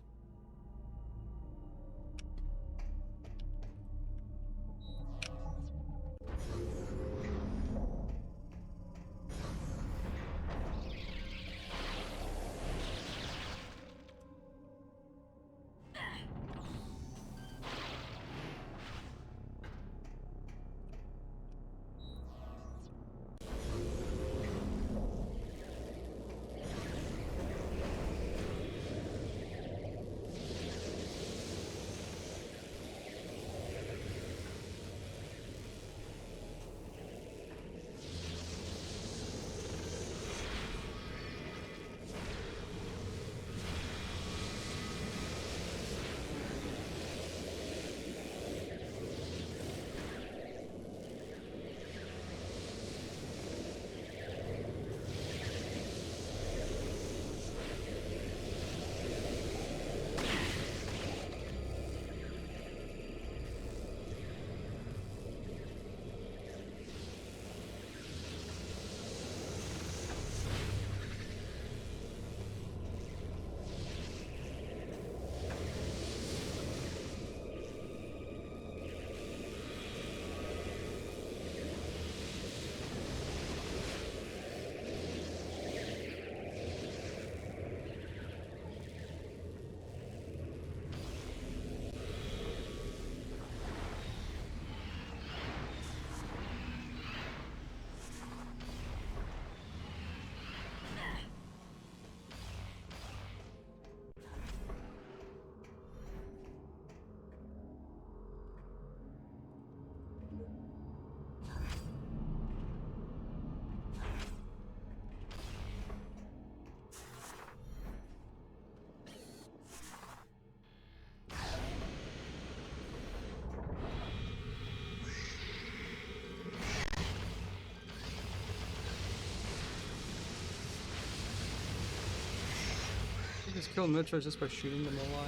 You just kill Metroid just by shooting them a lot.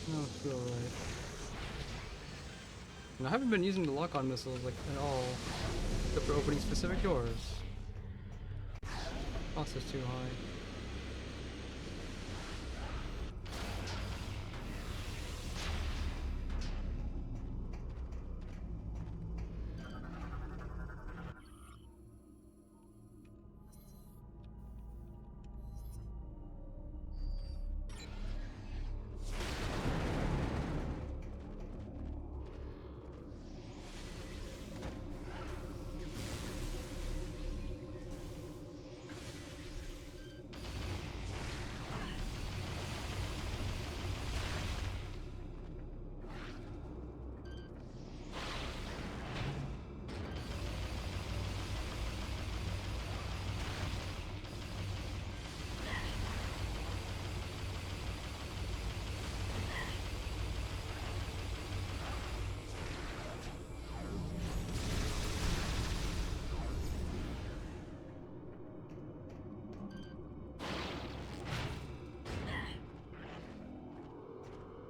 I don't feel right. And I haven't been using the lock-on missiles like at all, except for opening specific doors. Cost is too high.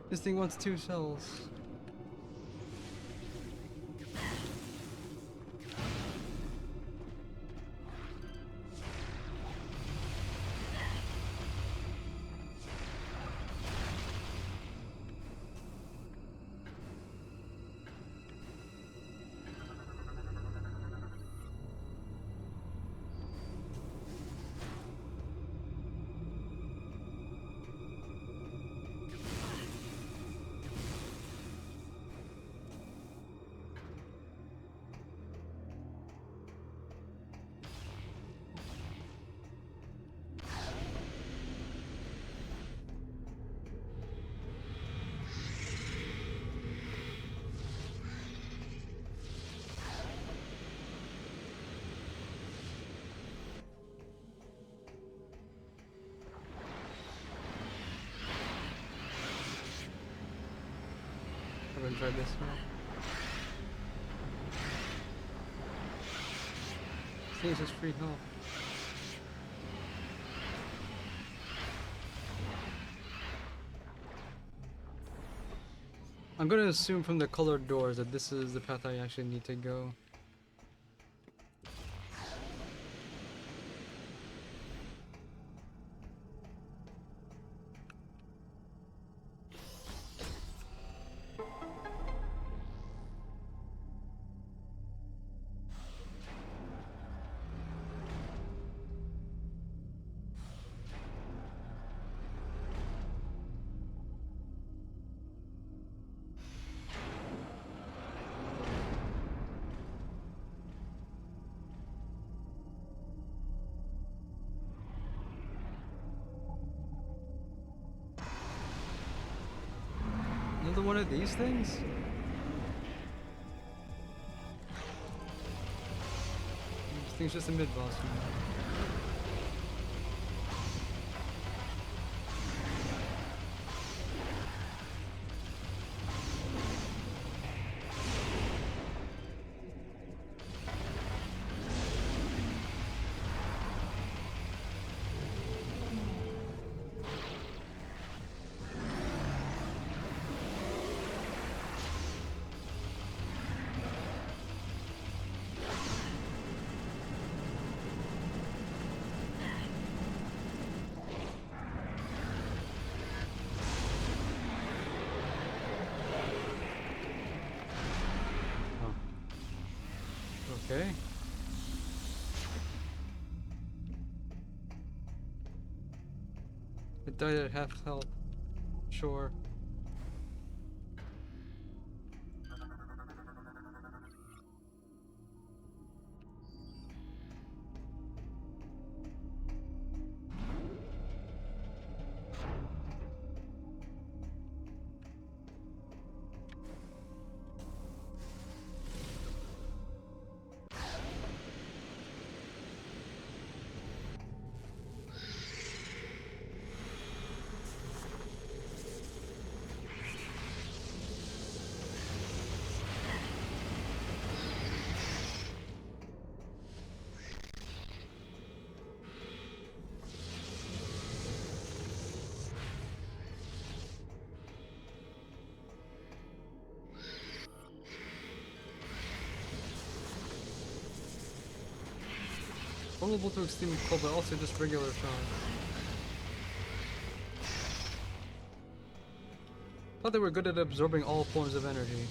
This thing wants 2 cells. gonna try this one. This thing is just free health. I'm gonna assume from the colored doors that this is the path I actually need to go. Another one of these things? This thing's just a mid-boss. Okay. It died at half health. Sure. Vulnerable to extreme cold, but also just regular shock. Thought they were good at absorbing all forms of energy.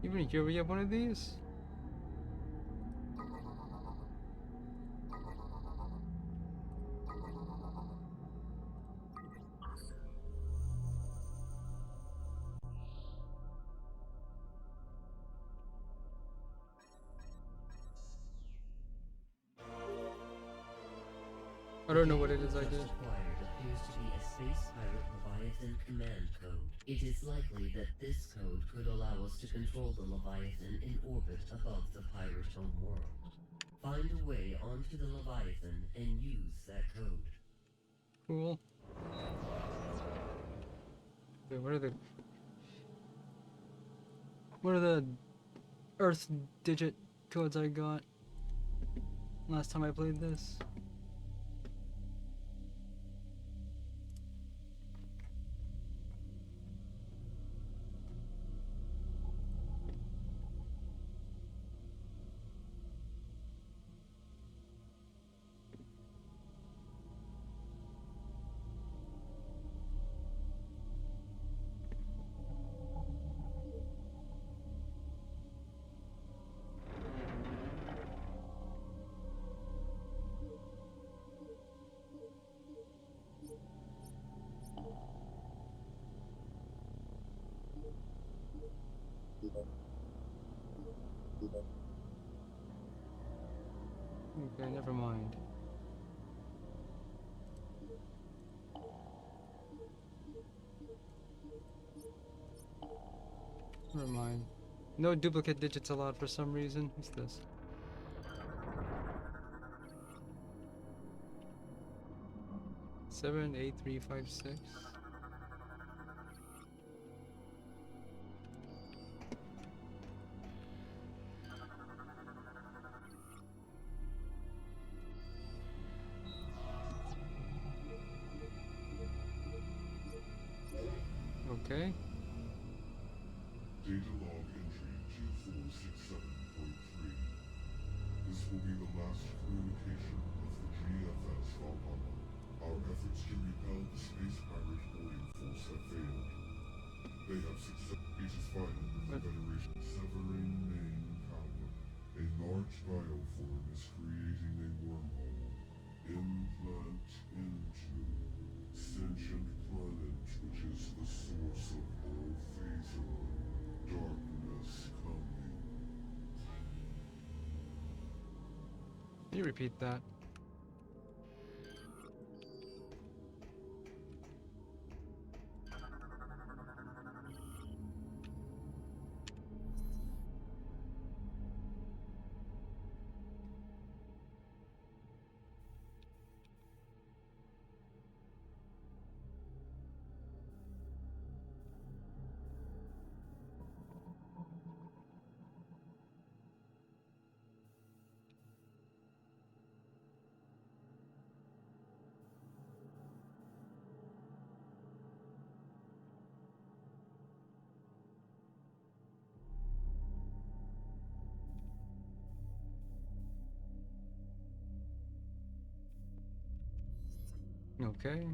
Even here we have one of these? I don't know what it is I did. Acquired appears to be a Space Pirate Leviathan command code. It is likely that this code could allow us to control the Leviathan in orbit above the pirate home world. Find a way onto the Leviathan and use that code. Cool. Wait, what are the Earth digit codes I got last time I played this? Okay, never mind. Never mind. No duplicate digits allowed for some reason. What's this? Seven, 8, 3, 5, 6. Okay. Data log entry 2467.3. This will be the last communication of the GFS Valhalla. Our efforts to repel the space pirate boarding force have failed. They have success. It is final with the Federation severing main power. A large bioform is creating a wormhole. Implant into sentient planet, which is the source of all phasor. Darkness coming. Can you repeat that? Okay.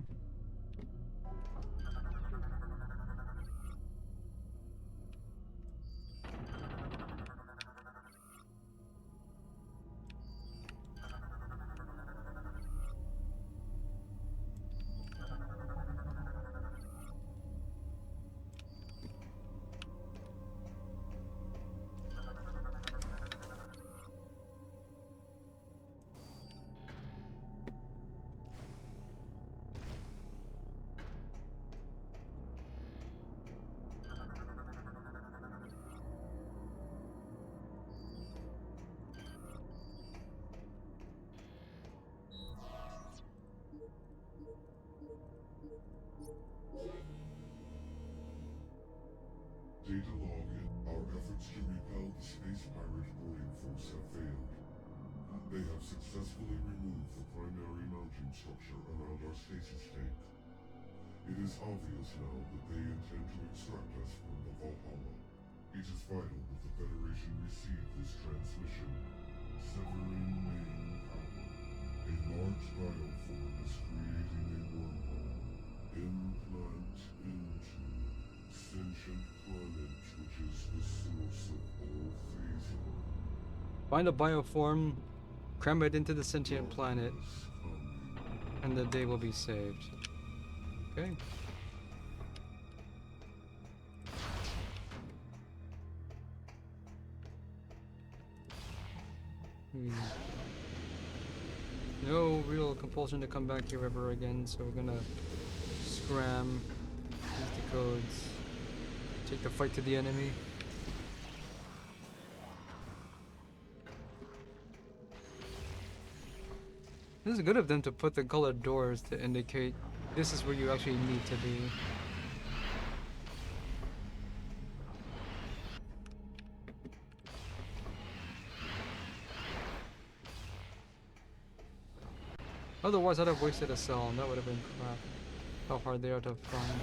Data log in. Our efforts to repel the space pirate boarding force have failed. They have successfully removed the primary mounting structure around our stasis tank. It is obvious now that they intend to extract us from the Valhalla. It is vital that the Federation receive this transmission. Severing main power. A large bioform is creating a wormhole. Implant into sentient planet, which is the source of all phasor. Find a bioform, cram it into the sentient planet, Darkness coming. and the day will be saved. Okay. No real compulsion to come back here ever again, so we're gonna scram, use the codes, take the fight to the enemy. This is good of them to put the colored doors to indicate this is where you actually need to be. Otherwise, I'd have wasted a cell, and that would have been crap. How hard they are to find.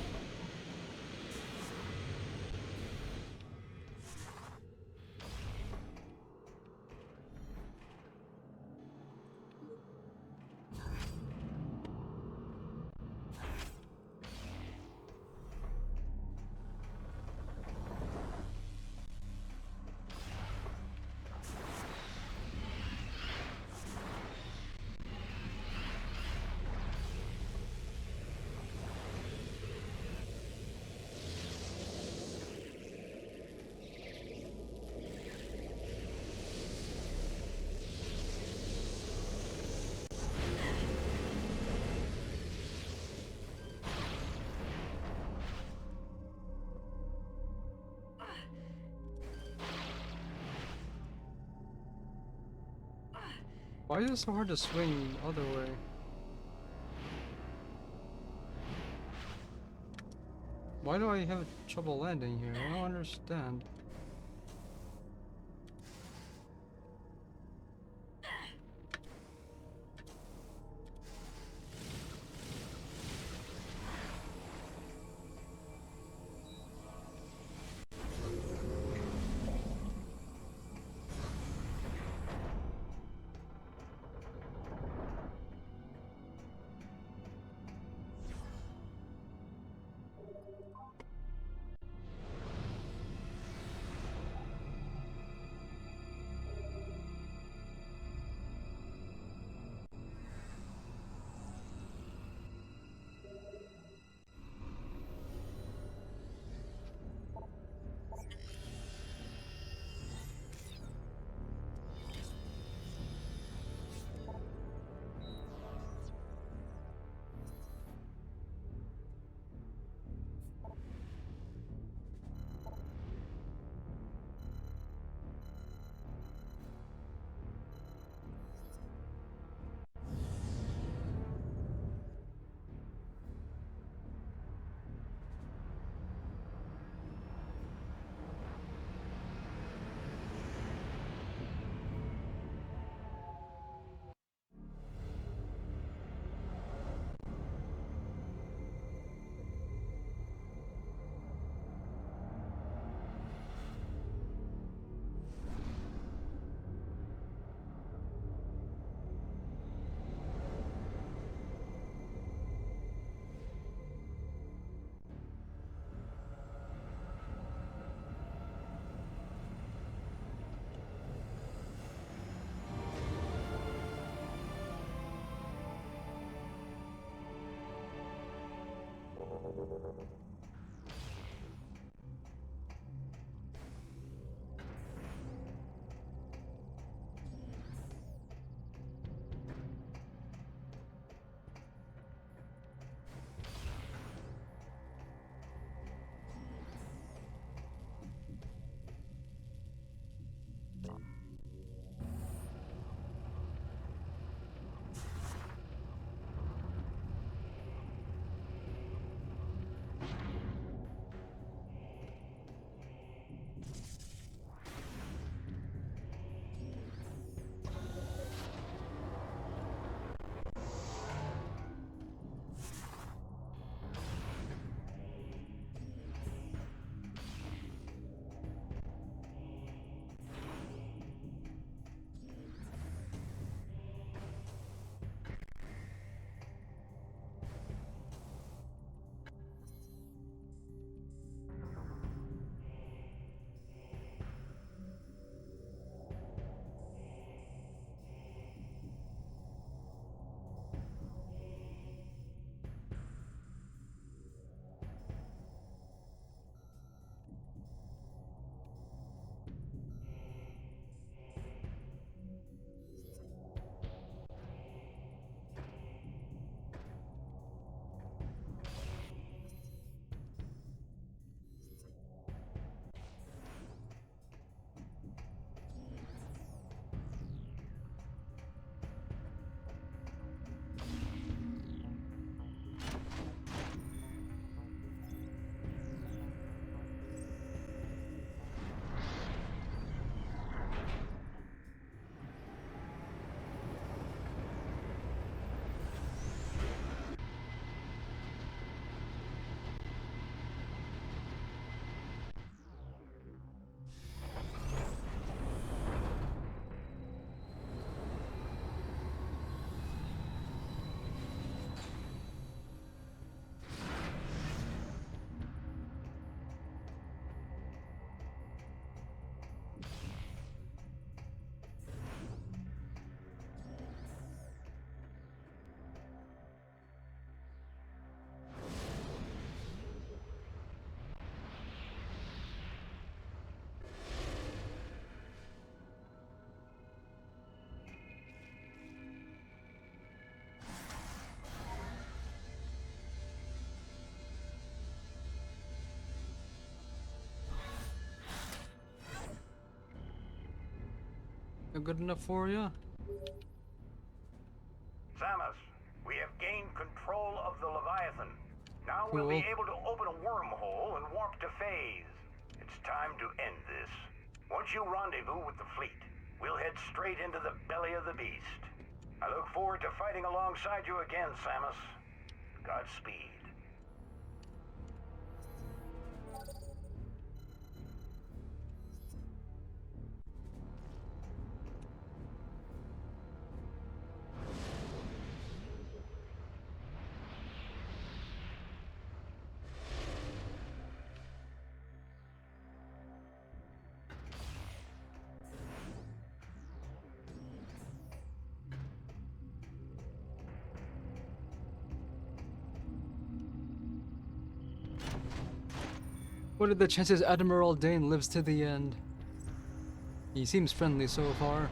Why is it so hard to swing the other way? Why do I have trouble landing here? I don't understand. Good enough for you? we'll Cool. be able to open a wormhole and warp to phase. It's time to end this. Once you rendezvous with the fleet, we'll head straight into the belly of the beast. I look forward to fighting alongside you again, Samus. Godspeed. What are the chances Admiral Dane lives to the end? He seems friendly so far.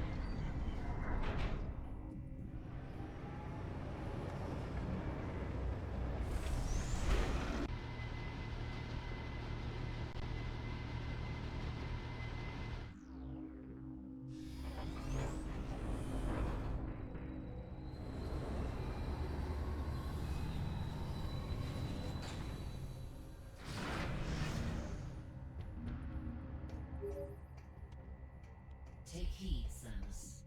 Take heed, Samus.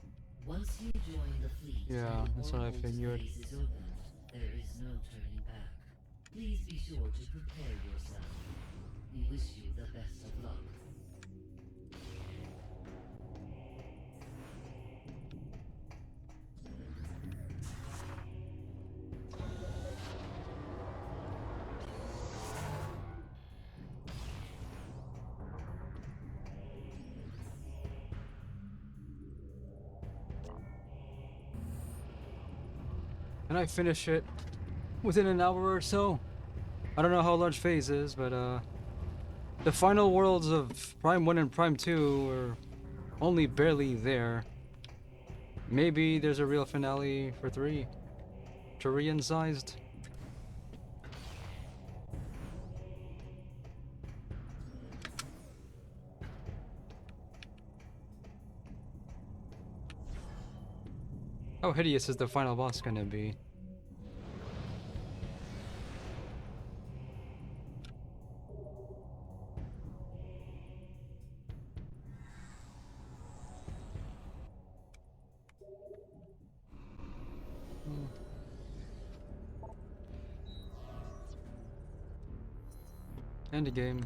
Once you join the fleet, Yeah, and the that's what I portal to figured. space is opened, there is no turning back. Please be sure to prepare yourself. We wish you the best of luck. Can I finish it within an hour or so? I don't know how large phase is, but the final worlds of Prime 1 and Prime 2 are only barely there. Maybe there's a real finale for 3. Turian sized. How hideous is the final boss gonna be? End the game.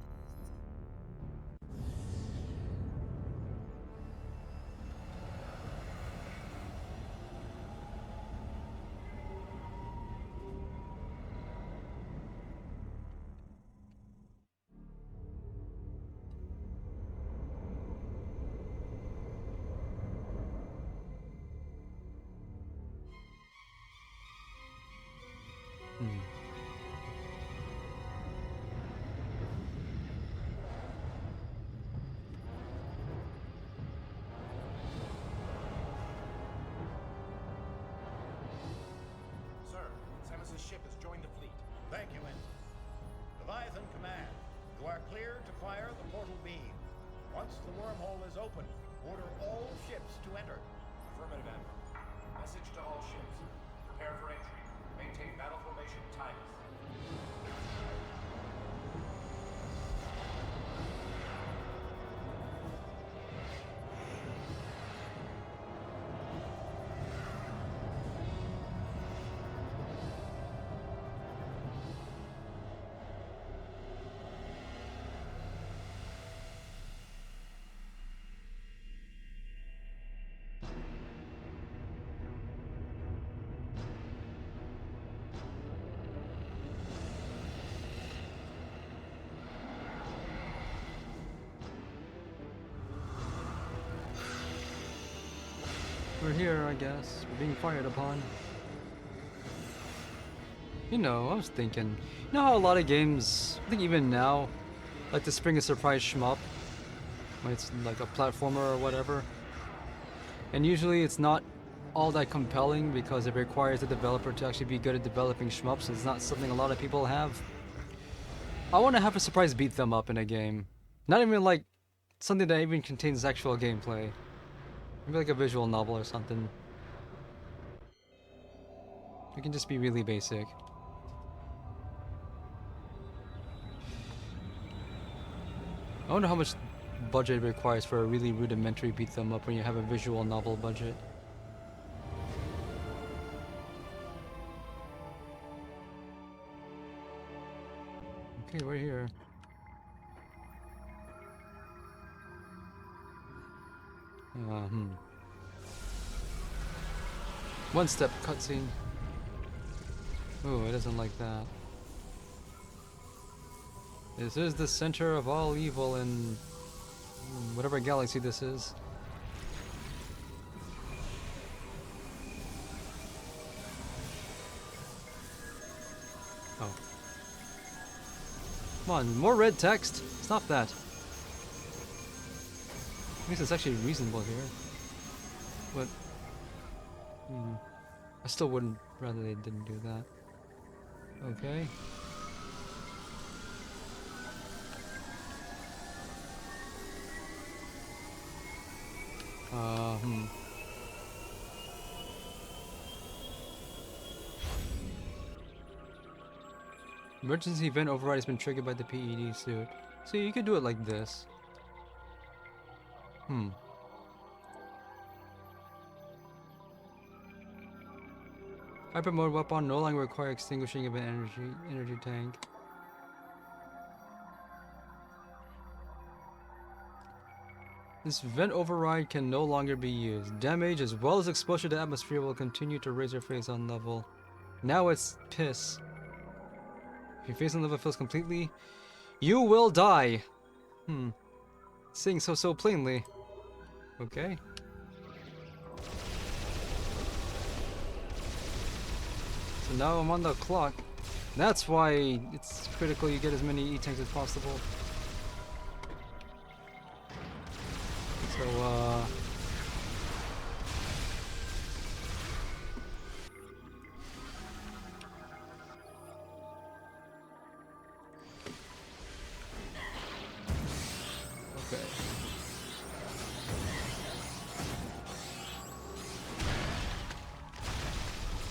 Hmm. Sir, Samus's ship has joined the fleet. Thank you, Ensign. Leviathan Command, you are clear to fire the portal beam. Once the wormhole is open, order all ships to enter. Affirmative, Admiral. Message to all ships. Prepare for entry. Maintain battle formation Titus. We're here, I guess. We're being fired upon. You know, I was thinking, you know how a lot of games, I think even now, like to spring a surprise shmup when it's like a platformer or whatever. And usually it's not all that compelling because it requires the developer to actually be good at developing shmups. It's not something a lot of people have. I want to have a surprise beat them up in a game. Not even like something that even contains actual gameplay. Maybe like a visual novel or something. It can just be really basic. I wonder how much budget it requires for a really rudimentary beat them up when you have a visual novel budget. Okay, we're here. One step cutscene. Ooh, it doesn't like that. This is the center of all evil in whatever galaxy this is. Oh. Come on, more red text. Stop that. At least it's actually reasonable here. But I still wouldn't rather they didn't do that. Okay. Emergency event override has been triggered by the PED suit. See, you could do it like this. Hyper mode weapon no longer require extinguishing of an energy tank. This vent override can no longer be used. Damage as well as exposure to atmosphere will continue to raise your phase on level. Now it's piss. If your phase on level fills completely, you will die. Saying so plainly. Okay. So now I'm on the clock. That's why it's critical you get as many E-tanks as possible. So, okay.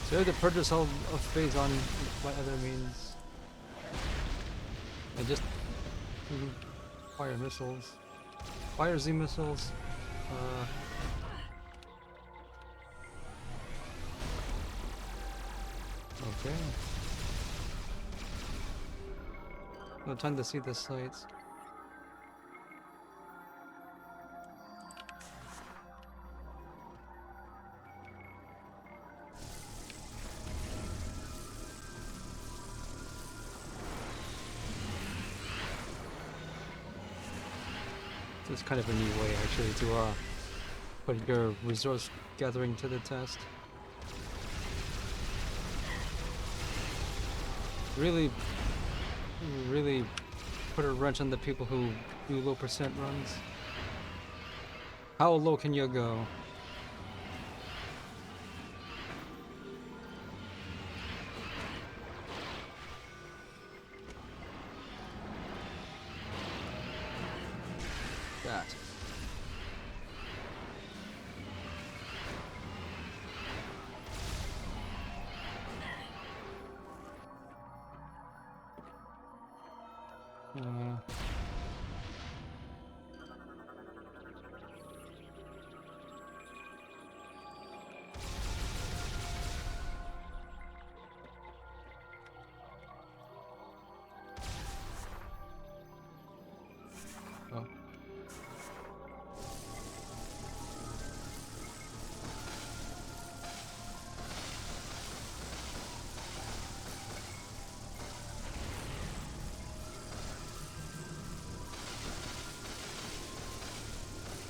So you have to purchase all of phase on what other means. And just fire missiles. Fire Z missiles. Okay. No time to see the sights. It's kind of a neat way actually to put your resource gathering to the test. Really put a wrench on the people who do low percent runs. How low can you go? That. Oh.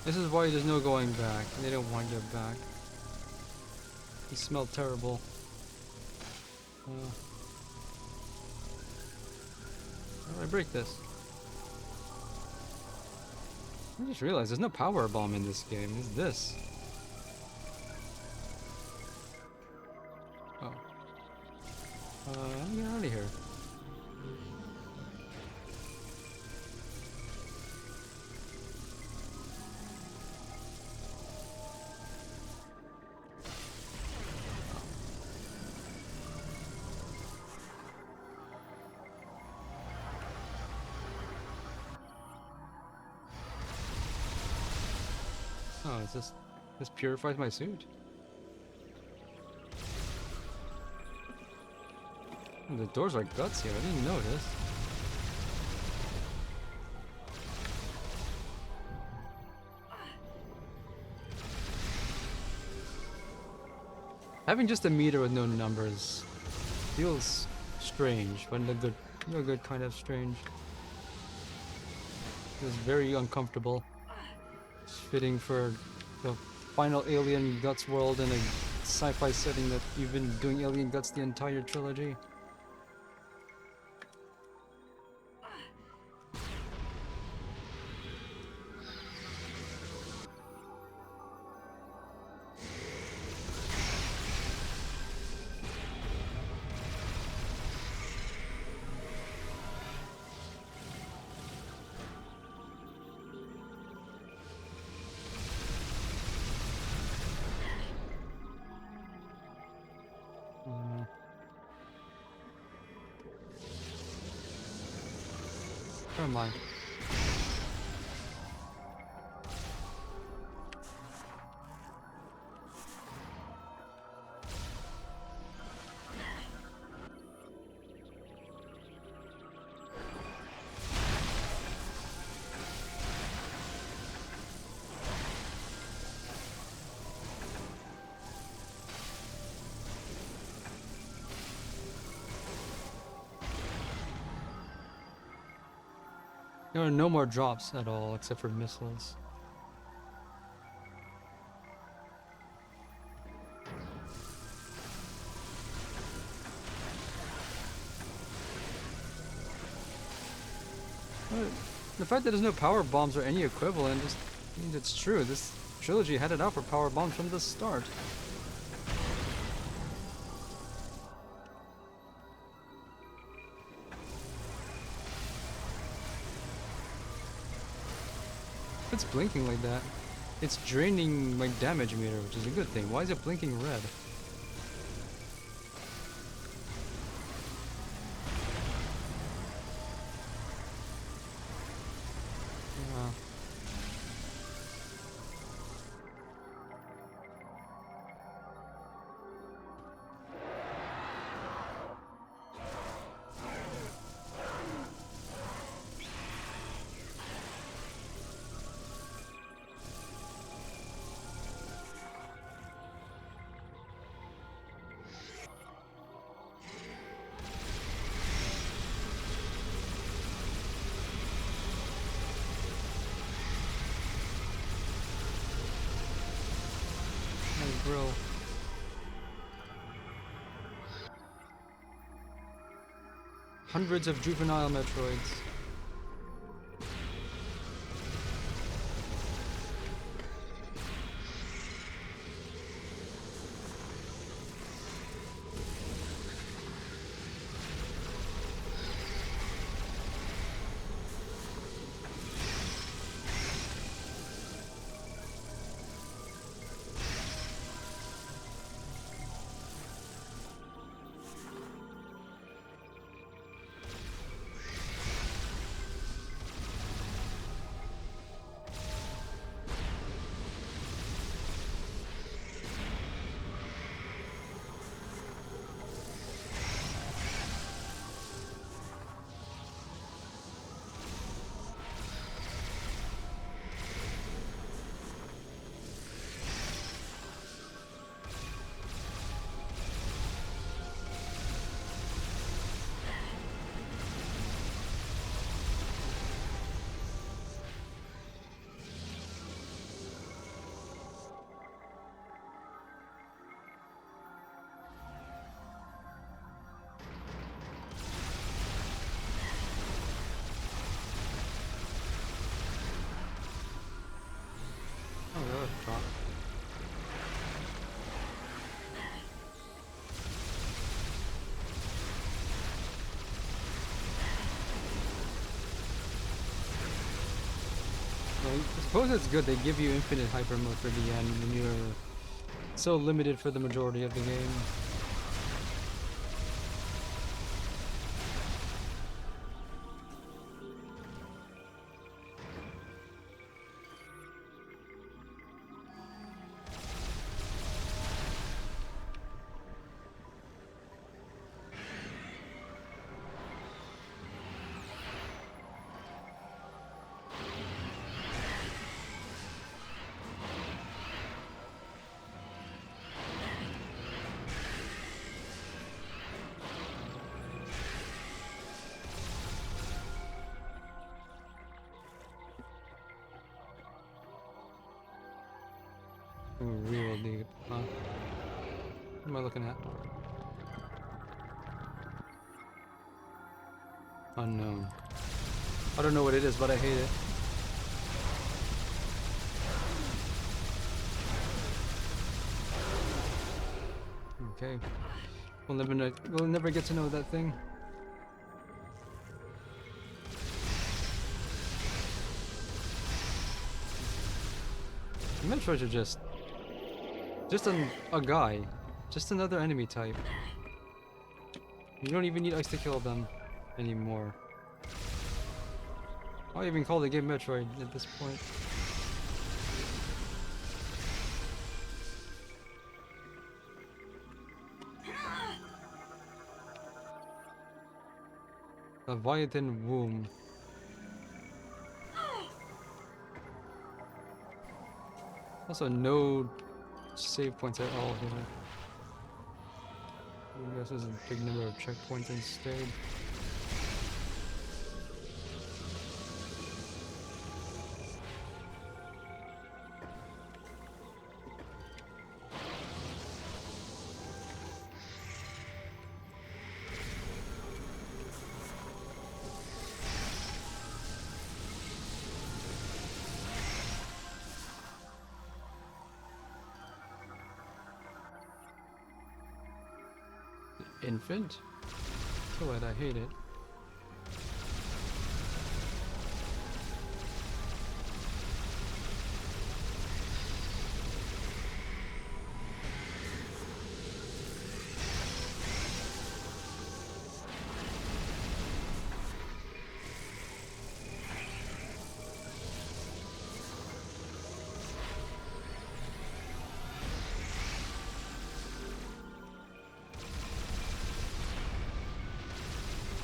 This is why there's no going back. They don't want you back. You smell terrible. How do I break this? I just realized there's no power bomb in this game. It's this. Oh. Let me get out of here. this purifies my suit. And the doors are guts here. I didn't notice. Having just a meter with no numbers feels strange, but in a good kind of strange. Feels very uncomfortable. It's fitting for the final Alien Guts world in a sci-fi setting that you've been doing Alien Guts the entire trilogy. Never mind. There are no more drops at all, except for missiles. But the fact that there's no power bombs or any equivalent just means it's true. This trilogy had it out for power bombs from the start. It's blinking like that. It's draining my damage meter, which is a good thing. Why is it blinking red? Grill. Hundreds of juvenile Metroids. Oh, that was a drop. Well, I suppose it's good they give you infinite hyper mode for the end when you're so limited for the majority of the game. looking at? Unknown. I don't know what it is, but I hate it. Okay. We'll never get to know that thing. Metroids are just a guy. Just another enemy type. You don't even need ice to kill them anymore. I'll even call the game Metroid at this point. Leviathan Womb. Also, no save points at all here. I guess there's a big number of checkpoints instead. Infant? Kill it, I hate it.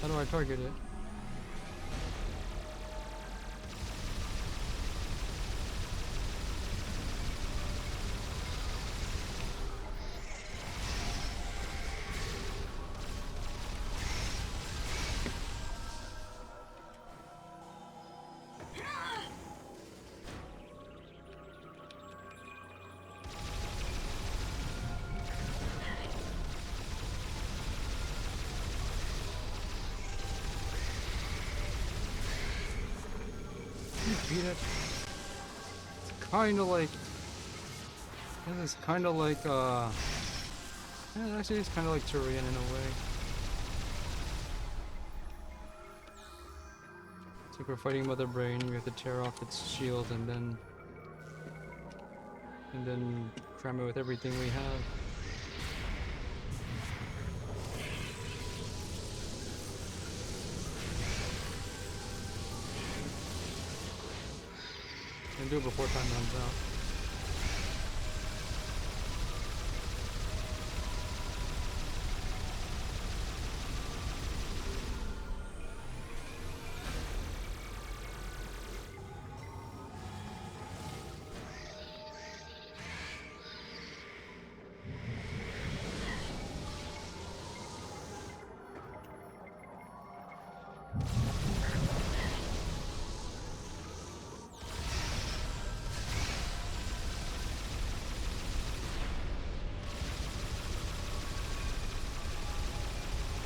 How do I target it? Beat it. It's kind of like. This is kind of like. Yeah, actually, it's kind of like Turian in a way. It's like we're fighting Mother Brain. We have to tear off its shield and then cram it with everything we have. And do it before time runs out.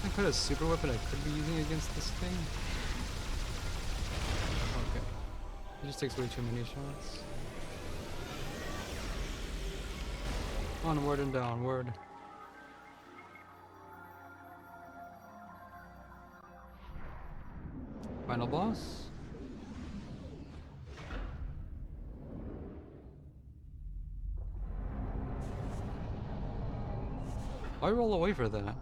I put a super weapon I could be using against this thing. Okay. It just takes way too many shots. Onward and downward. Final boss? Why roll away for that?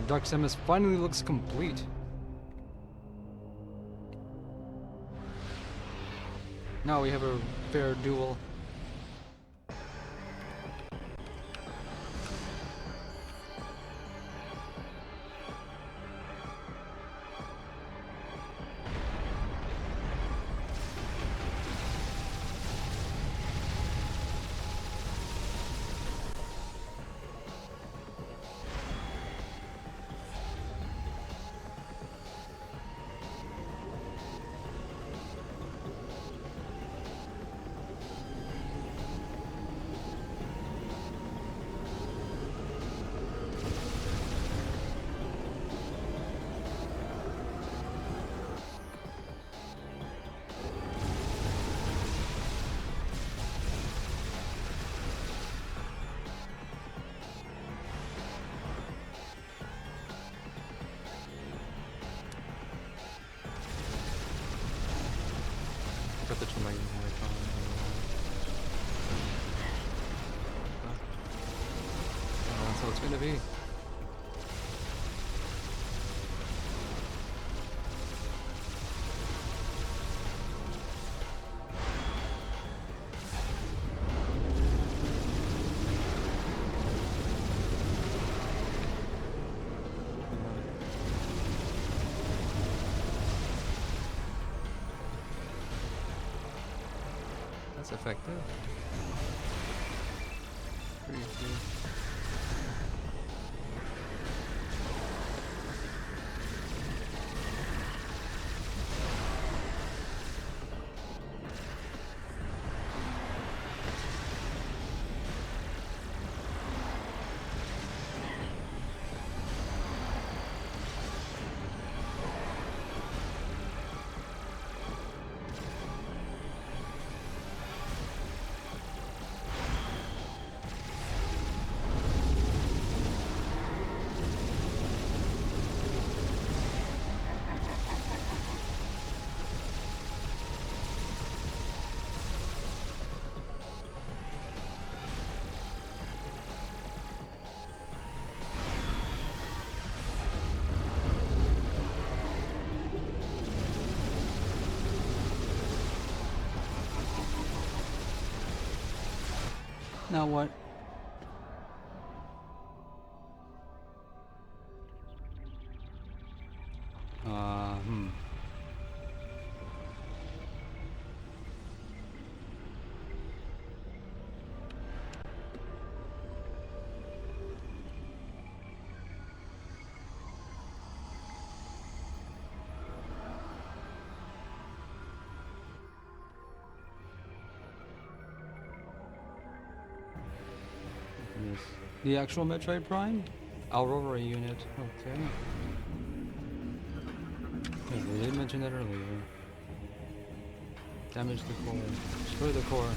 Dark Samus finally looks complete. Now we have a fair duel. switch to my phone. Oh, that's how it's gonna be. That's effective. Pretty cool. Now what? Hmm. Yes. The actual Metroid Prime? Aurora unit. Okay. Yeah, they did mention that earlier. Damage the core. Destroy the core.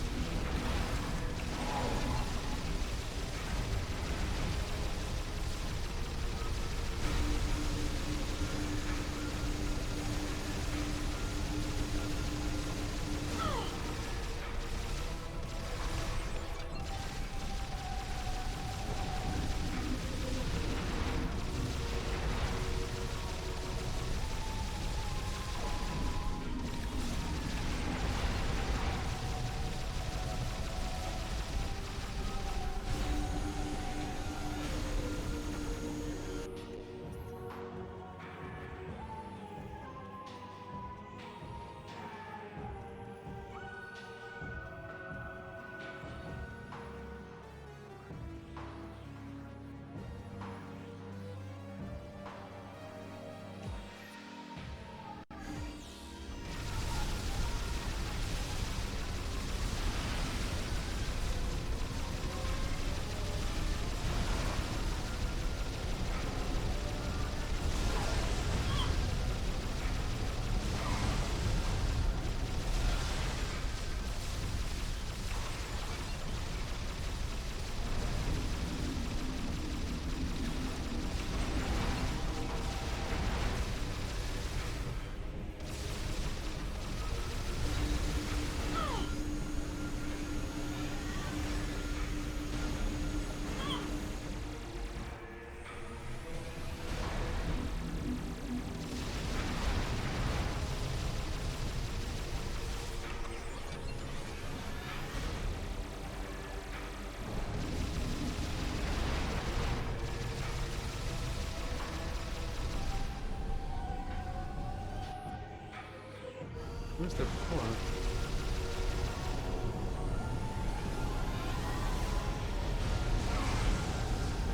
Where's the core?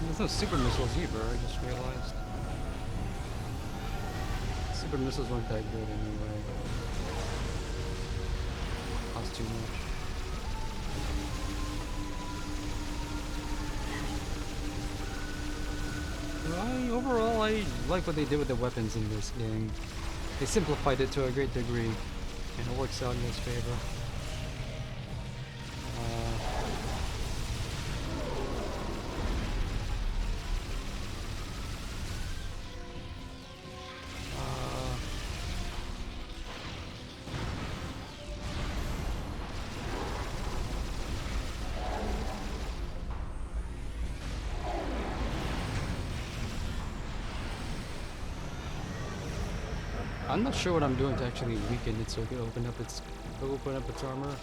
There's no super missiles either, I just realized. Super missiles weren't that good anyway. Cost too much. Overall, I like what they did with the weapons in this game. They simplified it to a great degree, and it works out in his favor. I'm not sure what I'm doing to actually weaken it so it can open up its armor.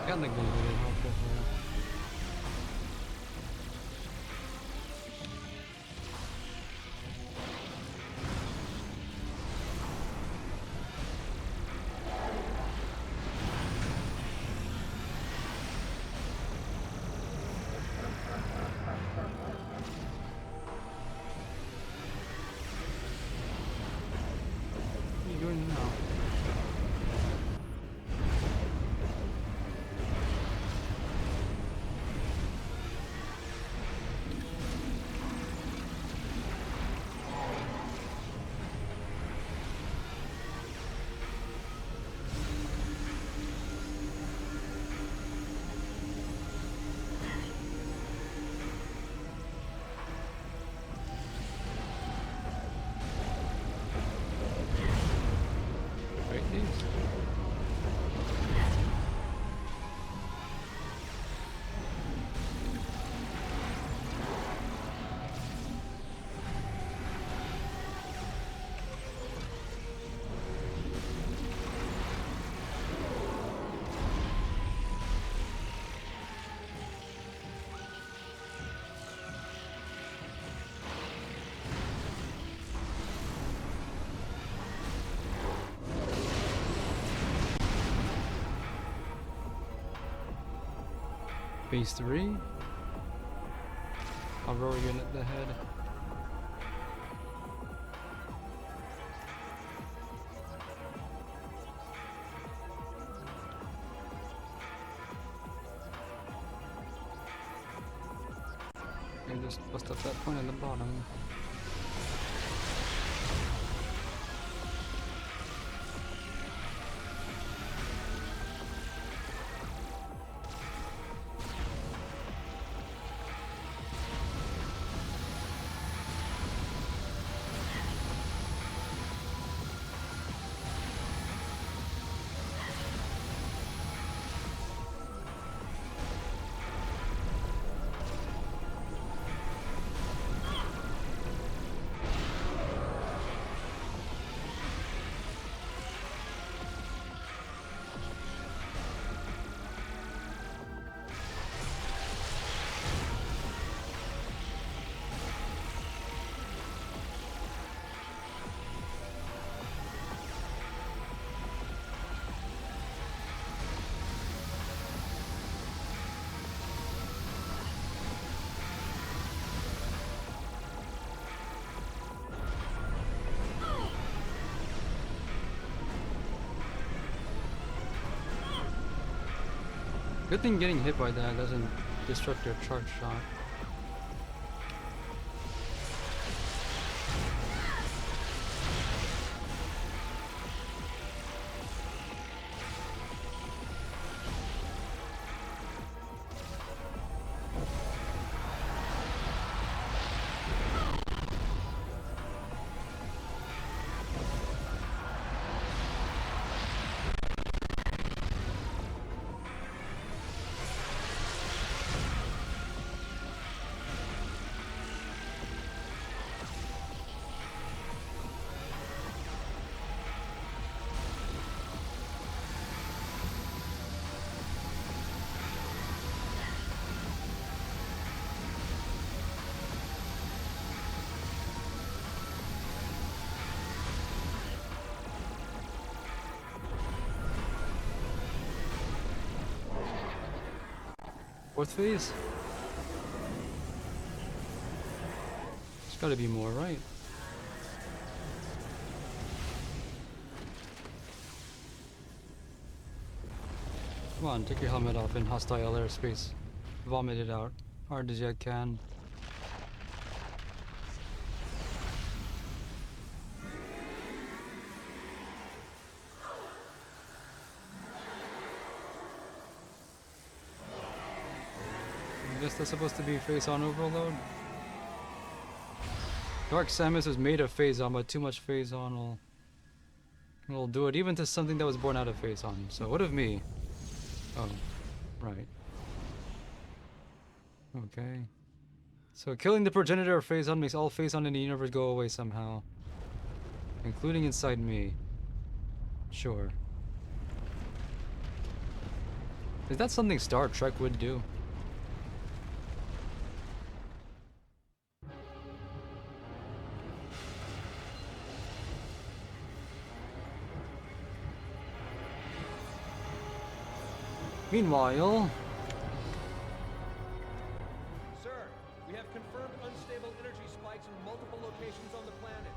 Got like one really helpful here. What are you doing now? Great news. Phase 3. Aurora unit ahead. And just bust up that point at the bottom. Good thing getting hit by that doesn't disrupt your charge shot. 4th phase? There's gotta be more, right? Come on, take your helmet off in hostile airspace. Vomit it out hard as you can. I guess that's supposed to be face-on overload. Dark Samus is made of phase-on, but too much phase-on will do it even to something that was born out of phase-on. So what of me? Oh, right. Okay. So killing the progenitor of phase-on makes all phase-on in the universe go away somehow. Including inside me. Sure. Is that something Star Trek would do? Meanwhile, Sir, we have confirmed unstable energy spikes in multiple locations on the planet.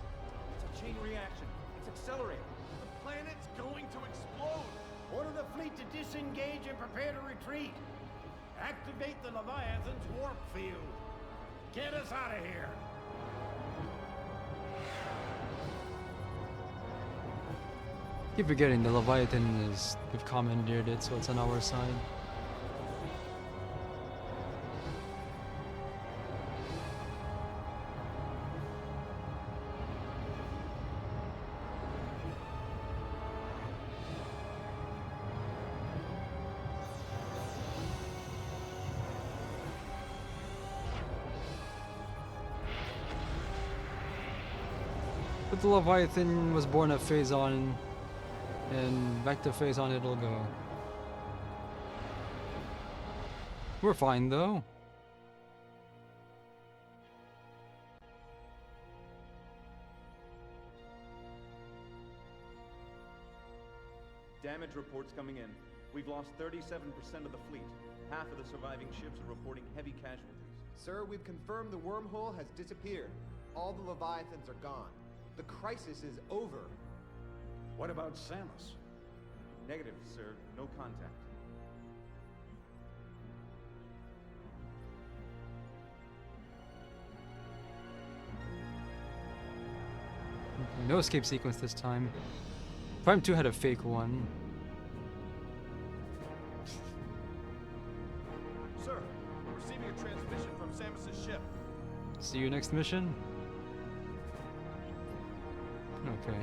It's a chain reaction. It's accelerating. The planet's going to explode. Order the fleet to disengage and prepare to retreat. Activate the Leviathan's warp field. Get us out of here. keep forgetting the Leviathan is, we've commandeered it, so it's on our side. But the Leviathan was born of Phazon, and back to Phazon it'll go. We're fine though. Damage reports coming in. We've lost 37% of the fleet. Half of the surviving ships are reporting heavy casualties. Sir, we've confirmed the wormhole has disappeared. All the Leviathans are gone. The crisis is over. What about Samus? Negative, sir. No contact. No escape sequence this time. Prime 2 had a fake one. Sir, we're receiving a transmission from Samus's ship. See you next mission? Okay.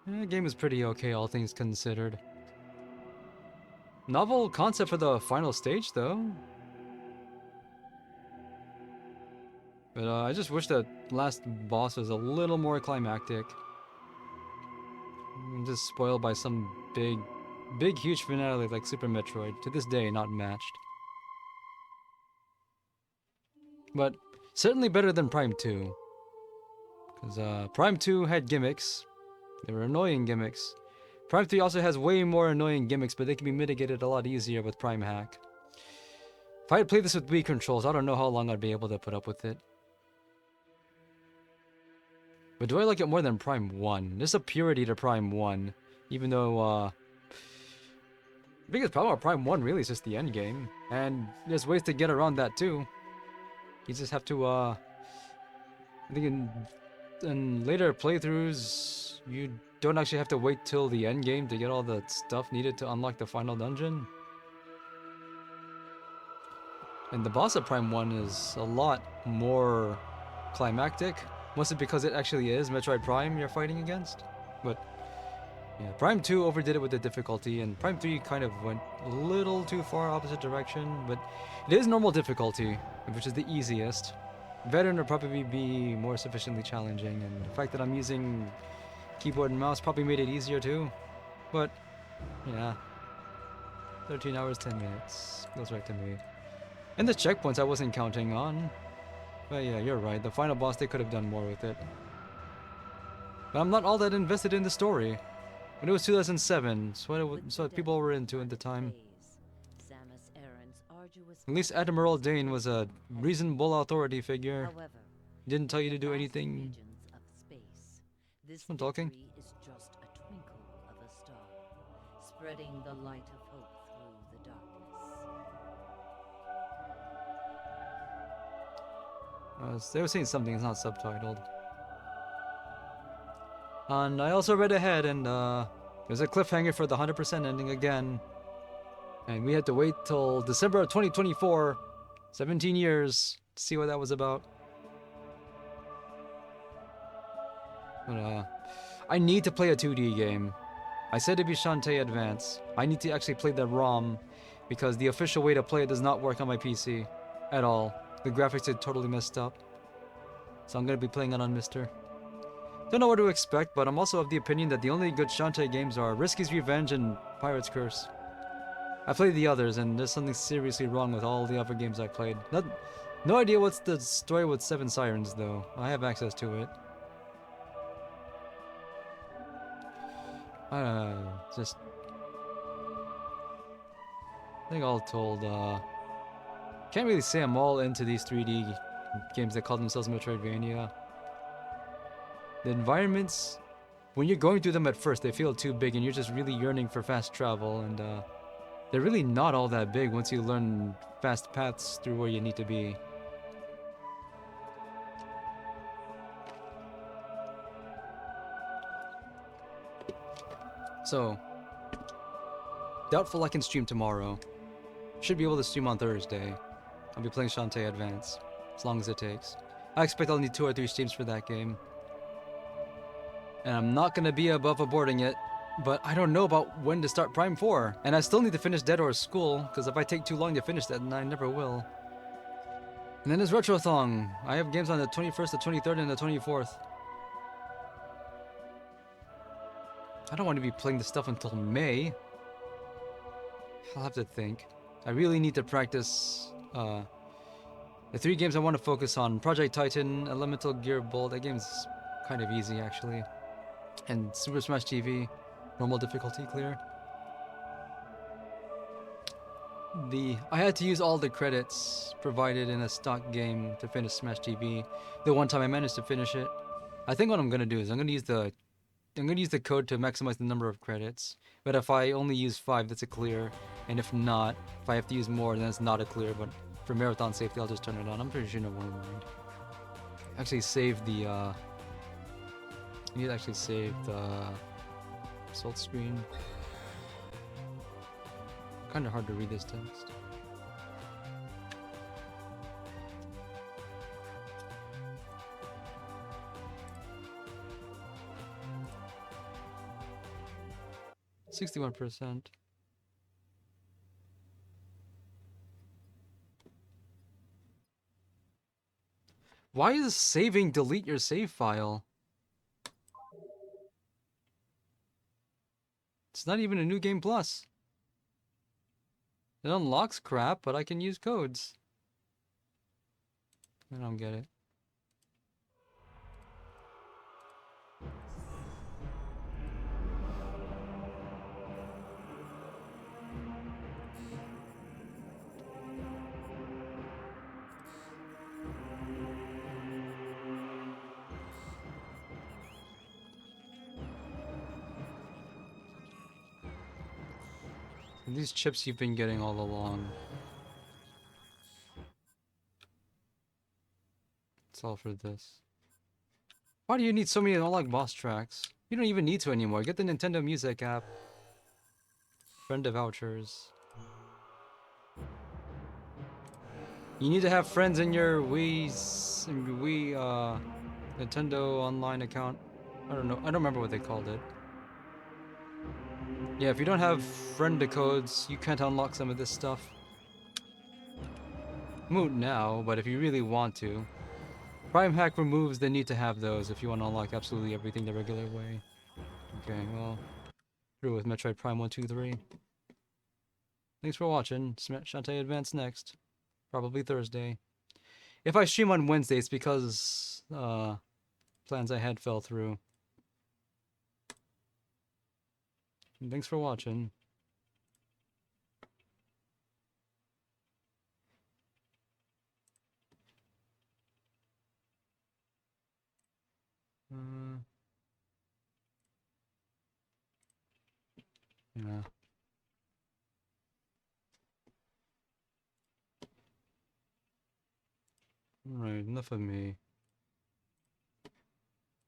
The game is pretty okay, all things considered. Novel concept for the final stage, though. But I just wish that last boss was a little more climactic. I'm just spoiled by some big, huge finale like Super Metroid. To this day, not matched. But certainly better than Prime 2. Because Prime 2 had gimmicks. They were annoying gimmicks. Prime 3 also has way more annoying gimmicks, but they can be mitigated a lot easier with Prime Hack. If I had played this with Wii controls, I don't know how long I'd be able to put up with it. But do I like it more than Prime 1? There's a purity to Prime 1, even though, the biggest problem with Prime 1 really is just the end game. And there's ways to get around that too. You just have to, I think in later playthroughs, you don't actually have to wait till the end game to get all the stuff needed to unlock the final dungeon. And the boss of Prime 1 is a lot more climactic, mostly because it actually is Metroid Prime you're fighting against. But yeah, Prime 2 overdid it with the difficulty, and Prime 3 kind of went a little too far opposite direction, but it is normal difficulty, which is the easiest. Veteran would probably be more sufficiently challenging, and the fact that I'm using keyboard and mouse probably made it easier too. But yeah, 13 hours, 10 minutes. Feels right to me. And the checkpoints I wasn't counting on. But yeah, you're right. The final boss, they could have done more with it. But I'm not all that invested in the story. When it was 2007, so what people were into at the time. At least Admiral Dane was a reasonable authority figure. However, Didn't tell you to in do vast anything. regions of space, this I'm talking. victory is just a twinkle of a star, spreading the light of hope through the darkness. They were saying something that's not subtitled. And I also read ahead, and there's a cliffhanger for the 100% ending again. And we had to wait till December of 2024, 17 years, to see what that was about. But, I need to play a 2D game. I said it'd be Shantae Advance. I need to actually play the ROM, because the official way to play it does not work on my PC at all. The graphics are totally messed up. So I'm gonna be playing it on Mister. Don't know what to expect, but I'm also of the opinion that the only good Shantae games are Risky's Revenge and Pirate's Curse. I played the others, and there's something seriously wrong with all the other games I played. No idea what's the story with Seven Sirens, though. I have access to it. Just... I think all told, can't really say I'm all into these 3D games that call themselves Metroidvania. The environments, when you're going through them at first, they feel too big and you're just really yearning for fast travel, and they're really not all that big once you learn fast paths through where you need to be. So, doubtful I can stream tomorrow. Should be able to stream on Thursday. I'll be playing Shantae Advance, as long as it takes. I expect I'll need 2 or 3 streams for that game. And I'm not gonna be above aborting it, but I don't know about when to start Prime 4. And I still need to finish Dead or School, because if I take too long to finish that, then I never will. And then there's Retrothon. I have games on the 21st, the 23rd, and the 24th. I don't want to be playing this stuff until May. I'll have to think. I really need to practice the 3 games I want to focus on. Project Titan, Elemental Gear Bolt. That game's kind of easy, actually. And Super Smash TV, normal difficulty clear. I had to use all the credits provided in a stock game to finish Smash TV. The one time I managed to finish it. I think what I'm gonna do is I'm gonna use the code to maximize the number of credits. But if I only use 5, that's a clear. And if not, if I have to use more, then it's not a clear. But for marathon safety, I'll just turn it on. I'm pretty sure no one will mind. Actually save the I need to actually save the result screen. Kind of hard to read this text. %. Why is saving delete your save file? It's not even a New Game Plus. It unlocks crap, but I can use codes. I don't get it. These chips you've been getting all along. It's all for this. Why do you need so many unlocked boss tracks? You don't even need to anymore. Get the Nintendo Music app. Friend of vouchers. You need to have friends in your Wii Nintendo online account. I don't know. I don't remember what they called it. Yeah, if you don't have friend codes, you can't unlock some of this stuff. Moot now, but if you really want to. Prime Hack removes the need to have those if you want to unlock absolutely everything the regular way. Okay, well, through with Metroid Prime 1, 2, 3. Thanks for watching. Shantae Advance next. Probably Thursday. If I stream on Wednesday, it's because plans I had fell through. And thanks for watching. Yeah. Alright, enough of me.